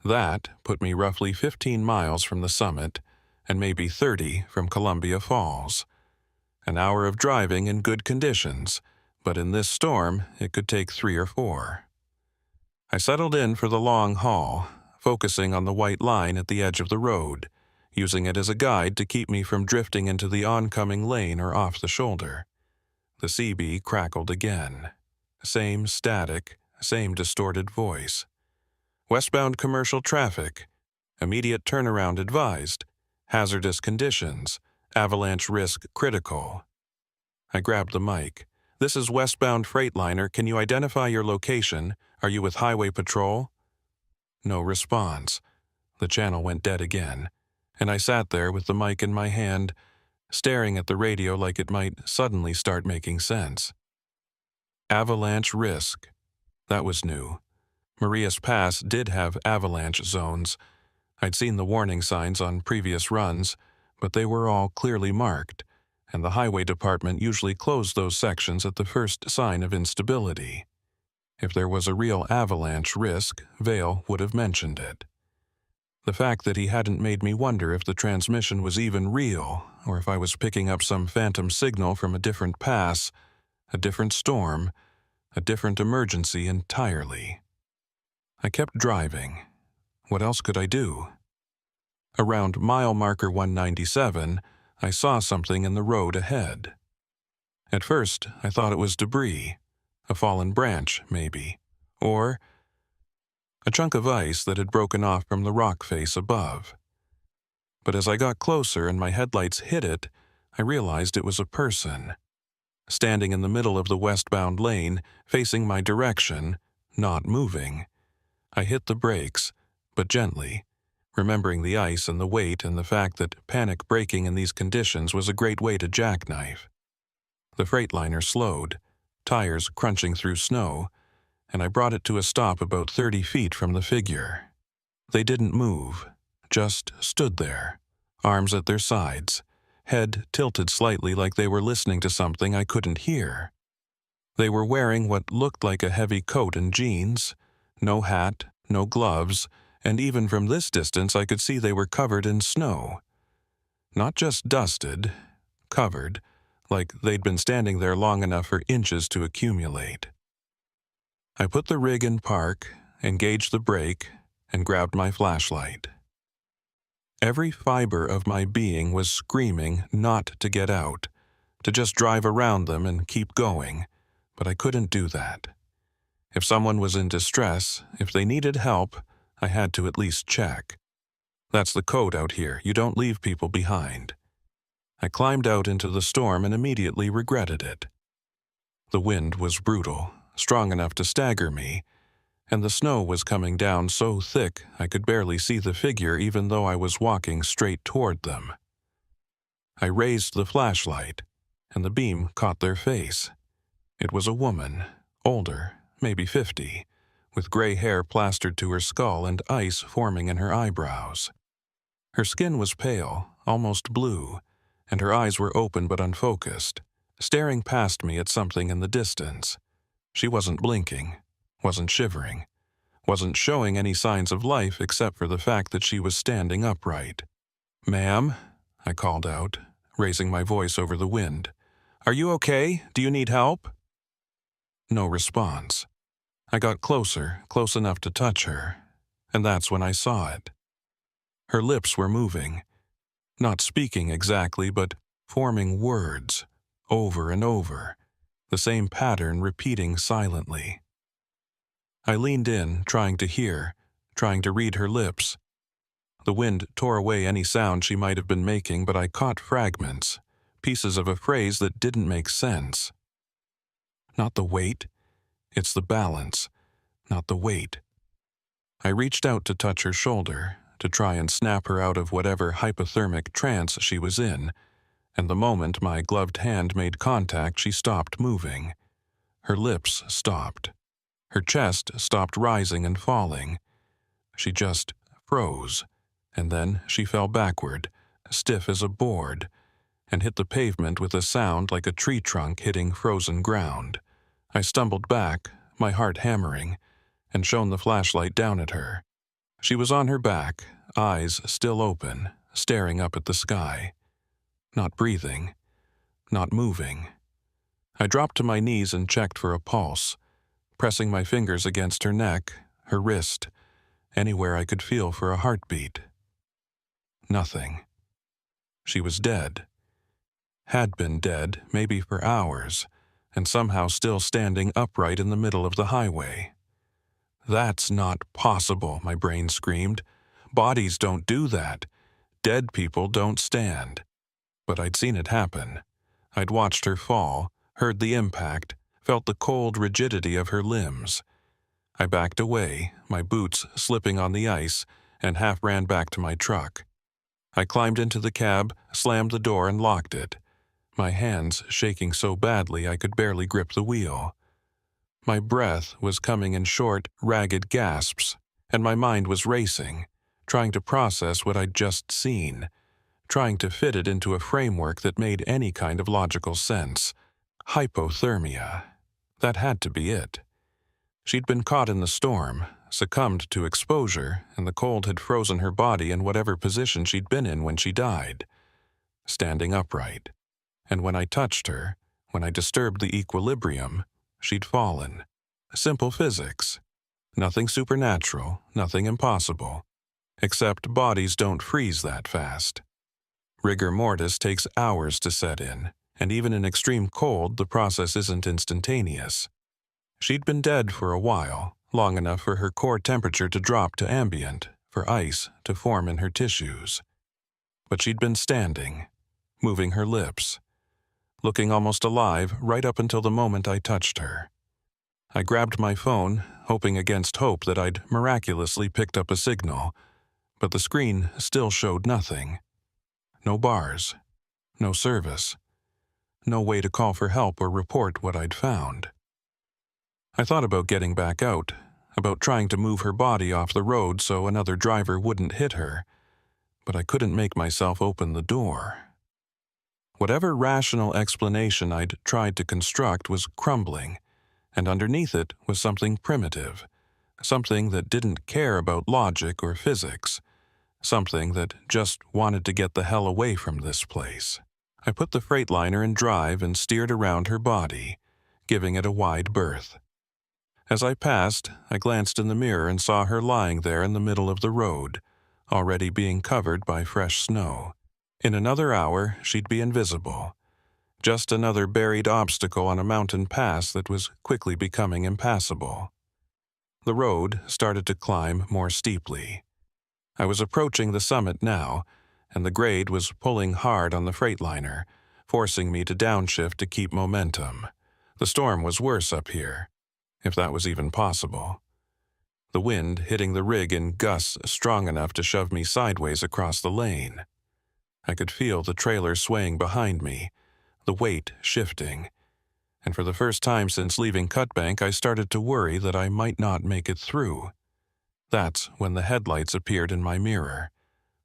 That put me roughly 15 miles from the summit and maybe 30 from Columbia Falls. An hour of driving in good conditions, but in this storm it could take 3 or 4. I settled in for the long haul, focusing on the white line at the edge of the road, using it as a guide to keep me from drifting into the oncoming lane or off the shoulder. The CB crackled again. Same static, same distorted voice. "Westbound commercial traffic. Immediate turnaround advised. Hazardous conditions. Avalanche risk critical." I grabbed the mic. "This is westbound Freightliner. Can you identify your location? Are you with Highway Patrol?" No response. The channel went dead again, and I sat there with the mic in my hand, staring at the radio like it might suddenly start making sense. Avalanche risk. That was new. Maria's Pass did have avalanche zones. I'd seen the warning signs on previous runs, but they were all clearly marked, and the highway department usually closed those sections at the first sign of instability. If there was a real avalanche risk, Vale would have mentioned it. The fact that he hadn't made me wonder if the transmission was even real, or if I was picking up some phantom signal from a different pass, a different storm, a different emergency entirely. I kept driving. What else could I do? Around mile marker 197, I saw something in the road ahead. At first, I thought it was debris, a fallen branch, maybe, or a chunk of ice that had broken off from the rock face above. But as I got closer and my headlights hit it, I realized it was a person. Standing in the middle of the westbound lane, facing my direction, not moving. I hit the brakes, but gently, remembering the ice and the weight and the fact that panic braking in these conditions was a great way to jackknife. The Freightliner slowed, tires crunching through snow, and I brought it to a stop about 30 feet from the figure. They didn't move, just stood there, arms at their sides, head tilted slightly like they were listening to something I couldn't hear. They were wearing what looked like a heavy coat and jeans, no hat, no gloves, and even from this distance I could see they were covered in snow. Not just dusted, covered, like they'd been standing there long enough for inches to accumulate. I put the rig in park, engaged the brake, and grabbed my flashlight. Every fiber of my being was screaming not to get out, to just drive around them and keep going, but I couldn't do that. If someone was in distress, if they needed help, I had to at least check. That's the code out here, you don't leave people behind. I climbed out into the storm and immediately regretted it. The wind was brutal, strong enough to stagger me, and the snow was coming down so thick I could barely see the figure even though I was walking straight toward them. I raised the flashlight, and the beam caught their face. It was a woman, older, maybe 50, with gray hair plastered to her skull and ice forming in her eyebrows. Her skin was pale, almost blue, and her eyes were open but unfocused, staring past me at something in the distance. She wasn't blinking, wasn't shivering, wasn't showing any signs of life except for the fact that she was standing upright. "Ma'am," I called out, raising my voice over the wind. "Are you okay? Do you need help?" No response. I got closer, close enough to touch her, and that's when I saw it. Her lips were moving, not speaking exactly, but forming words, over and over, the same pattern repeating silently. I leaned in, trying to hear, trying to read her lips. The wind tore away any sound she might have been making, but I caught fragments, pieces of a phrase that didn't make sense. Not the weight, it's the balance, not the weight. I reached out to touch her shoulder, to try and snap her out of whatever hypothermic trance she was in, and the moment my gloved hand made contact, she stopped moving. Her lips stopped. Her chest stopped rising and falling. She just froze, and then she fell backward, stiff as a board, and hit the pavement with a sound like a tree trunk hitting frozen ground. I stumbled back, my heart hammering, and shone the flashlight down at her. She was on her back, eyes still open, staring up at the sky. Not breathing, not moving. I dropped to my knees and checked for a pulse, pressing my fingers against her neck, her wrist, anywhere I could feel for a heartbeat. Nothing. She was dead. Had been dead, maybe for hours, and somehow still standing upright in the middle of the highway. "That's not possible," my brain screamed. "Bodies don't do that. Dead people don't stand." But I'd seen it happen. I'd watched her fall, heard the impact, felt the cold rigidity of her limbs. I backed away, my boots slipping on the ice, and half ran back to my truck. I climbed into the cab, slammed the door, and locked it, my hands shaking so badly I could barely grip the wheel. My breath was coming in short, ragged gasps, and my mind was racing, trying to process what I'd just seen, trying to fit it into a framework that made any kind of logical sense. Hypothermia. That had to be it. She'd been caught in the storm, succumbed to exposure, and the cold had frozen her body in whatever position she'd been in when she died. Standing upright. And when I touched her, when I disturbed the equilibrium, she'd fallen. Simple physics. Nothing supernatural, nothing impossible. Except bodies don't freeze that fast. Rigor mortis takes hours to set in, and even in extreme cold, the process isn't instantaneous. She'd been dead for a while, long enough for her core temperature to drop to ambient, for ice to form in her tissues. But she'd been standing, moving her lips, looking almost alive right up until the moment I touched her. I grabbed my phone, hoping against hope that I'd miraculously picked up a signal, but the screen still showed nothing. No bars, no service, no way to call for help or report what I'd found. I thought about getting back out, about trying to move her body off the road so another driver wouldn't hit her, but I couldn't make myself open the door. Whatever rational explanation I'd tried to construct was crumbling, and underneath it was something primitive, something that didn't care about logic or physics, something that just wanted to get the hell away from this place. I put the Freightliner in drive and steered around her body, giving it a wide berth. As I passed, I glanced in the mirror and saw her lying there in the middle of the road, already being covered by fresh snow. In another hour, she'd be invisible. Just another buried obstacle on a mountain pass that was quickly becoming impassable. The road started to climb more steeply. I was approaching the summit now, and the grade was pulling hard on the Freightliner, forcing me to downshift to keep momentum. The storm was worse up here, if that was even possible. The wind hitting the rig in gusts strong enough to shove me sideways across the lane. I could feel the trailer swaying behind me, the weight shifting. And for the first time since leaving Cutbank, I started to worry that I might not make it through. That's when the headlights appeared in my mirror,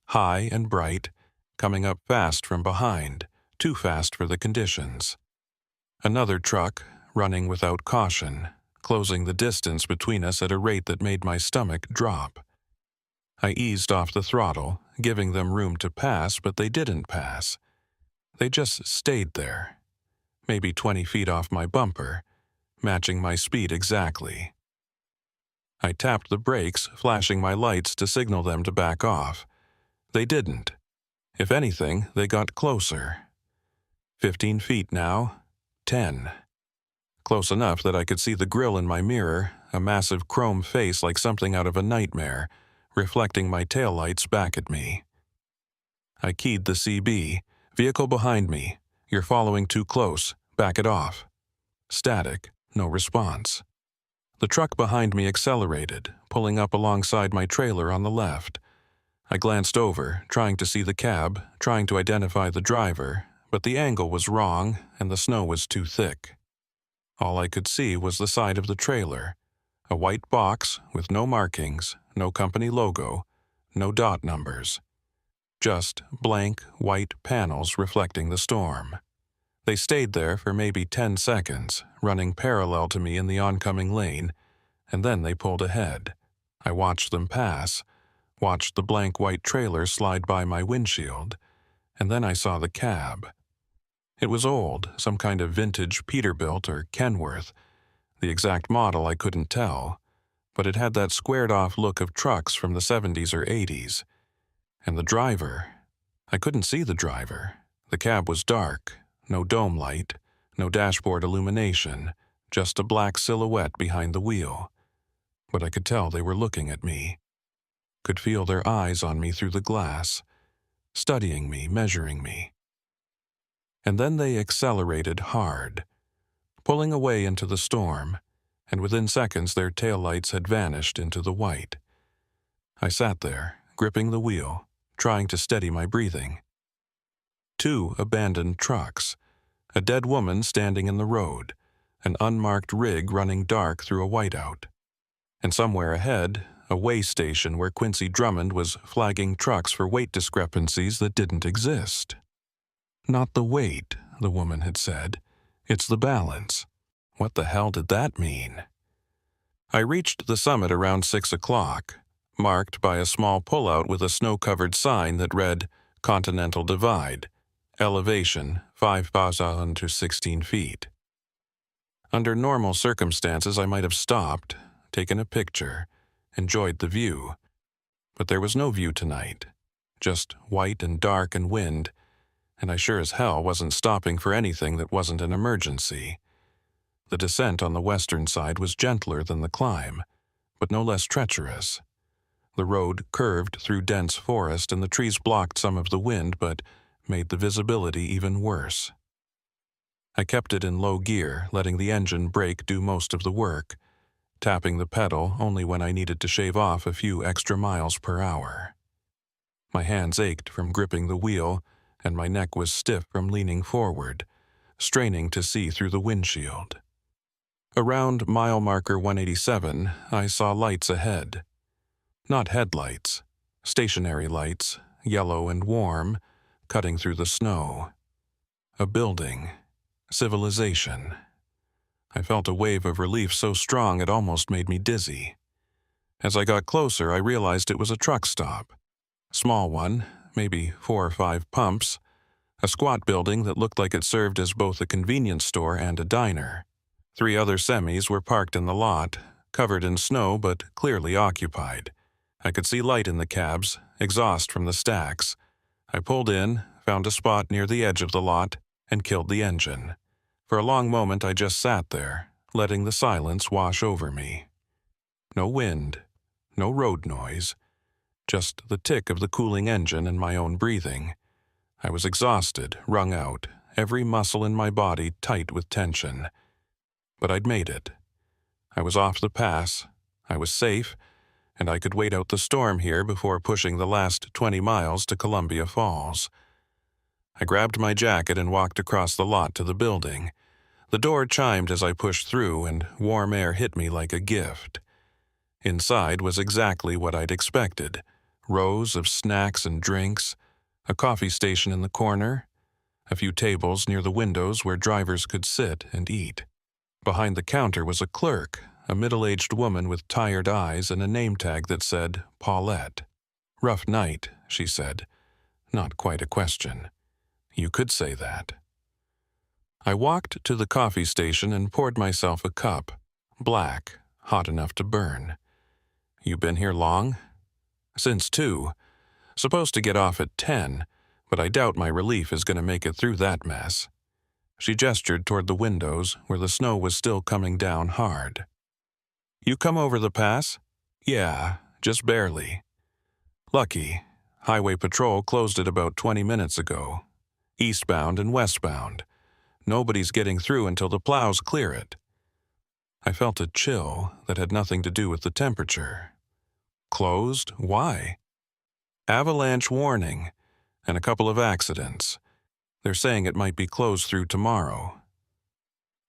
high and bright, coming up fast from behind, too fast for the conditions. Another truck, running without caution, closing the distance between us at a rate that made my stomach drop. I eased off the throttle, giving them room to pass, but they didn't pass. They just stayed there, maybe 20 feet off my bumper, matching my speed exactly. I tapped the brakes, flashing my lights to signal them to back off. They didn't. If anything, they got closer. 15 feet now, 10. Close enough that I could see the grille in my mirror, a massive chrome face like something out of a nightmare, reflecting my taillights back at me. I keyed the CB. Vehicle behind me. You're following too close. Back it off. Static. No response. The truck behind me accelerated, pulling up alongside my trailer on the left. I glanced over, trying to see the cab, trying to identify the driver, but the angle was wrong and the snow was too thick. All I could see was the side of the trailer, a white box with no markings, no company logo, no dot numbers. Just blank white panels reflecting the storm. They stayed there for maybe 10 seconds, running parallel to me in the oncoming lane, and then they pulled ahead. I watched them pass, watched the blank white trailer slide by my windshield, and then I saw the cab. It was old, some kind of vintage Peterbilt or Kenworth. The exact model I couldn't tell, but it had that squared-off look of trucks from the 70s or 80s. And the driver, I couldn't see the driver. The cab was dark, no dome light, no dashboard illumination, just a black silhouette behind the wheel. But I could tell they were looking at me. Could feel their eyes on me through the glass, studying me, measuring me. And then they accelerated hard, pulling away into the storm, and within seconds their taillights had vanished into the white. I sat there, gripping the wheel, trying to steady my breathing. 2 abandoned trucks, a dead woman standing in the road, an unmarked rig running dark through a whiteout. And somewhere ahead, a weigh station where Quincy Drummond was flagging trucks for weight discrepancies that didn't exist. Not the weight, the woman had said. It's the balance. What the hell did that mean? I reached the summit around 6 o'clock, marked by a small pullout with a snow-covered sign that read, Continental Divide, elevation 5,000 to 16 feet. Under normal circumstances, I might have stopped, taken a picture, enjoyed the view. But there was no view tonight, just white and dark and wind, and I sure as hell wasn't stopping for anything that wasn't an emergency. The descent on the western side was gentler than the climb, but no less treacherous. The road curved through dense forest and the trees blocked some of the wind but made the visibility even worse. I kept it in low gear, letting the engine brake do most of the work, tapping the pedal only when I needed to shave off a few extra miles per hour. My hands ached from gripping the wheel, and my neck was stiff from leaning forward, straining to see through the windshield. Around mile marker 187, I saw lights ahead. Not headlights, stationary lights, yellow and warm, cutting through the snow. A building. Civilization. I felt a wave of relief so strong it almost made me dizzy. As I got closer, I realized it was a truck stop. Small one, maybe 4 or 5 pumps, a squat building that looked like it served as both a convenience store and a diner. 3 other semis were parked in the lot, covered in snow but clearly occupied. I could see light in the cabs, exhaust from the stacks. I pulled in, found a spot near the edge of the lot, and killed the engine. For a long moment I just sat there, letting the silence wash over me. No wind, no road noise, just the tick of the cooling engine and my own breathing. I was exhausted, wrung out, every muscle in my body tight with tension. But I'd made it. I was off the pass, I was safe, and I could wait out the storm here before pushing the last 20 miles to Columbia Falls. I grabbed my jacket and walked across the lot to the building. The door chimed as I pushed through, and warm air hit me like a gift. Inside was exactly what I'd expected. Rows of snacks and drinks, a coffee station in the corner, a few tables near the windows where drivers could sit and eat. Behind the counter was a clerk, a middle-aged woman with tired eyes and a name tag that said Paulette. "Rough night," she said. Not quite a question. You could say that. I walked to the coffee station and poured myself a cup. Black, hot enough to burn. "You been here long?" "Since 2. Supposed to get off at 10, but I doubt my relief is going to make it through that mess." She gestured toward the windows where the snow was still coming down hard. "You come over the pass?" "Yeah, just barely." "Lucky. Highway Patrol closed it about 20 minutes ago. Eastbound and westbound. Nobody's getting through until the plows clear it." I felt a chill that had nothing to do with the temperature. "Closed? Why?" "Avalanche warning, and a couple of accidents. They're saying it might be closed through tomorrow."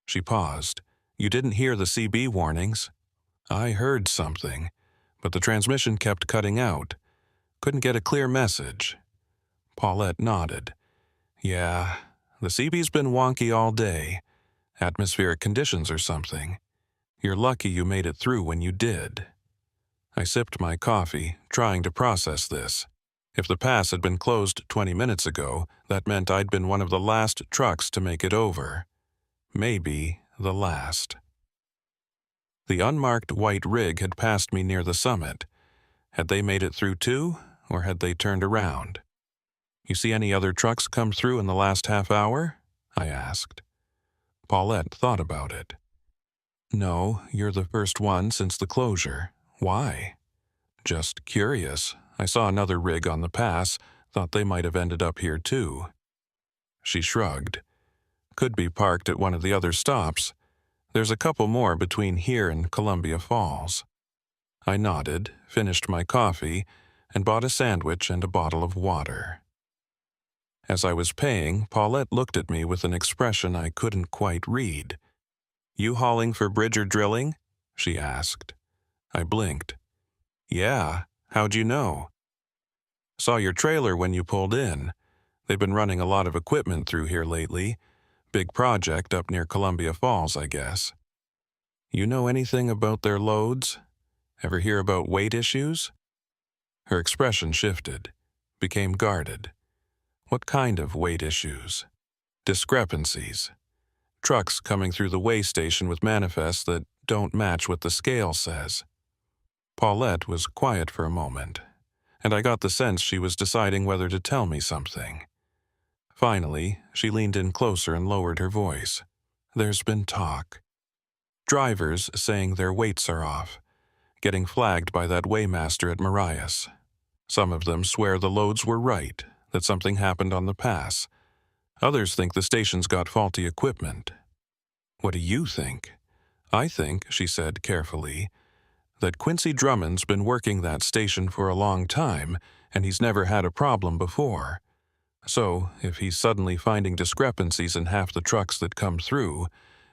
She paused. "You didn't hear the CB warnings?" "I heard something, but the transmission kept cutting out. Couldn't get a clear message." Paulette nodded. "Yeah, the CB's been wonky all day. Atmospheric conditions or something. You're lucky you made it through when you did." I sipped my coffee, trying to process this. If the pass had been closed 20 minutes ago, that meant I'd been one of the last trucks to make it over. Maybe the last. The unmarked white rig had passed me near the summit. Had they made it through too, or had they turned around? "You see any other trucks come through in the last half hour?" I asked. Paulette thought about it. "No, you're the first one since the closure. Why?" "Just curious. I saw another rig on the pass, thought they might have ended up here too." She shrugged. "Could be parked at one of the other stops. There's a couple more between here and Columbia Falls." I nodded, finished my coffee, and bought a sandwich and a bottle of water. As I was paying, Paulette looked at me with an expression I couldn't quite read. "You hauling for Bridger Drilling?" she asked. I blinked. "Yeah, how'd you know?" "Saw your trailer when you pulled in. They've been running a lot of equipment through here lately. Big project up near Columbia Falls, I guess." "You know anything about their loads? Ever hear about weight issues?" Her expression shifted, became guarded. "What kind of weight issues?" "Discrepancies. Trucks coming through the weigh station with manifests that don't match what the scale says." Paulette was quiet for a moment, and I got the sense she was deciding whether to tell me something. Finally, she leaned in closer and lowered her voice. "There's been talk. Drivers saying their weights are off, getting flagged by that weighmaster at Marias. Some of them swear the loads were right, that something happened on the pass. Others think the station's got faulty equipment." "What do you think?" "I think," she said carefully, "that Quincy Drummond's been working that station for a long time, and he's never had a problem before. So, if he's suddenly finding discrepancies in half the trucks that come through,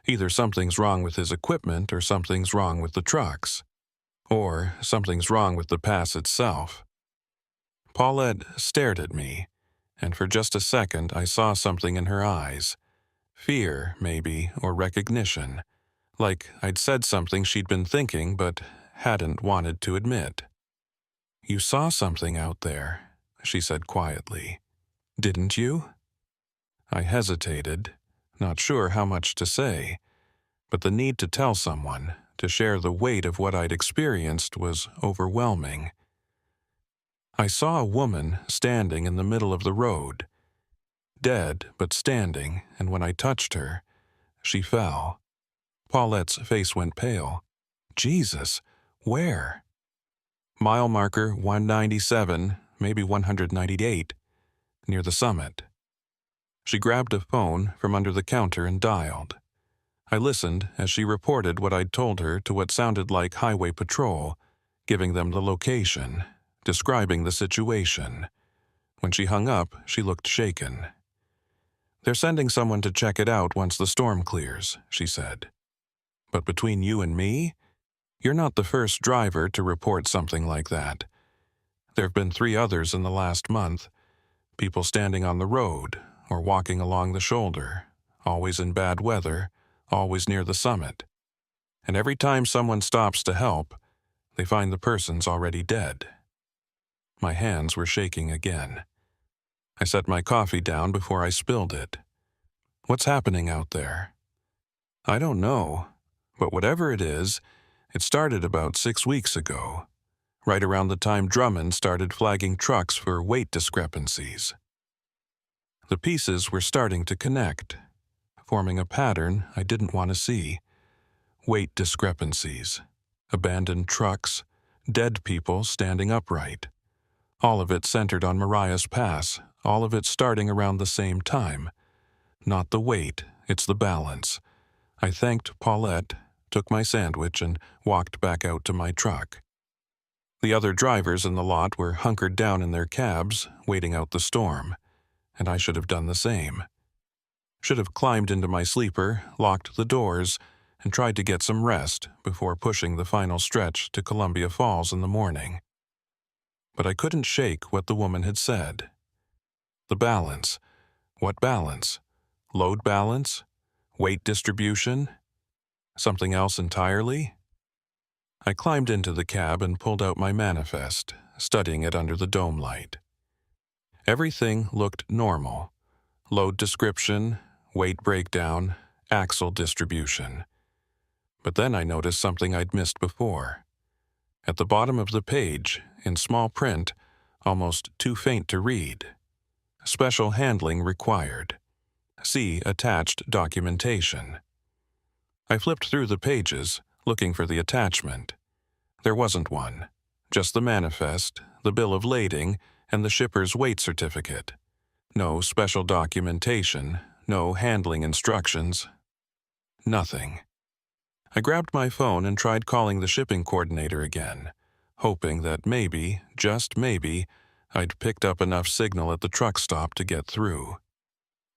either something's wrong with his equipment or something's wrong with the trucks. Or something's wrong with the pass itself." Paulette stared at me, and for just a second I saw something in her eyes. Fear, maybe, or recognition. Like I'd said something she'd been thinking but hadn't wanted to admit. "You saw something out there," she said quietly. "Didn't you?" I hesitated, not sure how much to say, but the need to tell someone, to share the weight of what I'd experienced, was overwhelming. "I saw a woman standing in the middle of the road. Dead, but standing, and when I touched her, she fell." Paulette's face went pale. "Jesus, where?" "Mile marker 197, maybe 198, near the summit." She grabbed a phone from under the counter and dialed. I listened as she reported what I'd told her to what sounded like Highway Patrol, giving them the location, describing the situation. When she hung up, she looked shaken. "They're sending someone to check it out once the storm clears," she said. "But between you and me, you're not the first driver to report something like that. There have been 3 others in the last month. People standing on the road or walking along the shoulder, always in bad weather, always near the summit. And every time someone stops to help, they find the person's already dead." My hands were shaking again. I set my coffee down before I spilled it. "What's happening out there?" "I don't know, but whatever it is, it started about 6 weeks ago, right around the time Drummond started flagging trucks for weight discrepancies. The pieces were starting to connect, forming a pattern I didn't want to see. Weight discrepancies, abandoned trucks, dead people standing upright. All of it centered on Mariah's Pass, all of it starting around the same time. Not the weight, it's the balance. I thanked Paulette, took my sandwich, and walked back out to my truck. The other drivers in the lot were hunkered down in their cabs, waiting out the storm, and I should have done the same. Should have climbed into my sleeper, locked the doors, and tried to get some rest before pushing the final stretch to Columbia Falls in the morning. But I couldn't shake what the woman had said. The balance. What balance? Load balance? Weight distribution? Something else entirely? I climbed into the cab and pulled out my manifest, studying it under the dome light. Everything looked normal. Load description, weight breakdown, axle distribution. But then I noticed something I'd missed before. At the bottom of the page, in small print, almost too faint to read. Special handling required. See attached documentation. I flipped through the pages, looking for the attachment. There wasn't one. Just the manifest, the bill of lading, and the shipper's weight certificate. No special documentation, no handling instructions. Nothing. I grabbed my phone and tried calling the shipping coordinator again, hoping that maybe, just maybe, I'd picked up enough signal at the truck stop to get through.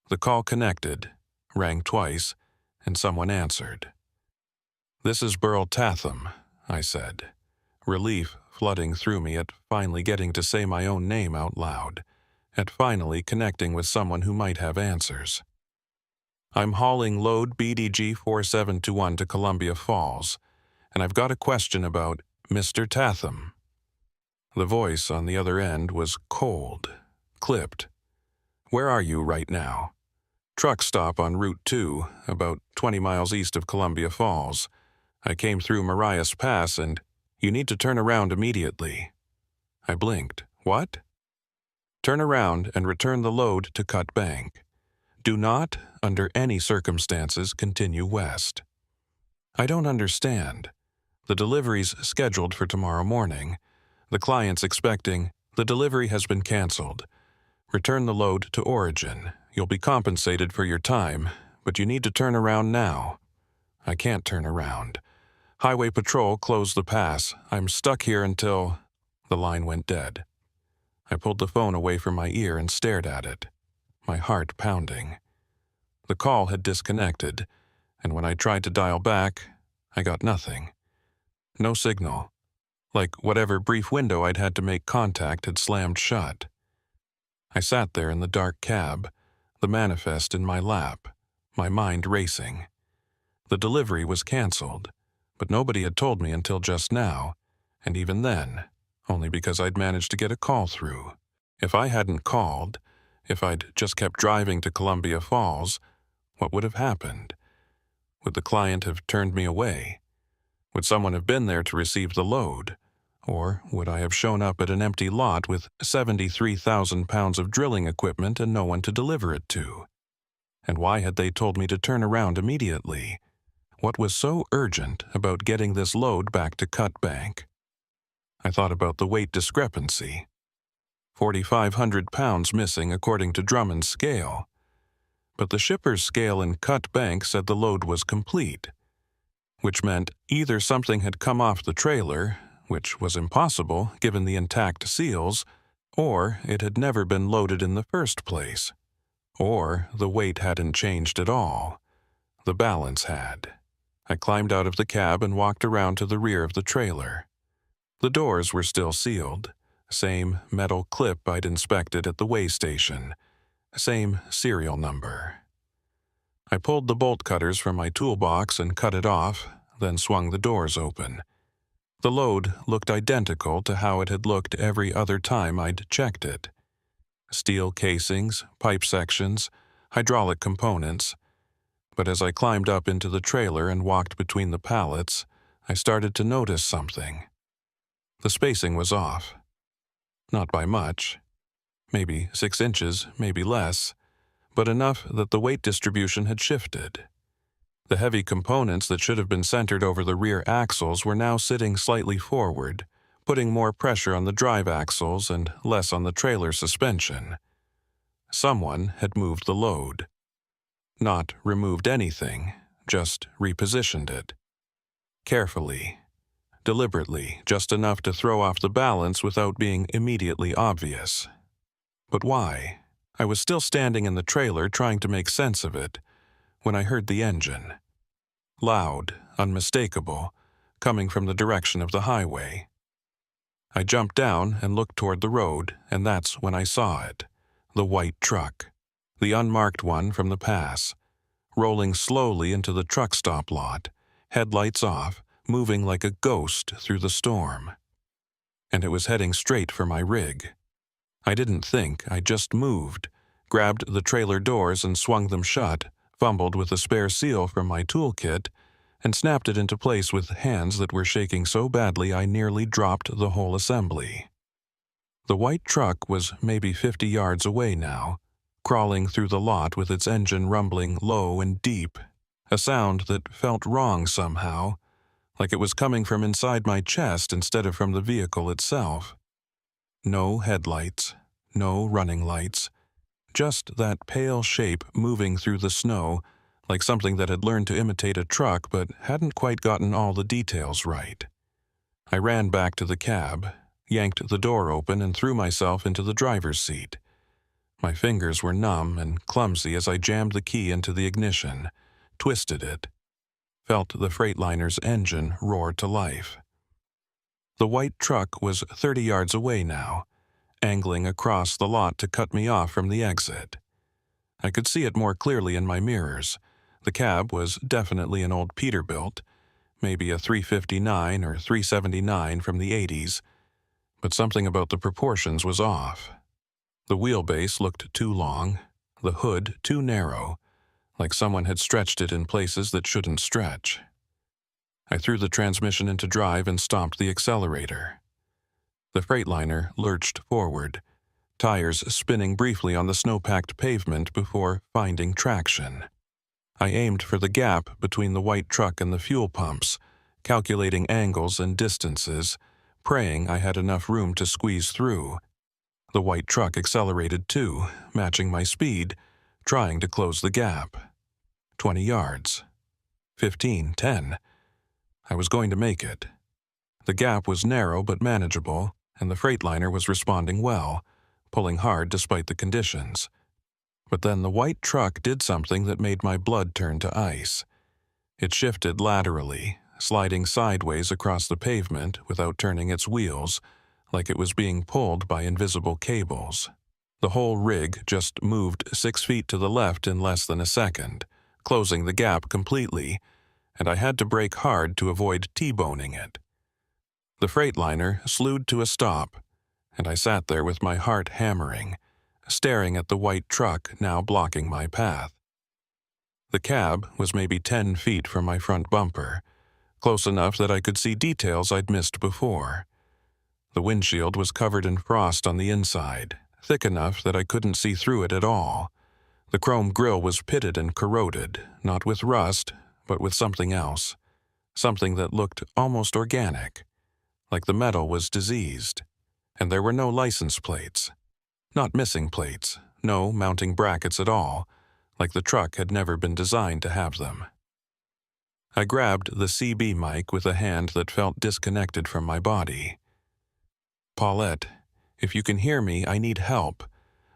The call connected, rang twice, and someone answered. "This is Burl Tatham," I said, relief flooding through me at finally getting to say my own name out loud, at finally connecting with someone who might have answers. "I'm hauling load BDG 4721 to Columbia Falls, and I've got a question about Mr. Tatham." The voice on the other end was cold, clipped. "Where are you right now?" "Truck stop on Route 2, about 20 miles east of Columbia Falls. I came through Mariah's Pass and you need to turn around immediately." I blinked. "What?" "Turn around and return the load to Cut Bank. Do not, under any circumstances, continue west." "I don't understand. The delivery's scheduled for tomorrow morning. The client's expecting, the delivery has been canceled. Return the load to origin. You'll be compensated for your time, but you need to turn around now." "I can't turn around. Highway Patrol closed the pass. I'm stuck here until—" The line went dead. I pulled the phone away from my ear and stared at it, my heart pounding. The call had disconnected, and when I tried to dial back, I got nothing. No signal. Like whatever brief window I'd had to make contact had slammed shut. I sat there in the dark cab, the manifest in my lap, my mind racing. The delivery was canceled, but nobody had told me until just now, and even then, only because I'd managed to get a call through. If I hadn't called, if I'd just kept driving to Columbia Falls, what would have happened? Would the client have turned me away? Would someone have been there to receive the load? Or would I have shown up at an empty lot with 73,000 pounds of drilling equipment and no one to deliver it to? And why had they told me to turn around immediately? What was so urgent about getting this load back to Cut Bank? I thought about the weight discrepancy. 4,500 pounds missing according to Drummond's scale. But the shipper's scale in Cut Bank said the load was complete, which meant either something had come off the trailer, which was impossible given the intact seals, or it had never been loaded in the first place. Or the weight hadn't changed at all. The balance had. I climbed out of the cab and walked around to the rear of the trailer. The doors were still sealed. Same metal clip I'd inspected at the weigh station. Same serial number. I pulled the bolt cutters from my toolbox and cut it off, then swung the doors open. The load looked identical to how it had looked every other time I'd checked it. Steel casings, pipe sections, hydraulic components. But as I climbed up into the trailer and walked between the pallets, I started to notice something. The spacing was off. Not by much. Maybe 6 inches, maybe less, but enough that the weight distribution had shifted. The heavy components that should have been centered over the rear axles were now sitting slightly forward, putting more pressure on the drive axles and less on the trailer suspension. Someone had moved the load. Not removed anything, just repositioned it. Carefully, deliberately, just enough to throw off the balance without being immediately obvious. But why? I was still standing in the trailer trying to make sense of it when I heard the engine. Loud, unmistakable, coming from the direction of the highway. I jumped down and looked toward the road, and that's when I saw it. The white truck. The unmarked one from the pass, rolling slowly into the truck stop lot, headlights off, moving like a ghost through the storm. And it was heading straight for my rig. I didn't think, I just moved, grabbed the trailer doors and swung them shut, fumbled with a spare seal from my toolkit, and snapped it into place with hands that were shaking so badly I nearly dropped the whole assembly. The white truck was maybe 50 yards away now, crawling through the lot with its engine rumbling low and deep, a sound that felt wrong somehow, like it was coming from inside my chest instead of from the vehicle itself. No headlights, no running lights, just that pale shape moving through the snow like something that had learned to imitate a truck but hadn't quite gotten all the details right. I ran back to the cab, yanked the door open and threw myself into the driver's seat. My fingers were numb and clumsy as I jammed the key into the ignition, twisted it, felt the Freightliner's engine roar to life. The white truck was 30 yards away now, angling across the lot to cut me off from the exit. I could see it more clearly in my mirrors. The cab was definitely an old Peterbilt, maybe a 359 or 379 from the 80s, but something about the proportions was off. The wheelbase looked too long, the hood too narrow, like someone had stretched it in places that shouldn't stretch. I threw the transmission into drive and stomped the accelerator. The Freightliner lurched forward, tires spinning briefly on the snow-packed pavement before finding traction. I aimed for the gap between the white truck and the fuel pumps, calculating angles and distances, praying I had enough room to squeeze through. The white truck accelerated too, matching my speed, trying to close the gap. 20 yards. 15, 10. I was going to make it. The gap was narrow but manageable, and the Freightliner was responding well, pulling hard despite the conditions. But then the white truck did something that made my blood turn to ice. It shifted laterally, sliding sideways across the pavement without turning its wheels, like it was being pulled by invisible cables. The whole rig just moved 6 feet to the left in less than a second, closing the gap completely, and I had to brake hard to avoid T-boning it. The Freightliner slewed to a stop, and I sat there with my heart hammering, staring at the white truck now blocking my path. The cab was maybe 10 feet from my front bumper, close enough that I could see details I'd missed before. The windshield was covered in frost on the inside, thick enough that I couldn't see through it at all. The chrome grille was pitted and corroded, not with rust, but with something else. Something that looked almost organic, like the metal was diseased. And there were no license plates. Not missing plates, no mounting brackets at all, like the truck had never been designed to have them. I grabbed the CB mic with a hand that felt disconnected from my body. "Paulette, if you can hear me, I need help.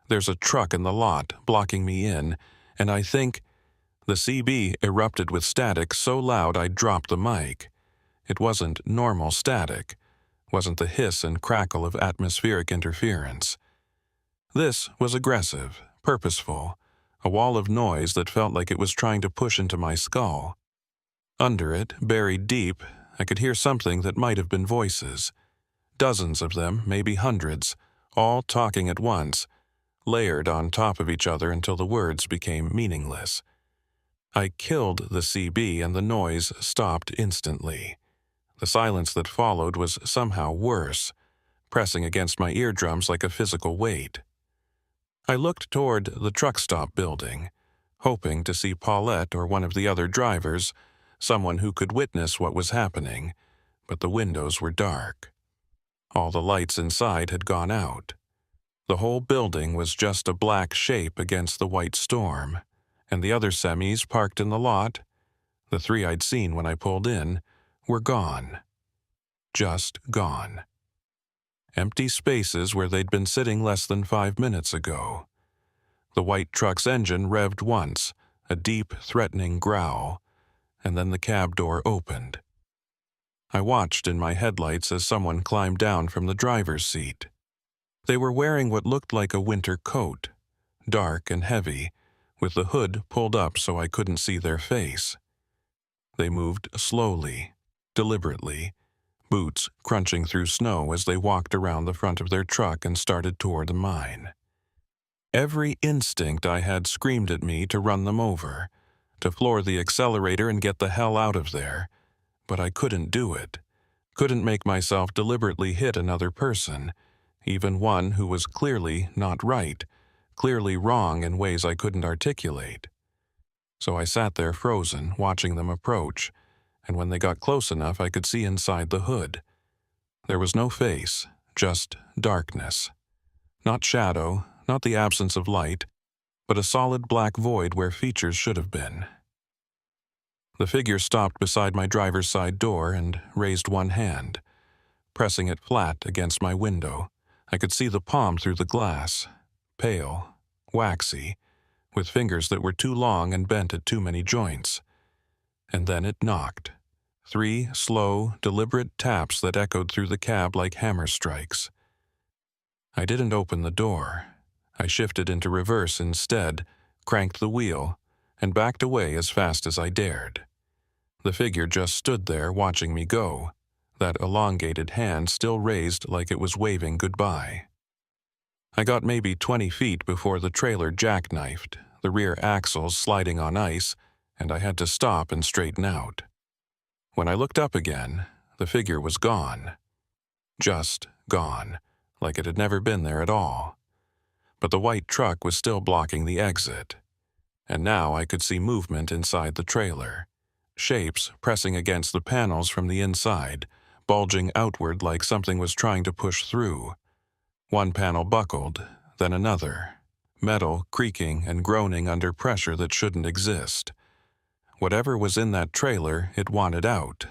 There's a truck in the lot, blocking me in, and I think the CB erupted with static so loud I dropped the mic. It wasn't normal static, wasn't the hiss and crackle of atmospheric interference. This was aggressive, purposeful, a wall of noise that felt like it was trying to push into my skull. Under it, buried deep, I could hear something that might have been voices. Dozens of them, maybe hundreds, all talking at once, layered on top of each other until the words became meaningless. I killed the CB and the noise stopped instantly. The silence that followed was somehow worse, pressing against my eardrums like a physical weight. I looked toward the truck stop building, hoping to see Paulette or one of the other drivers, someone who could witness what was happening, but the windows were dark. All the lights inside had gone out. The whole building was just a black shape against the white storm, and the other semis parked in the lot, the three I'd seen when I pulled in, were gone. Just gone. Empty spaces where they'd been sitting less than 5 minutes ago. The white truck's engine revved once, a deep, threatening growl, and then the cab door opened. I watched in my headlights as someone climbed down from the driver's seat. They were wearing what looked like a winter coat, dark and heavy, with the hood pulled up so I couldn't see their face. They moved slowly, deliberately, boots crunching through snow as they walked around the front of their truck and started toward mine. Every instinct I had screamed at me to run them over, to floor the accelerator and get the hell out of there, but I couldn't do it, couldn't make myself deliberately hit another person, even one who was clearly not right, clearly wrong in ways I couldn't articulate. So I sat there frozen, watching them approach, and when they got close enough I could see inside the hood. There was no face, just darkness. Not shadow, not the absence of light, but a solid black void where features should have been. The figure stopped beside my driver's side door and raised one hand, pressing it flat against my window. I could see the palm through the glass, pale, waxy, with fingers that were too long and bent at too many joints. And then it knocked. 3 slow, deliberate taps that echoed through the cab like hammer strikes. I didn't open the door. I shifted into reverse instead, cranked the wheel, and backed away as fast as I dared. The figure just stood there watching me go, that elongated hand still raised like it was waving goodbye. I got maybe 20 feet before the trailer jackknifed, the rear axles sliding on ice, and I had to stop and straighten out. When I looked up again, the figure was gone. Just gone, like it had never been there at all. But the white truck was still blocking the exit. And now I could see movement inside the trailer. Shapes pressing against the panels from the inside, bulging outward like something was trying to push through. One panel buckled, then another. Metal creaking and groaning under pressure that shouldn't exist. Whatever was in that trailer, it wanted out.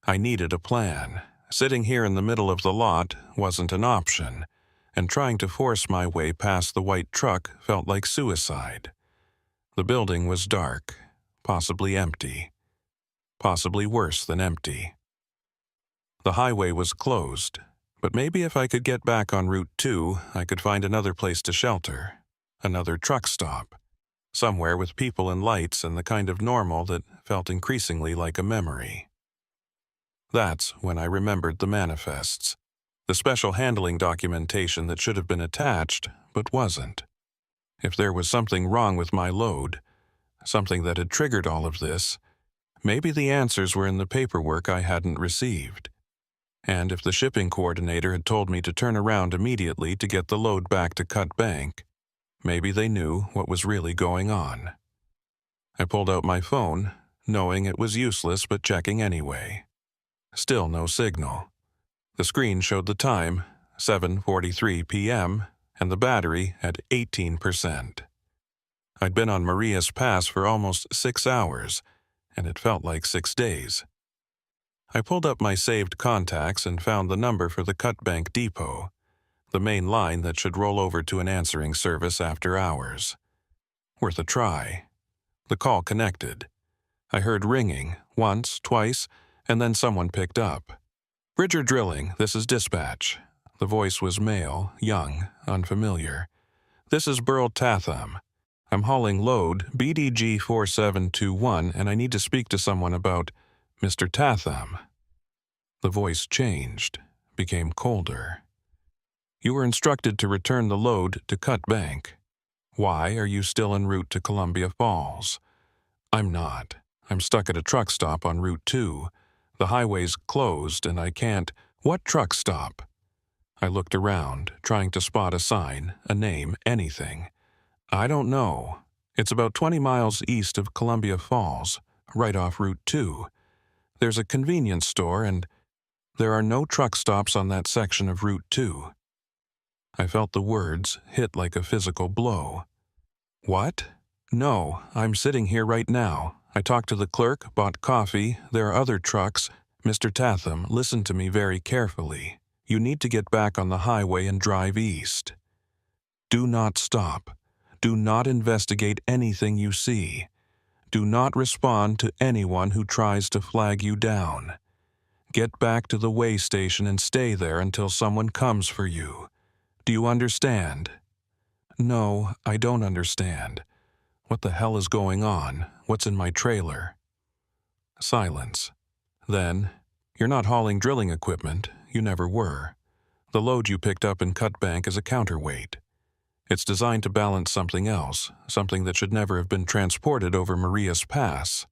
I needed a plan. Sitting here in the middle of the lot wasn't an option, and trying to force my way past the white truck felt like suicide. The building was dark, possibly empty. Possibly worse than empty. The highway was closed, but maybe if I could get back on Route 2, I could find another place to shelter, another truck stop, somewhere with people and lights and the kind of normal that felt increasingly like a memory. That's when I remembered the manifests, the special handling documentation that should have been attached, but wasn't. If there was something wrong with my load, something that had triggered all of this, maybe the answers were in the paperwork I hadn't received. And if the shipping coordinator had told me to turn around immediately to get the load back to Cut Bank, maybe they knew what was really going on. I pulled out my phone, knowing it was useless but checking anyway. Still no signal. The screen showed the time, 7:43 p.m., and the battery at 18%. I'd been on Maria's Pass for almost 6 hours, and it felt like 6 days. I pulled up my saved contacts and found the number for the Cut Bank depot. The main line that should roll over to an answering service after hours. Worth a try. The call connected. I heard ringing, once, twice, and then someone picked up. "Bridger Drilling, this is dispatch." The voice was male, young, unfamiliar. "This is Burl Tatham. I'm hauling load BDG 4721 and I need to speak to someone about Mr. Tatham." The voice changed, became colder. "You were instructed to return the load to Cut Bank. Why are you still en route to Columbia Falls?" "I'm not. I'm stuck at a truck stop on Route 2. The highway's closed and I can't—" "What truck stop?" I looked around, trying to spot a sign, a name, anything. "I don't know. It's about 20 miles east of Columbia Falls, right off Route 2. There's a convenience store and there are no truck stops on that section of Route 2. I felt the words hit like a physical blow. "What? No, I'm sitting here right now. I talked to the clerk, bought coffee, there are other trucks. Mr. Tatham, listen to me very carefully. You need to get back on the highway and drive east. Do not stop. Do not investigate anything you see. Do not respond to anyone who tries to flag you down. Get back to the way station and stay there until someone comes for you. Do you understand?" "No, I don't understand. What the hell is going on? What's in my trailer?" Silence. Then, "You're not hauling drilling equipment. You never were. The load you picked up in Cut Bank is a counterweight. It's designed to balance something else, something that should never have been transported over Marias Pass.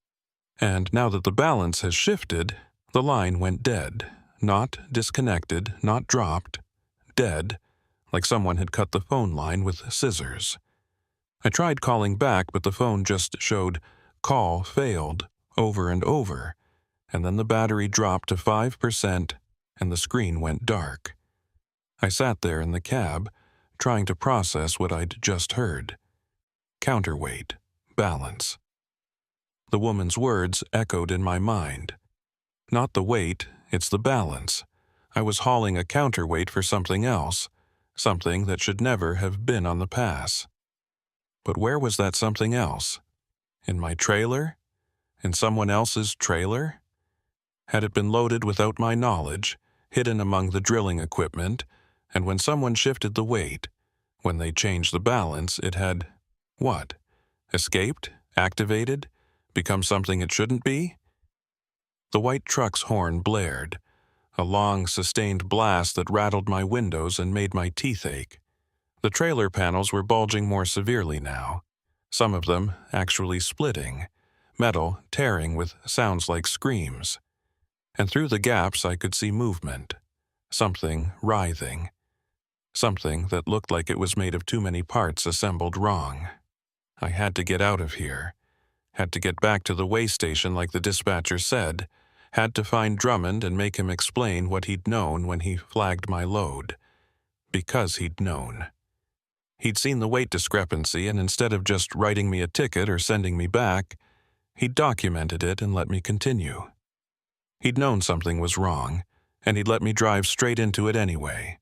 And now that the balance has shifted, the line went dead. Not disconnected, not dropped. Dead, like someone had cut the phone line with scissors. I tried calling back, but the phone just showed "call failed" over and over, and then the battery dropped to 5% and the screen went dark. I sat there in the cab, trying to process what I'd just heard. Counterweight, balance. The woman's words echoed in my mind. Not the weight, it's the balance. I was hauling a counterweight for something else, something that should never have been on the pass. But where was that something else? In my trailer? In someone else's trailer? Had it been loaded without my knowledge, hidden among the drilling equipment, and when someone shifted the weight, when they changed the balance, it had, what? Escaped? Activated? Become something it shouldn't be? The white truck's horn blared, a long, sustained blast that rattled my windows and made my teeth ache. The trailer panels were bulging more severely now, some of them actually splitting, metal tearing with sounds like screams. And through the gaps I could see movement, something writhing, something that looked like it was made of too many parts assembled wrong. I had to get out of here, had to get back to the way station like the dispatcher said, had to find Drummond and make him explain what he'd known when he flagged my load. Because he'd known. He'd seen the weight discrepancy, and instead of just writing me a ticket or sending me back, he'd documented it and let me continue. He'd known something was wrong, and he'd let me drive straight into it anyway.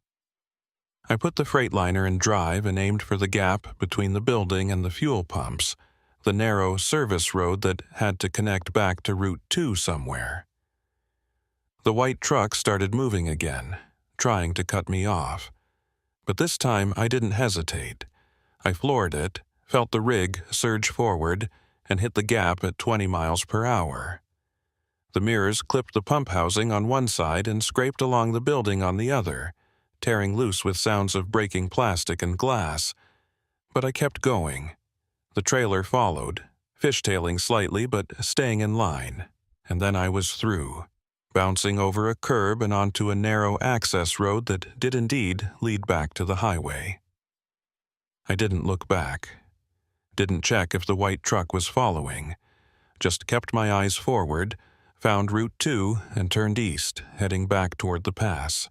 I put the Freightliner in drive and aimed for the gap between the building and the fuel pumps, the narrow service road that had to connect back to Route 2 somewhere. The white truck started moving again, trying to cut me off. But this time I didn't hesitate. I floored it, felt the rig surge forward, and hit the gap at 20 miles per hour. The mirrors clipped the pump housing on one side and scraped along the building on the other, tearing loose with sounds of breaking plastic and glass. But I kept going. The trailer followed, fishtailing slightly but staying in line, and then I was through, bouncing over a curb and onto a narrow access road that did indeed lead back to the highway. I didn't look back, didn't check if the white truck was following, just kept my eyes forward, found Route 2 and turned east, heading back toward the pass,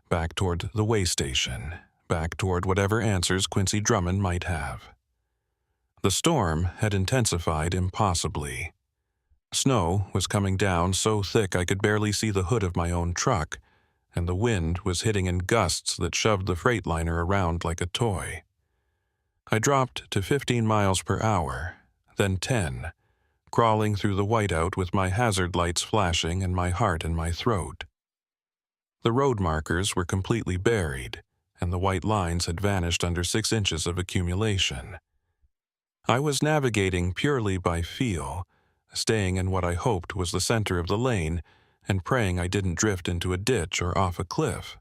back toward the way station, back toward whatever answers Quincy Drummond might have. The storm had intensified impossibly. Snow was coming down so thick I could barely see the hood of my own truck, and the wind was hitting in gusts that shoved the Freightliner around like a toy. I dropped to 15 miles per hour, then 10, crawling through the whiteout with my hazard lights flashing and my heart in my throat. The road markers were completely buried, and the white lines had vanished under 6 inches of accumulation. I was navigating purely by feel, staying in what I hoped was the center of the lane and praying I didn't drift into a ditch or off a cliff.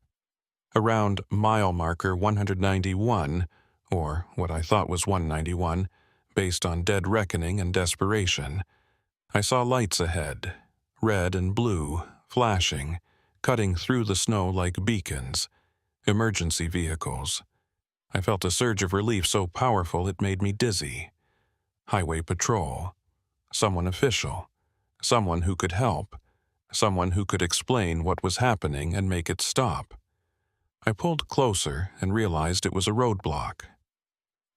Around mile marker 191, or what I thought was 191, based on dead reckoning and desperation, I saw lights ahead, red and blue, flashing, cutting through the snow like beacons, emergency vehicles. I felt a surge of relief so powerful it made me dizzy. Highway patrol. Someone official. Someone who could help. Someone who could explain what was happening and make it stop. I pulled closer and realized it was a roadblock.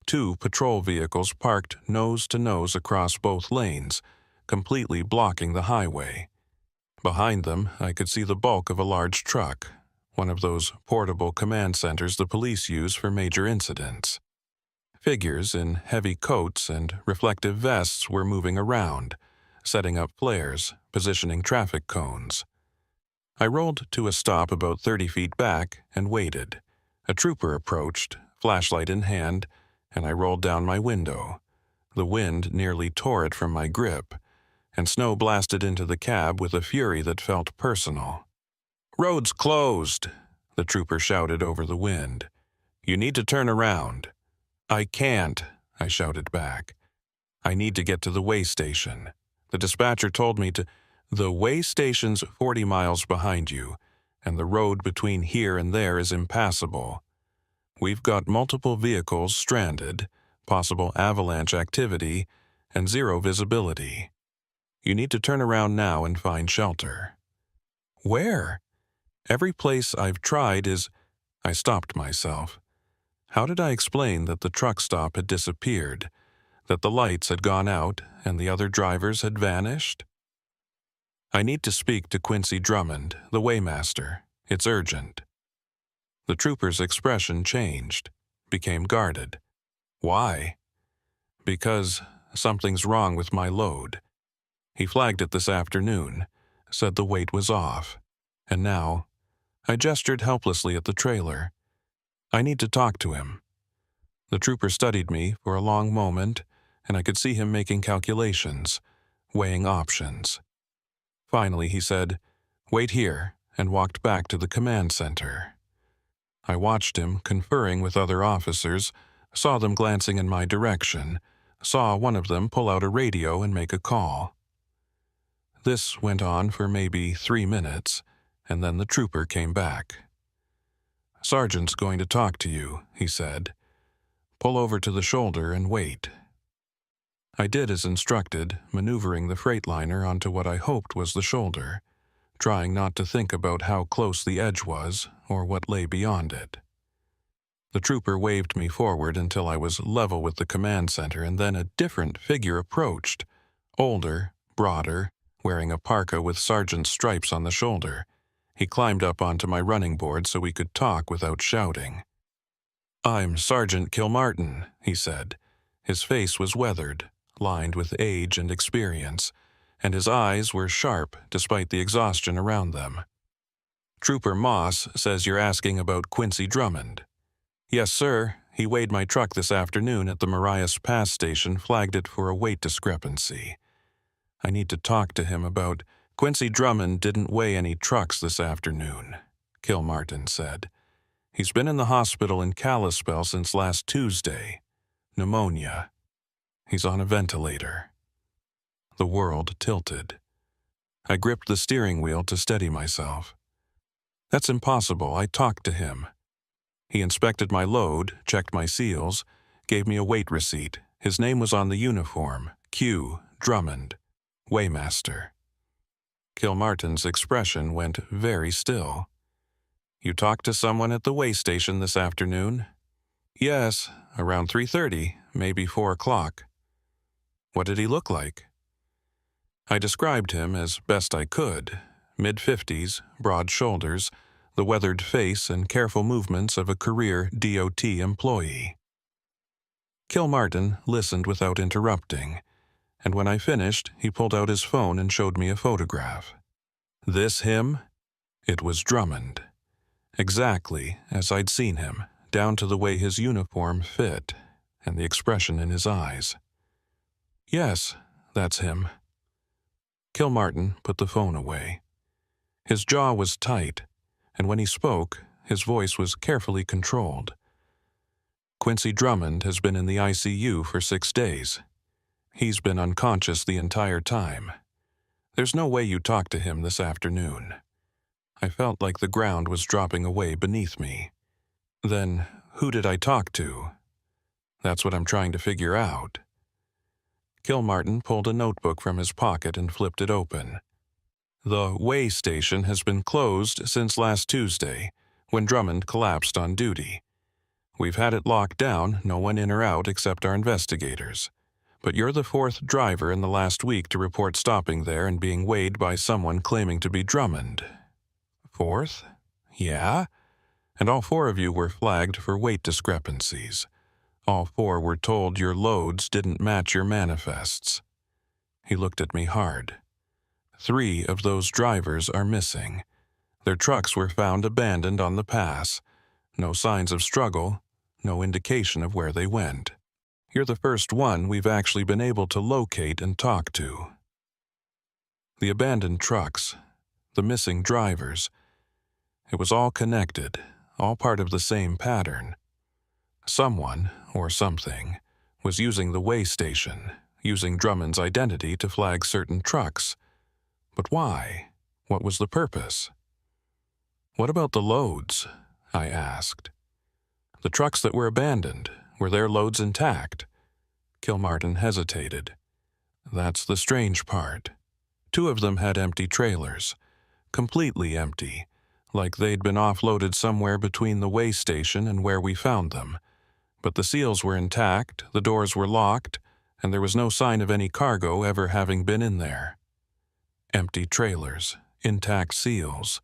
2 patrol vehicles parked nose to nose across both lanes, completely blocking the highway. Behind them, I could see the bulk of a large truck, one of those portable command centers the police use for major incidents. Figures in heavy coats and reflective vests were moving around, setting up flares, positioning traffic cones. I rolled to a stop about 30 feet back and waited. A trooper approached, flashlight in hand, and I rolled down my window. The wind nearly tore it from my grip, and snow blasted into the cab with a fury that felt personal. "Road's closed," the trooper shouted over the wind. "You need to turn around." "I can't," I shouted back. "I need to get to the way station. The dispatcher told me to—" "The way station's 40 miles behind you, and the road between here and there is impassable. We've got multiple vehicles stranded, possible avalanche activity, and 0 visibility. You need to turn around now and find shelter." "Where?" "Every place I've tried is—" I stopped myself. How did I explain that the truck stop had disappeared, that the lights had gone out and the other drivers had vanished? "I need to speak to Quincy Drummond, the weighmaster. It's urgent." The trooper's expression changed, became guarded. "Why?" "Because something's wrong with my load. He flagged it this afternoon, said the weight was off. And now," I gestured helplessly at the trailer, "I need to talk to him." The trooper studied me for a long moment, and I could see him making calculations, weighing options. Finally, he said, "Wait here," and walked back to the command center. I watched him conferring with other officers, saw them glancing in my direction, saw one of them pull out a radio and make a call. This went on for maybe 3 minutes, and then the trooper came back. "Sergeant's going to talk to you," he said. "Pull over to the shoulder and wait." I did as instructed, maneuvering the Freightliner onto what I hoped was the shoulder, trying not to think about how close the edge was or what lay beyond it. The trooper waved me forward until I was level with the command center, and then a different figure approached, older, broader, wearing a parka with sergeant stripes on the shoulder. He climbed up onto my running board so we could talk without shouting. "I'm Sergeant Kilmartin," he said. His face was weathered, lined with age and experience, and his eyes were sharp despite the exhaustion around them. "Trooper Moss says you're asking about Quincy Drummond." "Yes, sir. He weighed my truck this afternoon at the Marias Pass station, flagged it for a weight discrepancy. I need to talk to him about—" "Quincy Drummond didn't weigh any trucks this afternoon," Kilmartin said. "He's been in the hospital in Kalispell since last Tuesday. Pneumonia. He's on a ventilator." The world tilted. I gripped the steering wheel to steady myself. "That's impossible. I talked to him." He inspected my load, checked my seals, gave me a weight receipt. His name was on the uniform, Q. Drummond, weighmaster. Kilmartin's expression went very still. "You talked to someone at the weigh station this afternoon?" "Yes, around 3:30, maybe 4 o'clock. "What did he look like?" I described him as best I could. Mid-50s, broad shoulders, the weathered face and careful movements of a career DOT employee. Kilmartin listened without interrupting, and when I finished, he pulled out his phone and showed me a photograph. This him? It was Drummond. Exactly as I'd seen him, down to the way his uniform fit and the expression in his eyes. Yes, that's him. Kilmartin put the phone away. His jaw was tight, and when he spoke, his voice was carefully controlled. Quincy Drummond has been in the ICU for 6 days. He's been unconscious the entire time. There's no way you talk to him this afternoon. I felt like the ground was dropping away beneath me. Then, who did I talk to? That's what I'm trying to figure out. Kilmartin pulled a notebook from his pocket and flipped it open. The way station has been closed since last Tuesday, when Drummond collapsed on duty. We've had it locked down, no one in or out except our investigators. But you're the 4th driver in the last week to report stopping there and being weighed by someone claiming to be Drummond. 4th? Yeah? And all 4 of you were flagged for weight discrepancies. All 4 were told your loads didn't match your manifests. He looked at me hard. 3 of those drivers are missing. Their trucks were found abandoned on the pass. No signs of struggle, no indication of where they went. You're the first one we've actually been able to locate and talk to. The abandoned trucks, the missing drivers, it was all connected, all part of the same pattern. Someone, or something, was using the way station, using Drummond's identity to flag certain trucks. But why? What was the purpose? What about the loads? I asked. The trucks that were abandoned, were their loads intact? Kilmartin hesitated. That's the strange part. 2 of them had empty trailers, completely empty, like they'd been offloaded somewhere between the way station and where we found them. But the seals were intact, the doors were locked, and there was no sign of any cargo ever having been in there. Empty trailers, intact seals,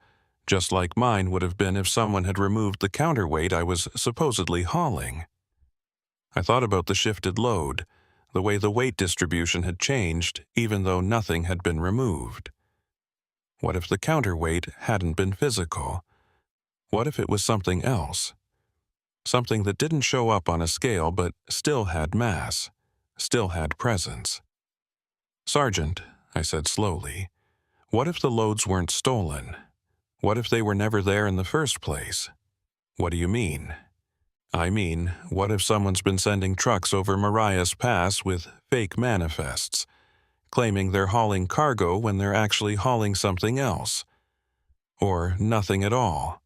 just like mine would have been if someone had removed the counterweight I was supposedly hauling. I thought about the shifted load, the way the weight distribution had changed even though nothing had been removed. What if the counterweight hadn't been physical? What if it was something else? Something that didn't show up on a scale but still had mass, still had presence. Sergeant, I said slowly, what if the loads weren't stolen? What if they were never there in the first place? What do you mean? I mean, what if someone's been sending trucks over Marias Pass with fake manifests, claiming they're hauling cargo when they're actually hauling something else? Or nothing at all?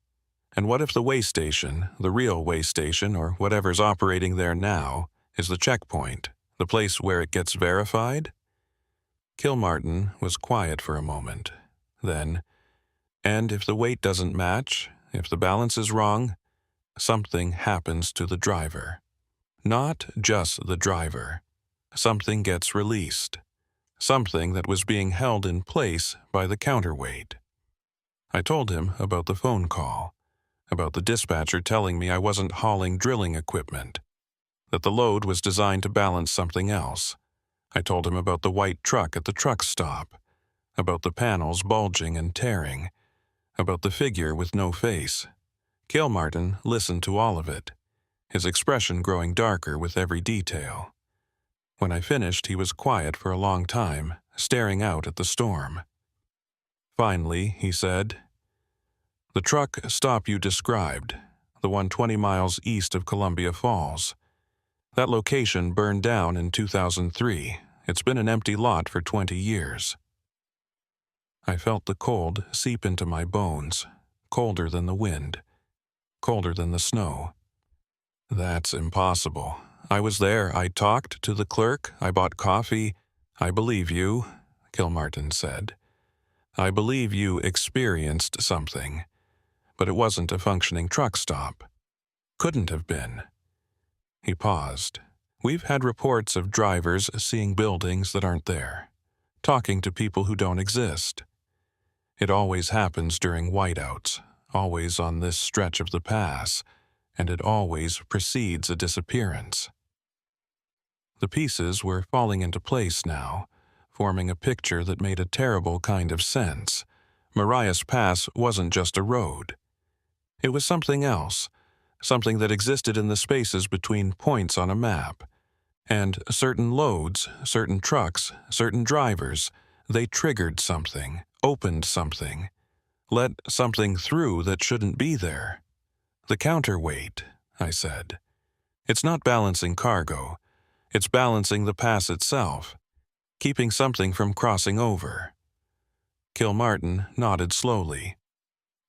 And what if the way station, the real way station, or whatever's operating there now, is the checkpoint, the place where it gets verified? Kilmartin was quiet for a moment. Then, and if the weight doesn't match, if the balance is wrong, something happens to the driver. Not just the driver. Something gets released. Something that was being held in place by the counterweight. I told him about the phone call, about the dispatcher telling me I wasn't hauling drilling equipment, that the load was designed to balance something else. I told him about the white truck at the truck stop, about the panels bulging and tearing, about the figure with no face. Kilmartin listened to all of it, his expression growing darker with every detail. When I finished, he was quiet for a long time, staring out at the storm. Finally, he said, "The truck stop you described, the one 20 miles east of Columbia Falls. That location burned down in 2003. It's been an empty lot for 20 years. I felt the cold seep into my bones, colder than the wind, colder than the snow. That's impossible. I was there. I talked to the clerk. I bought coffee. I believe you, Kilmartin said. I believe you experienced something, but it wasn't a functioning truck stop. Couldn't have been." He paused. "We've had reports of drivers seeing buildings that aren't there, talking to people who don't exist. It always happens during whiteouts, always on this stretch of the pass, and it always precedes a disappearance. The pieces were falling into place now, forming a picture that made a terrible kind of sense. Marias Pass wasn't just a road. It was something else, something that existed in the spaces between points on a map. And certain loads, certain trucks, certain drivers, they triggered something, opened something, let something through that shouldn't be there. The counterweight, I said. It's not balancing cargo. It's balancing the pass itself, keeping something from crossing over. Kilmartin nodded slowly.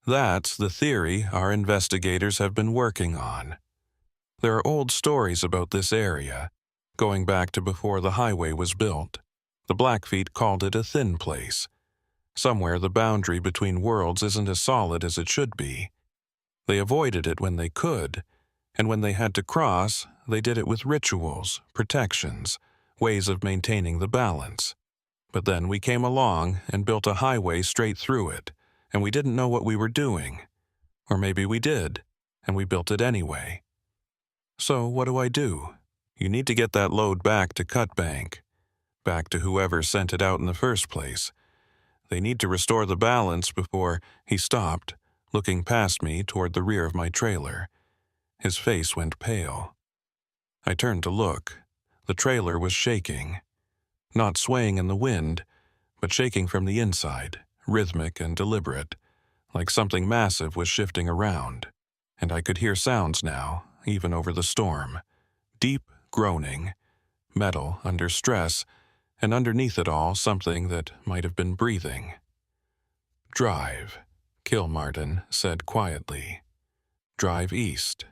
That's the theory our investigators have been working on. There are old stories about this area, going back to before the highway was built. The Blackfeet called it a thin place. Somewhere the boundary between worlds isn't as solid as it should be. They avoided it when they could, and when they had to cross, they did it with rituals, protections, ways of maintaining the balance. But then we came along and built a highway straight through it, and we didn't know what we were doing. Or maybe we did, and we built it anyway. So what do? You need to get that load back to Cutbank, back to whoever sent it out in the first place. They need to restore the balance before he stopped, looking past me toward the rear of my trailer. His face went pale. I turned to look. The trailer was shaking. Not swaying in the wind, but shaking from the inside, rhythmic and deliberate, like something massive was shifting around. And I could hear sounds now, even over the storm. Deep groaning, metal under stress, and underneath it all something that might have been breathing. "Drive," Kilmartin said quietly. "Drive east,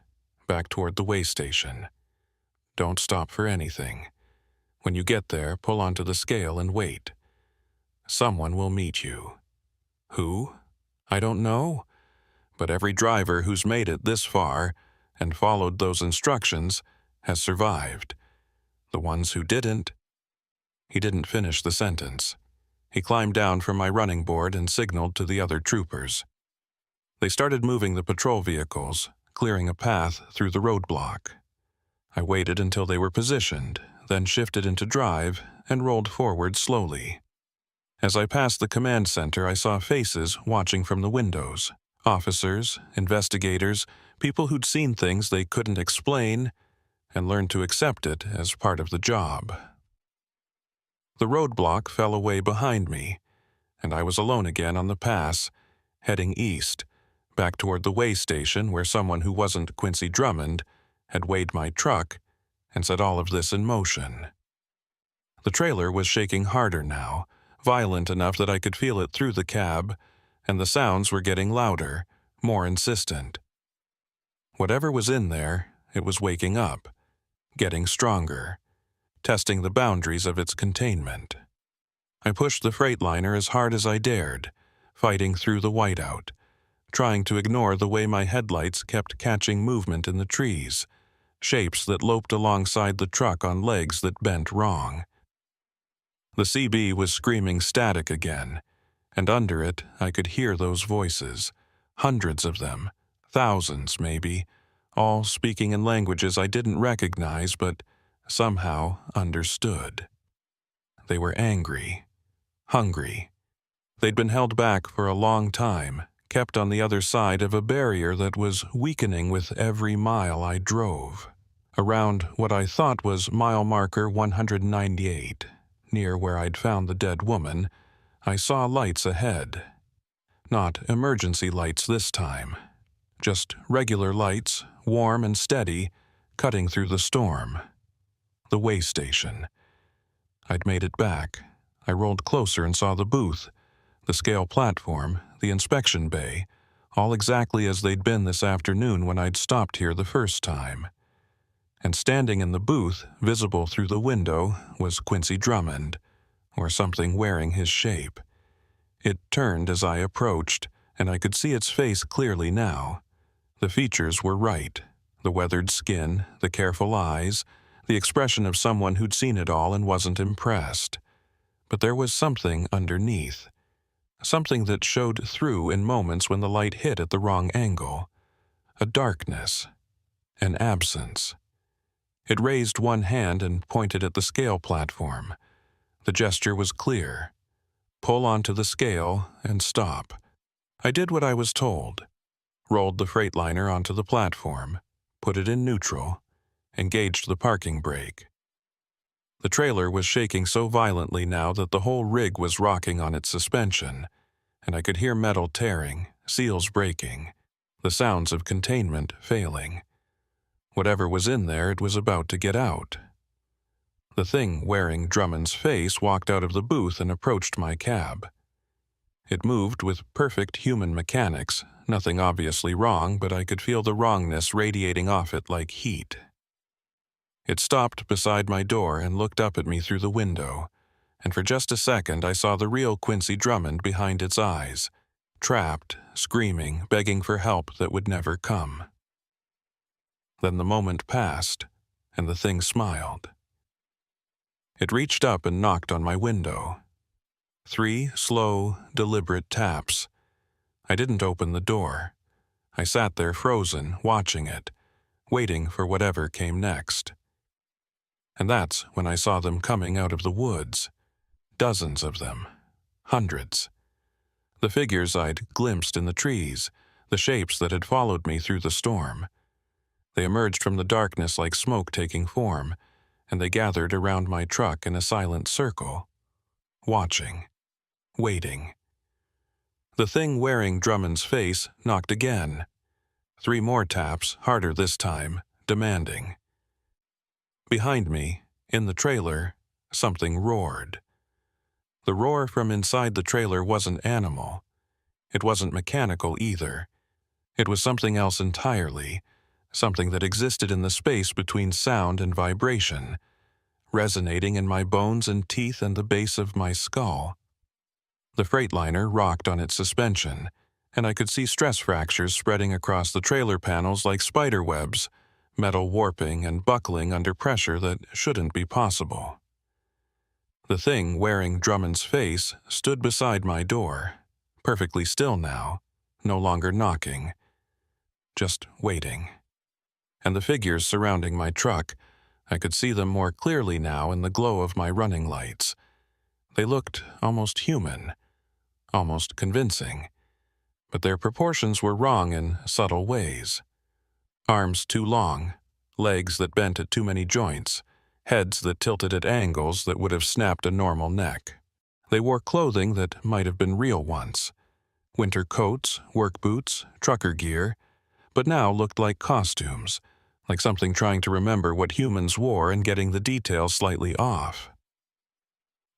back toward the way station. Don't stop for anything. When you get there, pull onto the scale and wait. Someone will meet you. Who? I don't know, but every driver who's made it this far and followed those instructions has survived. The ones who didn't..." He didn't finish the sentence. He climbed down from my running board and signaled to the other troopers. They started moving the patrol vehicles, clearing a path through the roadblock. I waited until they were positioned, then shifted into drive and rolled forward slowly. As I passed the command center, I saw faces watching from the windows. Officers, investigators, people who'd seen things they couldn't explain and learned to accept it as part of the job. The roadblock fell away behind me, and I was alone again on the pass, heading east, back toward the way station where someone who wasn't Quincy Drummond had weighed my truck and set all of this in motion. The trailer was shaking harder now, violent enough that I could feel it through the cab, and the sounds were getting louder, more insistent. Whatever was in there, it was waking up, getting stronger, testing the boundaries of its containment. I pushed the Freightliner as hard as I dared, fighting through the whiteout, trying to ignore the way my headlights kept catching movement in the trees, shapes that loped alongside the truck on legs that bent wrong. The CB was screaming static again, and under it I could hear those voices, hundreds of them, thousands maybe, all speaking in languages I didn't recognize but somehow understood. They were angry, hungry. They'd been held back for a long time, kept on the other side of a barrier that was weakening with every mile I drove. Around what I thought was mile marker 198, near where I'd found the dead woman, I saw lights ahead. Not emergency lights this time, just regular lights, warm and steady, cutting through the storm. The way station. I'd made it back. I rolled closer and saw the booth, the scale platform, the inspection bay, all exactly as they'd been this afternoon when I'd stopped here the first time. And standing in the booth, visible through the window, was Quincy Drummond, or something wearing his shape. It turned as I approached, and I could see its face clearly now. The features were right. The weathered skin, the careful eyes, the expression of someone who'd seen it all and wasn't impressed. But there was something underneath. something that showed through in moments when the light hit at the wrong angle. A darkness, an absence. It raised one hand and pointed at the scale platform. The gesture was clear. Pull onto the scale and stop. I did what I was told. Rolled the Freightliner onto the platform, put it in neutral, engaged the parking brake. The trailer was shaking so violently now that the whole rig was rocking on its suspension, and I could hear metal tearing, seals breaking, the sounds of containment failing. Whatever was in there, it was about to get out. The thing wearing Drummond's face walked out of the booth and approached my cab. It moved with perfect human mechanics, nothing obviously wrong, but I could feel the wrongness radiating off it like heat. It stopped beside my door and looked up at me through the window, and for just a second I saw the real Quincy Drummond behind its eyes, trapped, screaming, begging for help that would never come. Then the moment passed, and the thing smiled. It reached up and knocked on my window. 3 slow, deliberate taps. I didn't open the door. I sat there frozen, watching it, waiting for whatever came next. And that's when I saw them coming out of the woods. Dozens of them. Hundreds. The figures I'd glimpsed in the trees, the shapes that had followed me through the storm. They emerged from the darkness like smoke taking form, and they gathered around my truck in a silent circle, watching, waiting. The thing wearing Drummond's face knocked again. 3 more taps, harder this time, demanding. Behind me, in the trailer, something roared. The roar from inside the trailer wasn't animal. It wasn't mechanical either. It was something else entirely, something that existed in the space between sound and vibration, resonating in my bones and teeth and the base of my skull. The Freightliner rocked on its suspension, and I could see stress fractures spreading across the trailer panels like spider webs, metal warping and buckling under pressure that shouldn't be possible. The thing wearing Drummond's face stood beside my door, perfectly still now, no longer knocking, just waiting. And the figures surrounding my truck, I could see them more clearly now in the glow of my running lights. They looked almost human, almost convincing, but their proportions were wrong in subtle ways. Arms too long, legs that bent at too many joints, heads that tilted at angles that would have snapped a normal neck. They wore clothing that might have been real once. Winter coats, work boots, trucker gear, but now looked like costumes, like something trying to remember what humans wore and getting the details slightly off.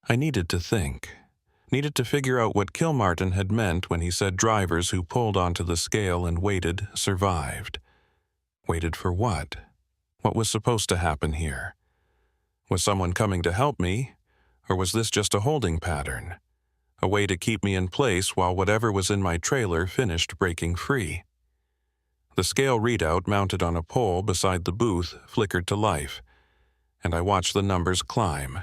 I needed to think. Needed to figure out what Kilmartin had meant when he said drivers who pulled onto the scale and waited survived. Waited for what? What was supposed to happen here? Was someone coming to help me, or was this just a holding pattern? A way to keep me in place while whatever was in my trailer finished breaking free? The scale readout mounted on a pole beside the booth flickered to life, and I watched the numbers climb.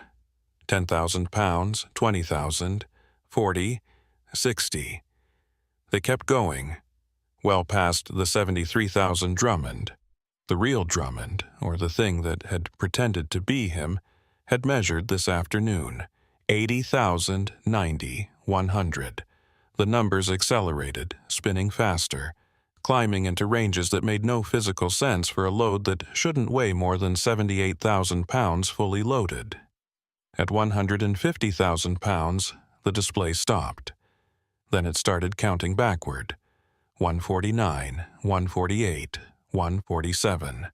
10,000 pounds, 20,000, 40, 60. They kept going, well past the 73,000 Drummond. The real Drummond, or the thing that had pretended to be him, had measured this afternoon. 80,000, 90, 100. The numbers accelerated, spinning faster, climbing into ranges that made no physical sense for a load that shouldn't weigh more than 78,000 pounds fully loaded. At 150,000 pounds, the display stopped. Then it started counting backward. 149, 148, 147.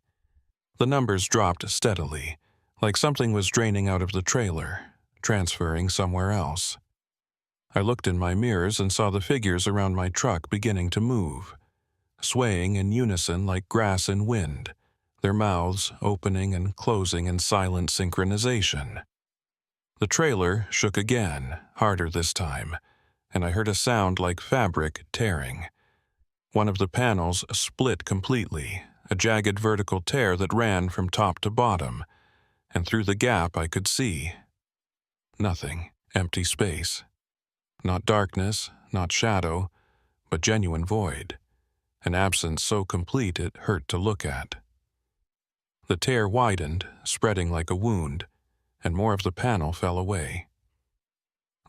The numbers dropped steadily, like something was draining out of the trailer, transferring somewhere else. I looked in my mirrors and saw the figures around my truck beginning to move, swaying in unison like grass in wind, their mouths opening and closing in silent synchronization. The trailer shook again, harder this time, and I heard a sound like fabric tearing. One of the panels split completely, a jagged vertical tear that ran from top to bottom, and through the gap I could see nothing, empty space. Not darkness, not shadow, but genuine void, an absence so complete it hurt to look at. The tear widened, spreading like a wound, and more of the panel fell away.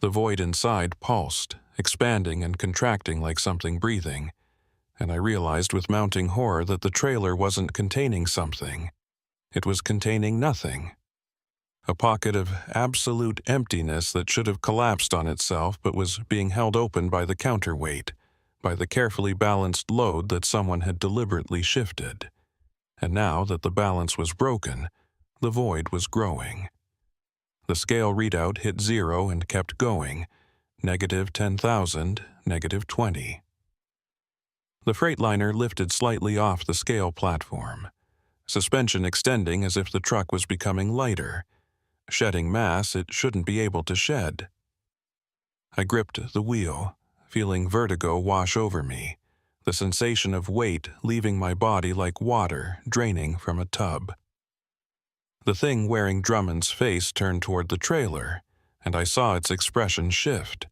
The void inside pulsed, expanding and contracting like something breathing, and I realized with mounting horror that the trailer wasn't containing something. It was containing nothing. A pocket of absolute emptiness that should have collapsed on itself but was being held open by the counterweight, by the carefully balanced load that someone had deliberately shifted. And now that the balance was broken, the void was growing. The scale readout hit 0 and kept going, -10,000, -20. The Freightliner lifted slightly off the scale platform, suspension extending as if the truck was becoming lighter, shedding mass it shouldn't be able to shed. I gripped the wheel, feeling vertigo wash over me, the sensation of weight leaving my body like water draining from a tub. The thing wearing Drummond's face turned toward the trailer, and I saw its expression shift.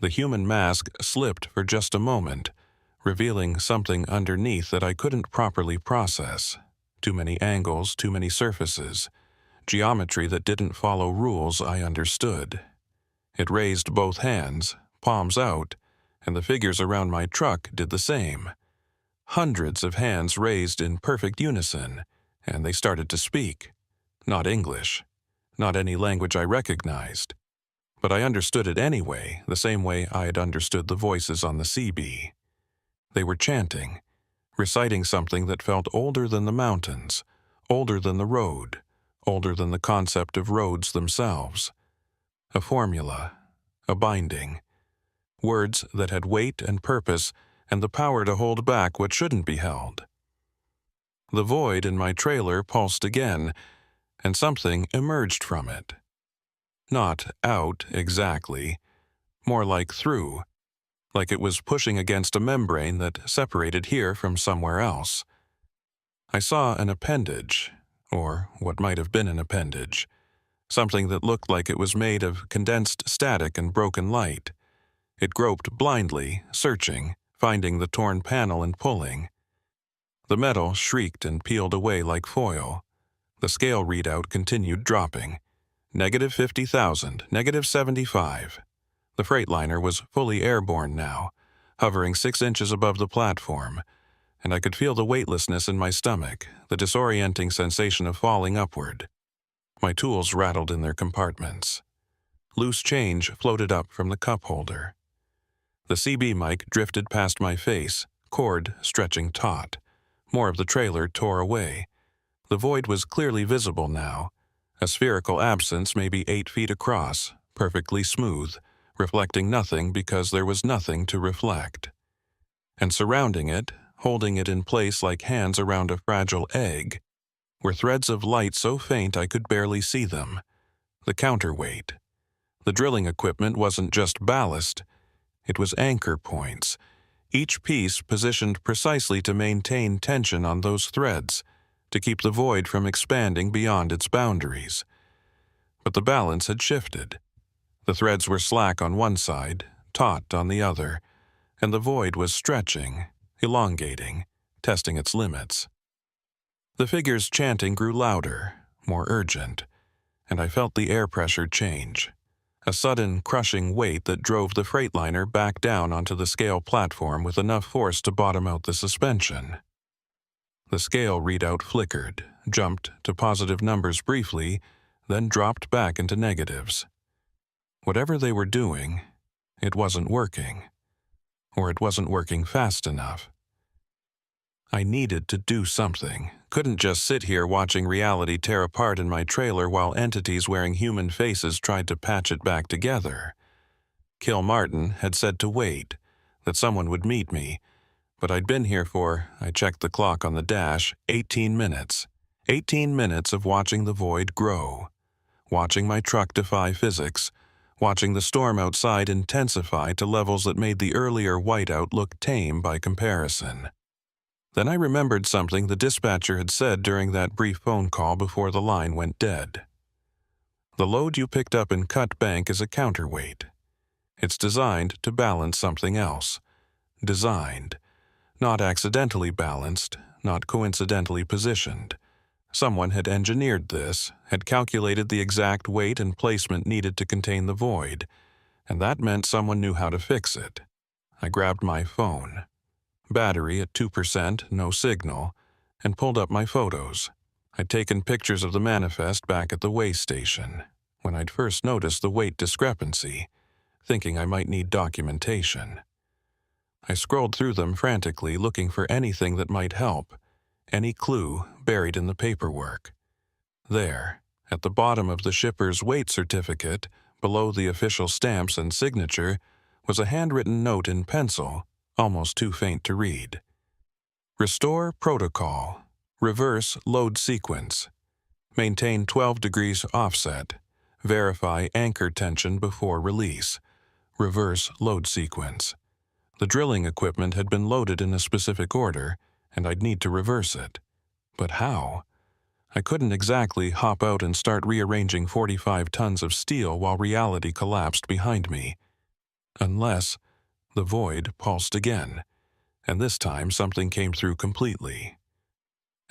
The human mask slipped for just a moment, revealing something underneath that I couldn't properly process. Too many angles, too many surfaces, geometry that didn't follow rules I understood. It raised both hands, palms out, and the figures around my truck did the same. Hundreds of hands raised in perfect unison, and they started to speak. Not English, not any language I recognized, but I understood it anyway, the same way I had understood the voices on the CB. They were chanting, reciting something that felt older than the mountains, older than the road, older than the concept of roads themselves. A formula, a binding. Words that had weight and purpose and the power to hold back what shouldn't be held. The void in my trailer pulsed again, and something emerged from it. Not out exactly, more like through, like it was pushing against a membrane that separated here from somewhere else. I saw an appendage, or what might have been an appendage, something that looked like it was made of condensed static and broken light. It groped blindly, searching, finding the torn panel and pulling. The metal shrieked and peeled away like foil. The scale readout continued dropping. -50,000, -75. The Freightliner was fully airborne now, hovering 6 inches above the platform, and I could feel the weightlessness in my stomach, the disorienting sensation of falling upward. My tools rattled in their compartments. Loose change floated up from the cup holder. The CB mic drifted past my face, cord stretching taut. More of the trailer tore away. The void was clearly visible now, a spherical absence maybe 8 feet across, perfectly smooth, reflecting nothing because there was nothing to reflect. And surrounding it, holding it in place like hands around a fragile egg, were threads of light so faint I could barely see them. The counterweight. The drilling equipment wasn't just ballast, it was anchor points, each piece positioned precisely to maintain tension on those threads, to keep the void from expanding beyond its boundaries. But the balance had shifted. The threads were slack on one side, taut on the other, and the void was stretching, elongating, testing its limits. The figures chanting grew louder, more urgent, and I felt the air pressure change. A sudden, crushing weight that drove the Freightliner back down onto the scale platform with enough force to bottom out the suspension. The scale readout flickered, jumped to positive numbers briefly, then dropped back into negatives. Whatever they were doing, it wasn't working. Or it wasn't working fast enough. I needed to do something. Couldn't just sit here watching reality tear apart in my trailer while entities wearing human faces tried to patch it back together. Kill Martin had said to wait, that someone would meet me, but I'd been here for, I checked the clock on the dash, 18 minutes. 18 minutes of watching the void grow. Watching my truck defy physics. Watching the storm outside intensify to levels that made the earlier whiteout look tame by comparison. Then I remembered something the dispatcher had said during that brief phone call before the line went dead. The load you picked up in Cut Bank is a counterweight. It's designed to balance something else. Designed. Not accidentally balanced, not coincidentally positioned. Someone had engineered this, had calculated the exact weight and placement needed to contain the void, and that meant someone knew how to fix it. I grabbed my phone. Battery at 2%, no signal, and pulled up my photos. I'd taken pictures of the manifest back at the weigh station, when I'd first noticed the weight discrepancy, thinking I might need documentation. I scrolled through them frantically, looking for anything that might help, any clue buried in the paperwork. There, at the bottom of the shipper's weight certificate, below the official stamps and signature, was a handwritten note in pencil, almost too faint to read. Restore protocol. Reverse load sequence. Maintain 12 degrees offset. Verify anchor tension before release. Reverse load sequence. The drilling equipment had been loaded in a specific order, and I'd need to reverse it. But how? I couldn't exactly hop out and start rearranging 45 tons of steel while reality collapsed behind me. Unless the void pulsed again, and this time something came through completely.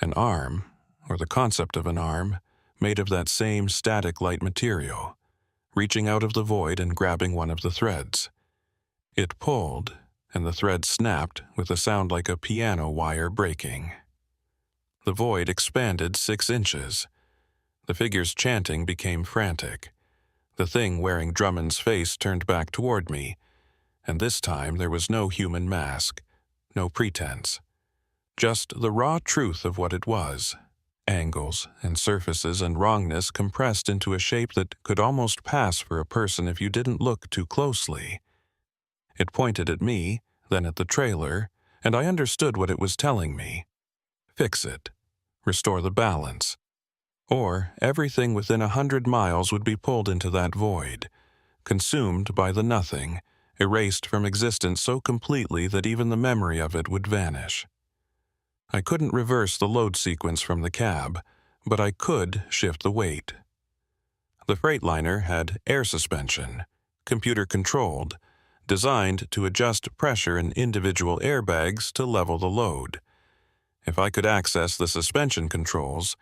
An arm, or the concept of an arm, made of that same static light material, reaching out of the void and grabbing one of the threads. It pulled, and the thread snapped with a sound like a piano wire breaking. The void expanded 6 inches. The figure's chanting became frantic. The thing wearing Drummond's face turned back toward me, and this time there was no human mask, no pretense. Just the raw truth of what it was. Angles and surfaces and wrongness compressed into a shape that could almost pass for a person if you didn't look too closely. It pointed at me, then at the trailer, and I understood what it was telling me. Fix it. Restore the balance. Or everything within 100 miles would be pulled into that void, consumed by the nothing, erased from existence so completely that even the memory of it would vanish. I couldn't reverse the load sequence from the cab, but I could shift the weight. The Freightliner had air suspension, computer-controlled, designed to adjust pressure in individual airbags to level the load. If I could access the suspension controls,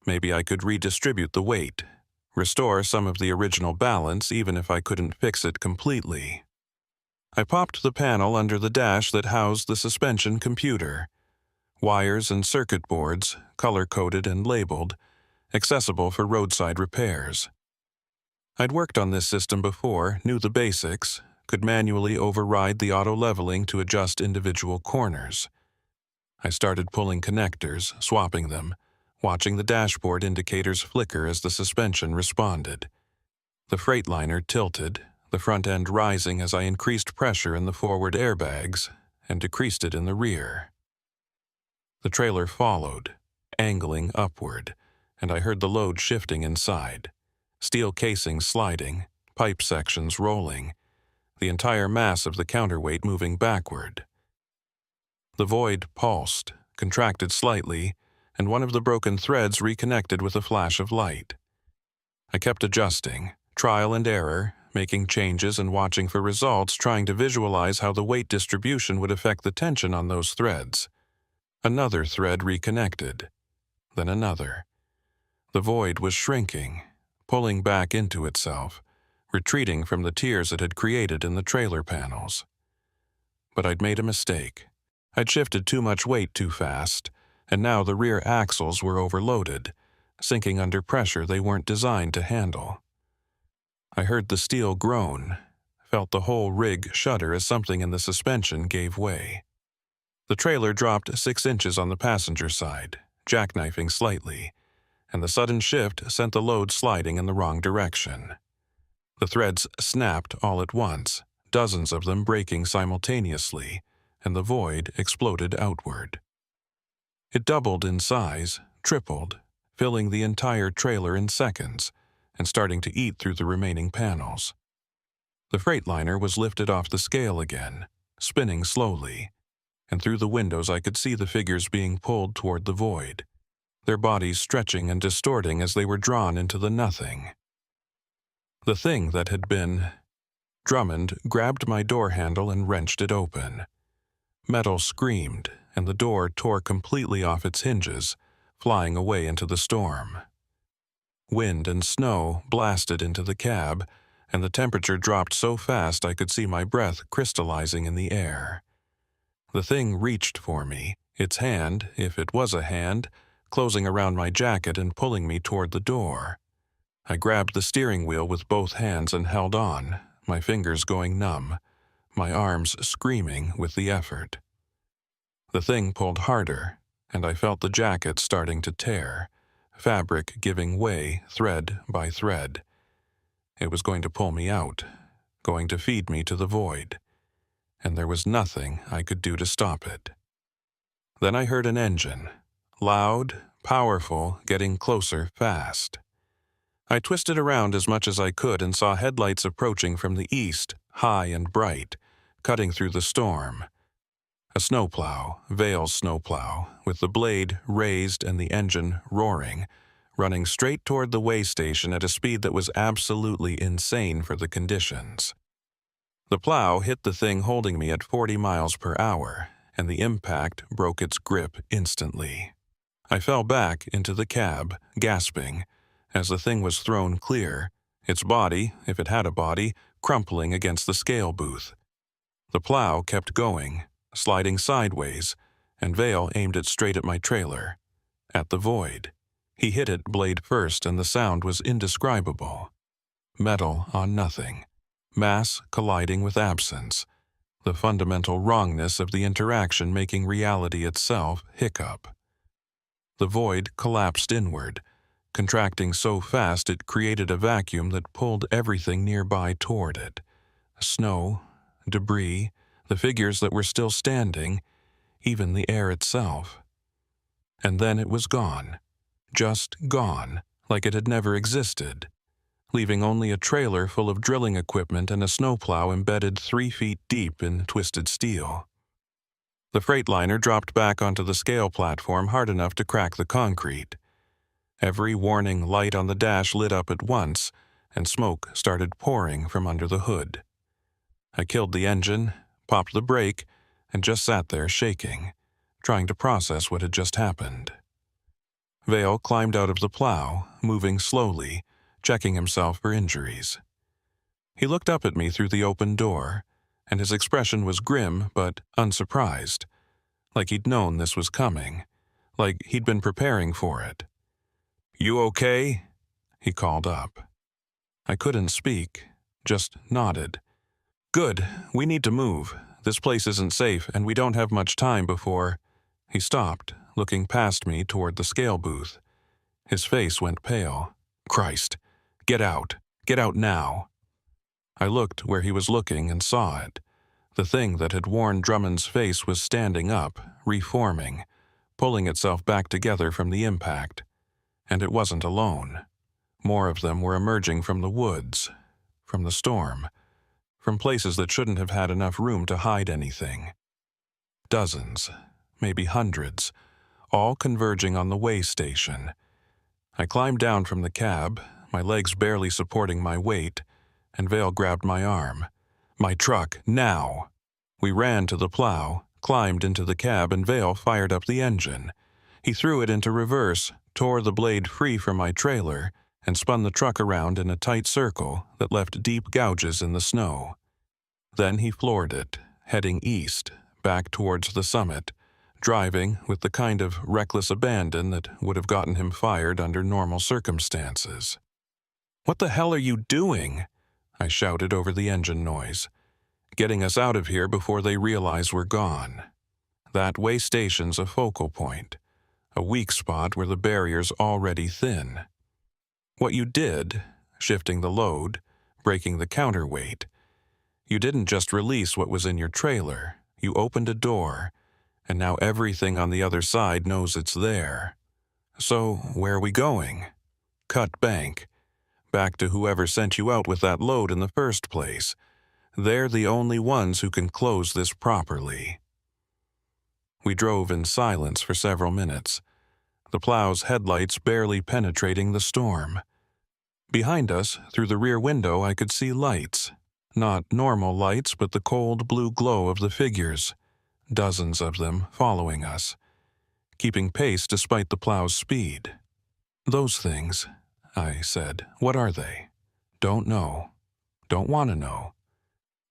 maybe I could redistribute the weight, restore some of the original balance even if I couldn't fix it completely. I popped the panel under the dash that housed the suspension computer. Wires and circuit boards, color-coded and labeled, accessible for roadside repairs. I'd worked on this system before, knew the basics, could manually override the auto-leveling to adjust individual corners. I started pulling connectors, swapping them, watching the dashboard indicators flicker as the suspension responded. The Freightliner tilted, the front end rising as I increased pressure in the forward airbags and decreased it in the rear. The trailer followed, angling upward, and I heard the load shifting inside. Steel casings sliding, pipe sections rolling, the entire mass of the counterweight moving backward. The void pulsed, contracted slightly, and one of the broken threads reconnected with a flash of light. I kept adjusting, trial and error, making changes and watching for results, trying to visualize how the weight distribution would affect the tension on those threads. Another thread reconnected, then another. The void was shrinking, pulling back into itself, retreating from the tears it had created in the trailer panels. But I'd made a mistake. I'd shifted too much weight too fast, and now the rear axles were overloaded, sinking under pressure they weren't designed to handle. I heard the steel groan, felt the whole rig shudder as something in the suspension gave way. The trailer dropped 6 inches on the passenger side, jackknifing slightly, and the sudden shift sent the load sliding in the wrong direction. The threads snapped all at once, dozens of them breaking simultaneously, and the void exploded outward. It doubled in size, tripled, filling the entire trailer in seconds, and starting to eat through the remaining panels. The Freightliner was lifted off the scale again, spinning slowly, and through the windows I could see the figures being pulled toward the void, their bodies stretching and distorting as they were drawn into the nothing. The thing that had been Drummond grabbed my door handle and wrenched it open. Metal screamed, and the door tore completely off its hinges, flying away into the storm. Wind and snow blasted into the cab, and the temperature dropped so fast I could see my breath crystallizing in the air. The thing reached for me, its hand, if it was a hand, closing around my jacket and pulling me toward the door. I grabbed the steering wheel with both hands and held on, my fingers going numb, my arms screaming with the effort. The thing pulled harder, and I felt the jacket starting to tear, fabric giving way thread by thread. It was going to pull me out, going to feed me to the void, and there was nothing I could do to stop it. Then I heard an engine, loud, powerful, getting closer fast. I twisted around as much as I could and saw headlights approaching from the east, high and bright, cutting through the storm. A snowplow, Vale's snowplow, with the blade raised and the engine roaring, running straight toward the way station at a speed that was absolutely insane for the conditions. The plow hit the thing holding me at 40 miles per hour, and the impact broke its grip instantly. I fell back into the cab, gasping, as the thing was thrown clear, its body, if it had a body, crumpling against the scale booth. The plow kept going, sliding sideways, and Vale aimed it straight at my trailer, at the void. He hit it blade first, and the sound was indescribable. Metal on nothing, mass colliding with absence, the fundamental wrongness of the interaction making reality itself hiccup. The void collapsed inward, contracting so fast it created a vacuum that pulled everything nearby toward it. Snow, debris, the figures that were still standing, even the air itself. And then it was gone. Just gone, like it had never existed, leaving only a trailer full of drilling equipment and a snowplow embedded 3 feet deep in twisted steel. The Freightliner dropped back onto the scale platform hard enough to crack the concrete. Every warning light on the dash lit up at once, and smoke started pouring from under the hood. I killed the engine, popped the brake, and just sat there shaking, trying to process what had just happened. Vale climbed out of the plow, moving slowly, checking himself for injuries. He looked up at me through the open door, and his expression was grim but unsurprised, like he'd known this was coming, like he'd been preparing for it. "You okay?" he called up. I couldn't speak, just nodded. "Good, we need to move. This place isn't safe, and we don't have much time before—" He stopped, looking past me toward the scale booth. His face went pale. "Christ, get out. Get out now." I looked where he was looking and saw it. The thing that had worn Drummond's face was standing up, reforming, pulling itself back together from the impact. And it wasn't alone. More of them were emerging from the woods, from the storm, from places that shouldn't have had enough room to hide anything. Dozens, maybe hundreds, all converging on the way station. I climbed down from the cab, my legs barely supporting my weight, and Vale grabbed my arm. "My truck, now!" We ran to the plow, climbed into the cab, and Vale fired up the engine. He threw it into reverse, tore the blade free from my trailer, and spun the truck around in a tight circle that left deep gouges in the snow. Then he floored it, heading east, back towards the summit, driving with the kind of reckless abandon that would have gotten him fired under normal circumstances. "What the hell are you doing?" I shouted over the engine noise. "Getting us out of here before they realize we're gone. That way station's a focal point, a weak spot where the barrier's already thin. What you did, shifting the load, breaking the counterweight, you didn't just release what was in your trailer, you opened a door, and now everything on the other side knows it's there. So, where are we going? Cut bank. Back to whoever sent you out with that load in the first place. They're the only ones who can close this properly." We drove in silence for several minutes, the plow's headlights barely penetrating the storm. Behind us, through the rear window, I could see lights, Not normal lights, but the cold blue glow of the figures, dozens of them following us, keeping pace despite the plow's speed. "Those things," I said. "What are they?" "Don't know. Don't want to know.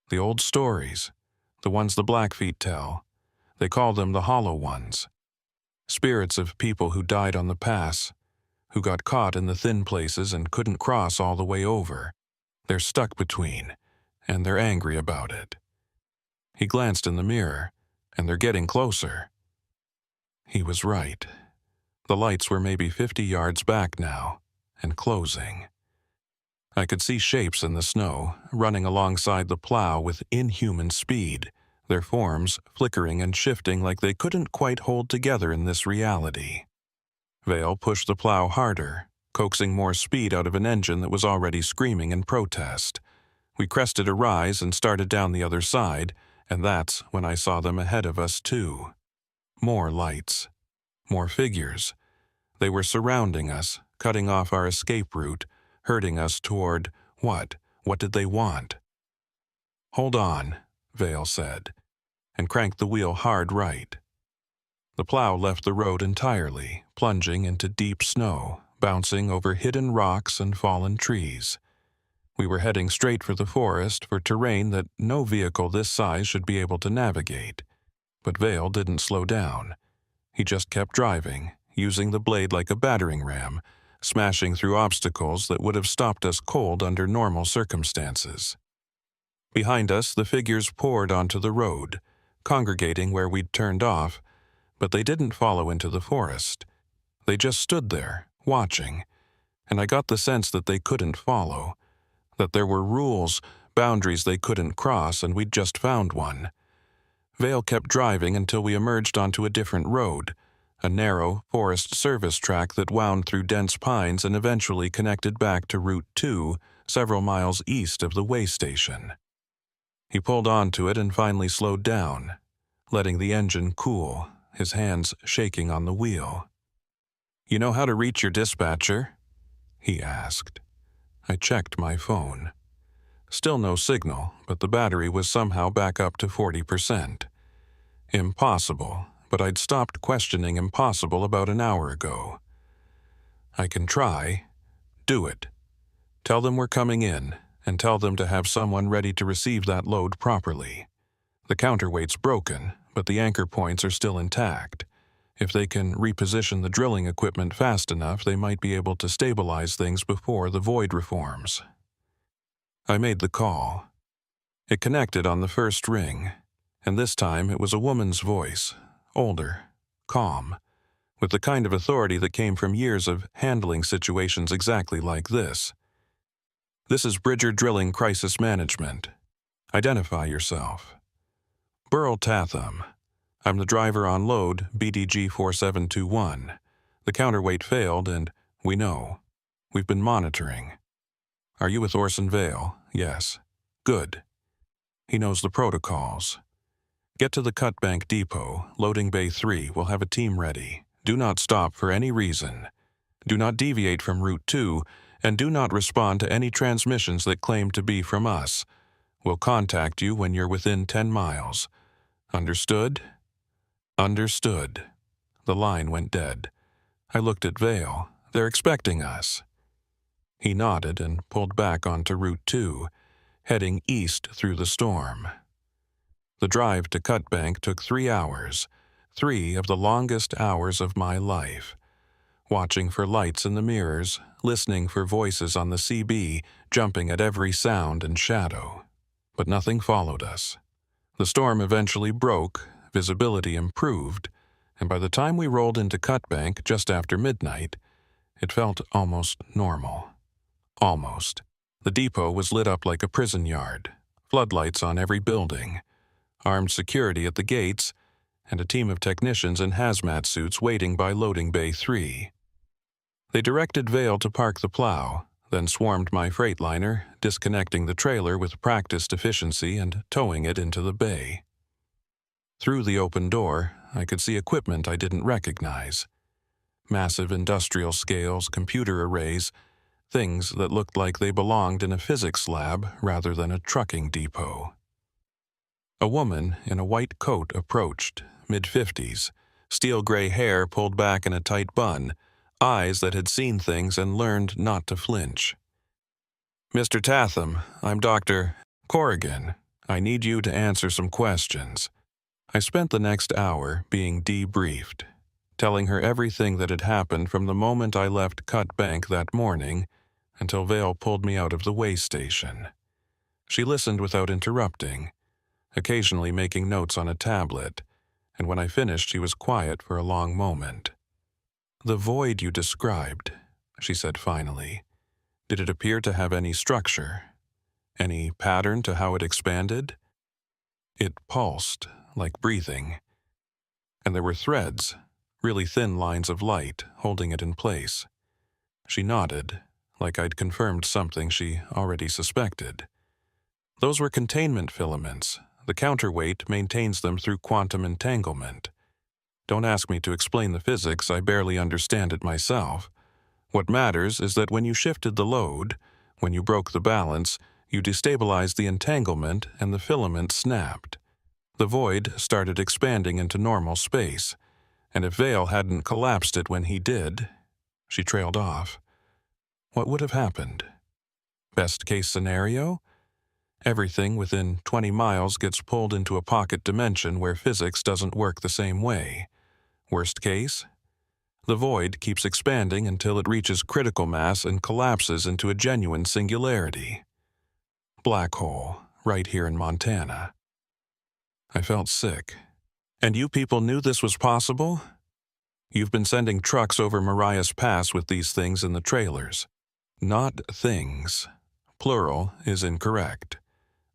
The old stories, the ones the Blackfeet tell. They call them the Hollow Ones. Spirits of people who died on the pass, who got caught in the thin places and couldn't cross all the way over. They're stuck between, and they're angry about it." He glanced in the mirror, and they're getting closer. He was right. The lights were maybe 50 yards back now, and closing. I could see shapes in the snow, running alongside the plow with inhuman speed, their forms flickering and shifting like they couldn't quite hold together in this reality. Vale pushed the plow harder, coaxing more speed out of an engine that was already screaming in protest. We crested a rise and started down the other side, and that's when I saw them ahead of us too. More lights. More figures. They were surrounding us, cutting off our escape route, herding us toward what? What did they want? "Hold on," Vale said, and cranked the wheel hard right. The plow left the road entirely, plunging into deep snow, bouncing over hidden rocks and fallen trees. We were heading straight for the forest, for terrain that no vehicle this size should be able to navigate. But Vale didn't slow down. He just kept driving, using the blade like a battering ram, smashing through obstacles that would have stopped us cold under normal circumstances. Behind us, the figures poured onto the road, congregating where we'd turned off, but they didn't follow into the forest. They just stood there, watching, and I got the sense that they couldn't follow, that there were rules, boundaries they couldn't cross, and we'd just found one. Vale kept driving until we emerged onto a different road, a narrow Forest Service track that wound through dense pines and eventually connected back to Route 2, several miles east of the way station. He pulled onto it and finally slowed down, letting the engine cool, his hands shaking on the wheel. "You know how to reach your dispatcher?" he asked. I checked my phone. Still no signal, but the battery was somehow back up to 40%. Impossible, but I'd stopped questioning impossible about an hour ago. "I can try. Do it. Tell them we're coming in, and tell them to have someone ready to receive that load properly. The counterweight's broken, but the anchor points are still intact. If they can reposition the drilling equipment fast enough, they might be able to stabilize things before the void reforms." I made the call. It connected on the first ring, and this time it was a woman's voice, older, calm, with the kind of authority that came from years of handling situations exactly like this. "This is Bridger Drilling Crisis Management. Identify yourself." "Burl Tatham. I'm the driver on load, BDG 4721. The counterweight failed and we know. We've been monitoring." "Are you with Orson Vale?" "Yes." "Good." He knows the protocols. "Get to the Cutbank Depot, loading bay 3. We'll have a team ready. Do not stop for any reason. Do not deviate from Route 2, and do not respond to any transmissions that claim to be from us. We'll contact you when you're within 10 miles. Understood?" "Understood." The line went dead. I looked at Vale. "They're expecting us." He nodded and pulled back onto Route 2, heading east through the storm. The drive to Cutbank took 3 hours, 3 of the longest hours of my life. Watching for lights in the mirrors, listening for voices on the CB, jumping at every sound and shadow. But nothing followed us. The storm eventually broke, visibility improved, and by the time we rolled into Cutbank just after midnight, it felt almost normal. Almost. The depot was lit up like a prison yard, floodlights on every building, armed security at the gates, and a team of technicians in hazmat suits waiting by loading bay 3. They directed Vale to park the plow, then swarmed my Freightliner, disconnecting the trailer with practiced efficiency and towing it into the bay. Through the open door, I could see equipment I didn't recognize. Massive industrial scales, computer arrays, things that looked like they belonged in a physics lab rather than a trucking depot. A woman in a white coat approached, mid-50s, steel-gray hair pulled back in a tight bun, eyes that had seen things and learned not to flinch. "Mr. Tatham, I'm Dr. Corrigan. I need you to answer some questions." I spent the next hour being debriefed, telling her everything that had happened from the moment I left Cut Bank that morning until Vale pulled me out of the way station. She listened without interrupting, occasionally making notes on a tablet, and when I finished she was quiet for a long moment. "The void you described," she said finally, "did it appear to have any structure? Any pattern to how it expanded?" "It pulsed, like breathing. And there were threads, really thin lines of light, holding it in place." She nodded, like I'd confirmed something she already suspected. "Those were containment filaments. The counterweight maintains them through quantum entanglement. Don't ask me to explain the physics, I barely understand it myself. What matters is that when you shifted the load, when you broke the balance, you destabilized the entanglement and the filament snapped. The void started expanding into normal space, and if Vale hadn't collapsed it when he did," she trailed off, "what would have happened? Best case scenario? Everything within 20 miles gets pulled into a pocket dimension where physics doesn't work the same way. Worst case? The void keeps expanding until it reaches critical mass and collapses into a genuine singularity. Black hole, right here in Montana." I felt sick. "And you people knew this was possible? You've been sending trucks over Marias Pass with these things in the trailers." "Not things. Plural is incorrect.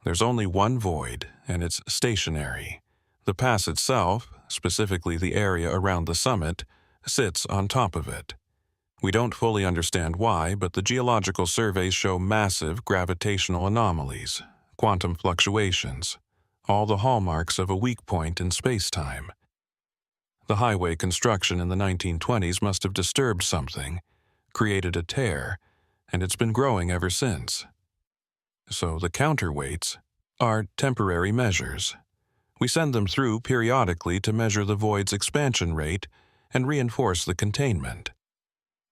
There's only one void, and it's stationary. The pass itself, specifically the area around the summit, sits on top of it. We don't fully understand why, but the geological surveys show massive gravitational anomalies, quantum fluctuations, all the hallmarks of a weak point in space-time. The highway construction in the 1920s must have disturbed something, created a tear, and it's been growing ever since. So the counterweights are temporary measures. We send them through periodically to measure the void's expansion rate and reinforce the containment.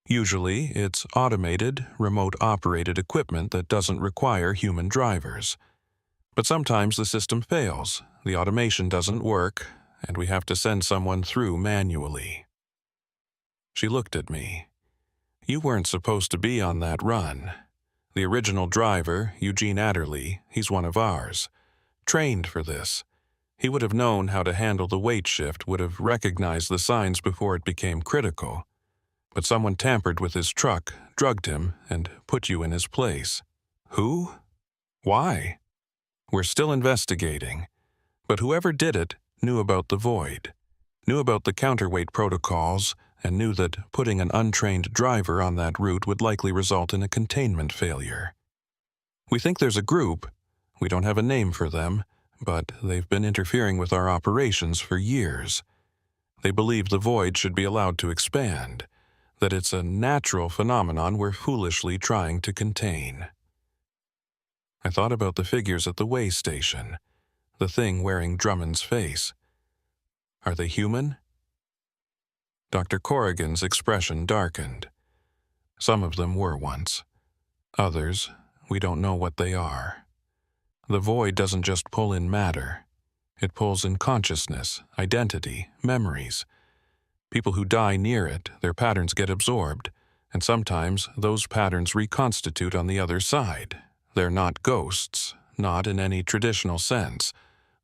Usually, it's automated, remote-operated equipment that doesn't require human drivers. But sometimes the system fails, the automation doesn't work, and we have to send someone through manually." She looked at me. "You weren't supposed to be on that run. The original driver, Eugene Adderley, he's one of ours. Trained for this. He would have known how to handle the weight shift, would have recognized the signs before it became critical. But someone tampered with his truck, drugged him, and put you in his place." "Who? Why?" "We're still investigating. But whoever did it knew about the void, knew about the counterweight protocols, and knew that putting an untrained driver on that route would likely result in a containment failure. We think there's a group. We don't have a name for them, but they've been interfering with our operations for years. They believe the void should be allowed to expand, that it's a natural phenomenon we're foolishly trying to contain." I thought about the figures at the way station, the thing wearing Drummond's face. Are they human? Dr. Corrigan's expression darkened. "Some of them were once. Others, we don't know what they are. The void doesn't just pull in matter. It pulls in consciousness, identity, memories. People who die near it, their patterns get absorbed, and sometimes those patterns reconstitute on the other side. They're not ghosts, not in any traditional sense,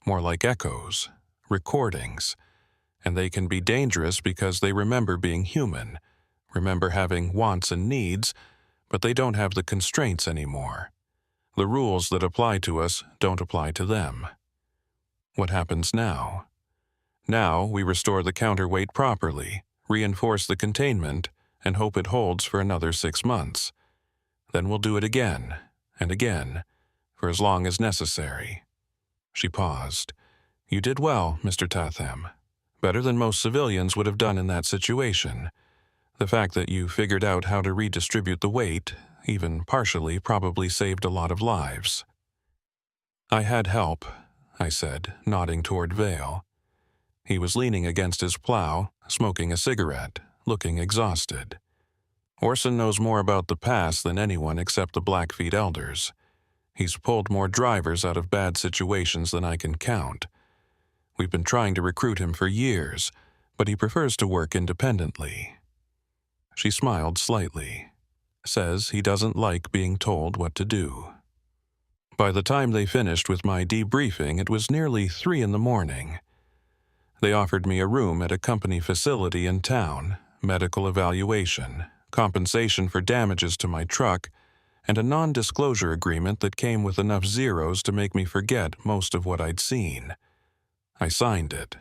more like echoes, recordings. And they can be dangerous because they remember being human, remember having wants and needs, but they don't have the constraints anymore. The rules that apply to us don't apply to them. What happens now? Now we restore the counterweight properly, reinforce the containment, and hope it holds for another 6 months. Then we'll do it again, and again, for as long as necessary." She paused. "You did well, Mr. Tatham. Better than most civilians would have done in that situation. The fact that you figured out how to redistribute the weight, even partially, probably saved a lot of lives. I had help, I said, nodding toward Vale. He was leaning against his plow, smoking a cigarette, looking exhausted. Orson knows more about the pass than anyone except the Blackfeet elders. He's pulled more drivers out of bad situations than I can count. We've been trying to recruit him for years, but he prefers to work independently. She smiled slightly. Says he doesn't like being told what to do. By the time they finished with my debriefing, it was nearly 3 a.m. They offered me a room at a company facility in town, medical evaluation, compensation for damages to my truck, and a non-disclosure agreement that came with enough zeros to make me forget most of what I'd seen. I signed it.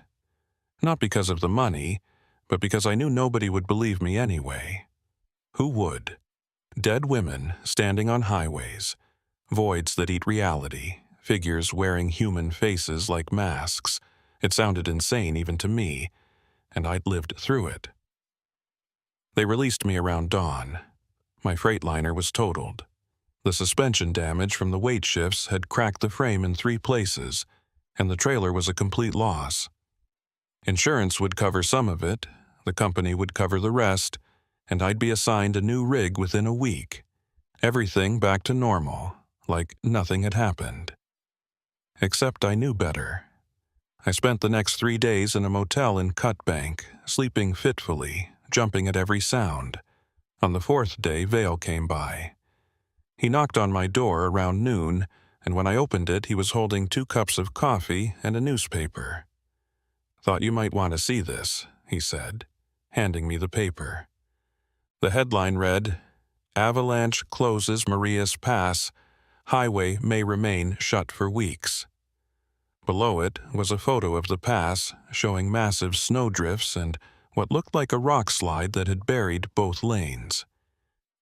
Not because of the money, but because I knew nobody would believe me anyway. Who would? Dead women standing on highways, voids that eat reality, figures wearing human faces like masks. It sounded insane even to me, and I'd lived through it. They released me around dawn. My Freightliner was totaled. The suspension damage from the weight shifts had cracked the frame in 3 places, and the trailer was a complete loss. Insurance would cover some of it, the company would cover the rest, and I'd be assigned a new rig within a week. Everything back to normal, like nothing had happened. Except I knew better. I spent the next 3 days in a motel in Cutbank, sleeping fitfully, jumping at every sound. On the 4th day, Vale came by. He knocked on my door around noon, and when I opened it, he was holding 2 cups of coffee and a newspaper. "Thought you might want to see this," he said, handing me the paper. The headline read, "Avalanche closes Marias Pass. Highway may remain shut for weeks." Below it was a photo of the pass showing massive snowdrifts and what looked like a rock slide that had buried both lanes.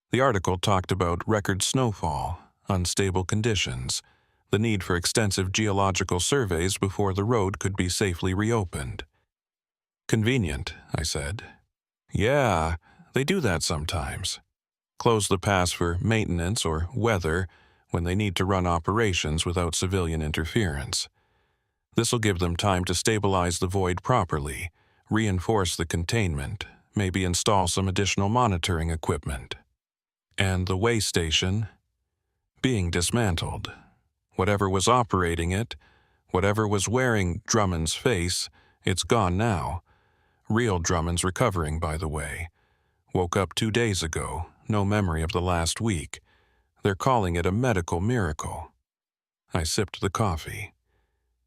The article talked about record snowfall, unstable conditions, the need for extensive geological surveys before the road could be safely reopened. "Convenient," I said. "Yeah, they do that sometimes. Close the pass for maintenance or weather when they need to run operations without civilian interference. This'll give them time to stabilize the void properly, reinforce the containment, maybe install some additional monitoring equipment. And the way station, being dismantled. Whatever was operating it, whatever was wearing Drummond's face, it's gone now. Real Drummond's recovering, by the way. Woke up 2 days ago, no memory of the last week. They're calling it a medical miracle." I sipped the coffee.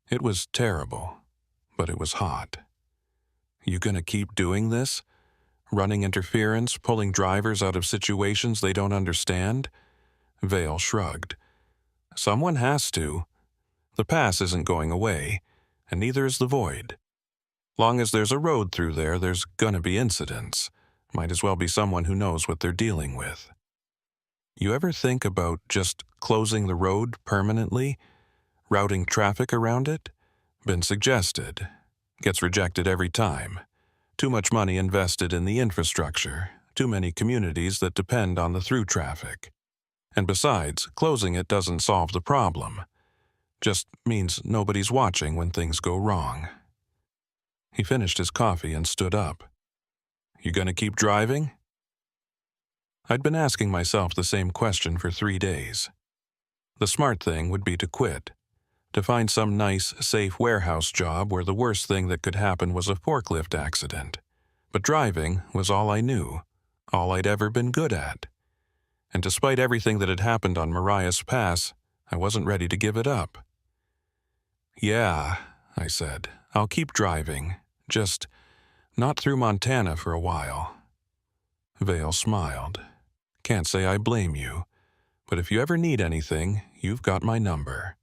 It was terrible, but it was hot. "You gonna keep doing this? Running interference, pulling drivers out of situations they don't understand?" Vale shrugged. "Someone has to. The pass isn't going away, and neither is the void. Long as there's a road through there, there's gonna be incidents. Might as well be someone who knows what they're dealing with. You ever think about just closing the road permanently? Routing traffic around it? Been suggested. Gets rejected every time. Too much money invested in the infrastructure, too many communities that depend on the through traffic. And besides, closing it doesn't solve the problem. Just means nobody's watching when things go wrong." He finished his coffee and stood up. "You gonna keep driving?" I'd been asking myself the same question for 3 days. The smart thing would be to quit, to find some nice, safe warehouse job where the worst thing that could happen was a forklift accident. But driving was all I knew, all I'd ever been good at. And despite everything that had happened on Marias Pass, I wasn't ready to give it up. "Yeah," I said, "I'll keep driving, just not through Montana for a while." Vale smiled. "Can't say I blame you, but if you ever need anything, you've got my number."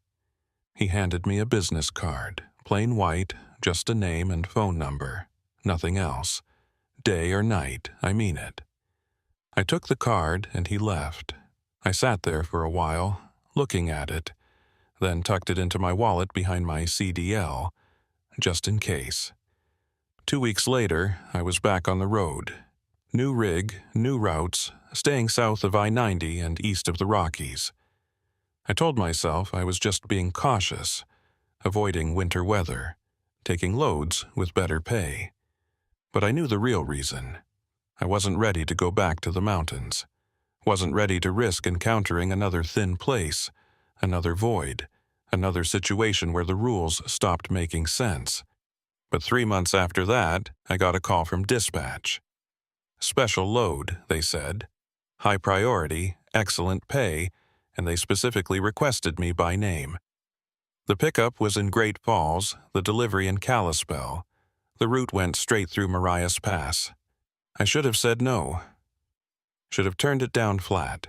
He handed me a business card, plain white, just a name and phone number, nothing else. Day or night, I mean it. I took the card and he left. I sat there for a while, looking at it, then tucked it into my wallet behind my CDL, just in case. 2 weeks later, I was back on the road. New rig, new routes, staying south of I-90 and east of the Rockies. I told myself I was just being cautious, avoiding winter weather, taking loads with better pay. But I knew the real reason. I wasn't ready to go back to the mountains. Wasn't ready to risk encountering another thin place, another void, another situation where the rules stopped making sense. But 3 months after that, I got a call from dispatch. Special load, they said. High priority, excellent pay, and they specifically requested me by name. The pickup was in Great Falls, the delivery in Kalispell. The route went straight through Marias Pass. I should have said no. Should have turned it down flat.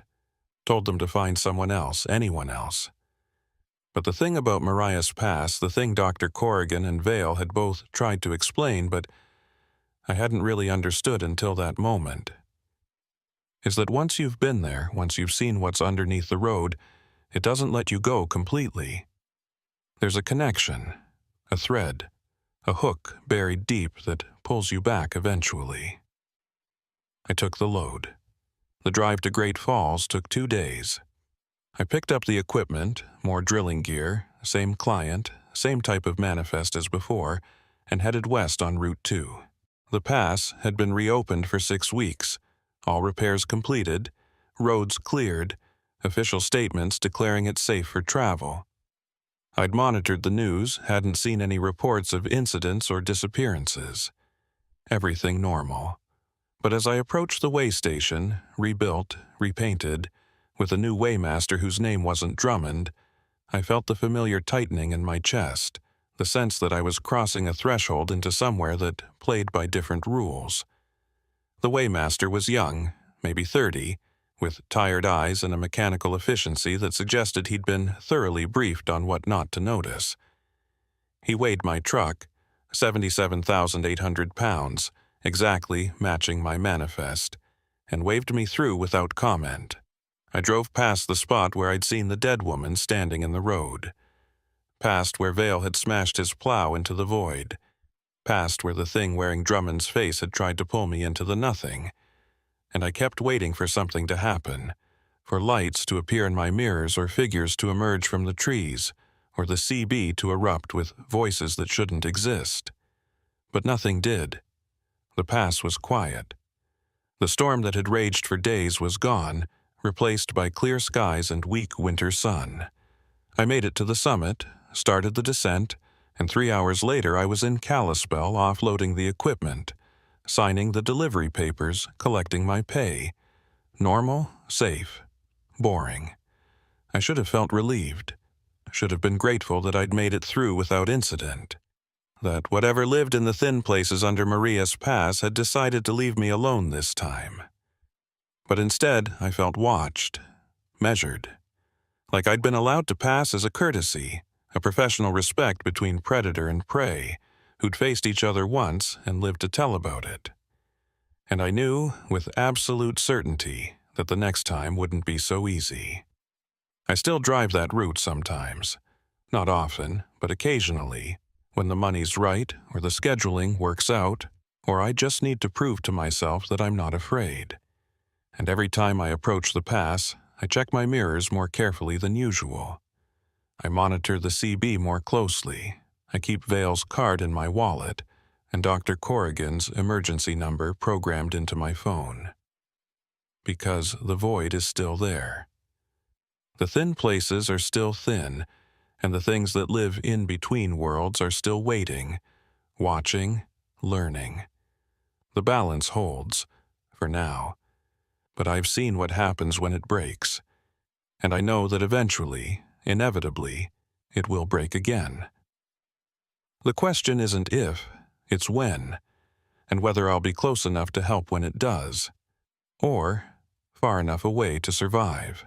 Told them to find someone else, anyone else. But the thing about Marias Pass, the thing Dr. Corrigan and Vale had both tried to explain, but I hadn't really understood until that moment, is that once you've been there, once you've seen what's underneath the road, it doesn't let you go completely. There's a connection, a thread, a hook buried deep that pulls you back eventually. I took the load. The drive to Great Falls took 2 days. I picked up the equipment, more drilling gear, same client, same type of manifest as before, and headed west on Route 2. The pass had been reopened for 6 weeks, all repairs completed, roads cleared, official statements declaring it safe for travel. I'd monitored the news, hadn't seen any reports of incidents or disappearances. Everything normal. But as I approached the way station, rebuilt, repainted, with a new waymaster whose name wasn't Drummond, I felt the familiar tightening in my chest, the sense that I was crossing a threshold into somewhere that played by different rules. The waymaster was young, maybe 30, with tired eyes and a mechanical efficiency that suggested he'd been thoroughly briefed on what not to notice. He weighed my truck, 77,800 pounds, exactly matching my manifest, and waved me through without comment. I drove past the spot where I'd seen the dead woman standing in the road, past where Vale had smashed his plow into the void, past where the thing wearing Drummond's face had tried to pull me into the nothing, and I kept waiting for something to happen, for lights to appear in my mirrors or figures to emerge from the trees, or the CB to erupt with voices that shouldn't exist. But nothing did. The pass was quiet. The storm that had raged for days was gone, replaced by clear skies and weak winter sun. I made it to the summit, started the descent, and 3 hours later I was in Kalispell offloading the equipment, signing the delivery papers, collecting my pay. Normal, safe, boring. I should have felt relieved. Should have been grateful that I'd made it through without incident. That whatever lived in the thin places under Marias Pass had decided to leave me alone this time. But instead, I felt watched, measured, like I'd been allowed to pass as a courtesy, a professional respect between predator and prey, who'd faced each other once and lived to tell about it. And I knew, with absolute certainty, that the next time wouldn't be so easy. I still drive that route sometimes. Not often, but occasionally, when the money's right, or the scheduling works out, or I just need to prove to myself that I'm not afraid. And every time I approach the pass, I check my mirrors more carefully than usual. I monitor the CB more closely. I keep Vale's card in my wallet, and Dr. Corrigan's emergency number programmed into my phone. Because the void is still there. The thin places are still thin, and the things that live in between worlds are still waiting, watching, learning. The balance holds, for now. But I've seen what happens when it breaks, and I know that eventually, inevitably, it will break again. The question isn't if, it's when, and whether I'll be close enough to help when it does, or far enough away to survive.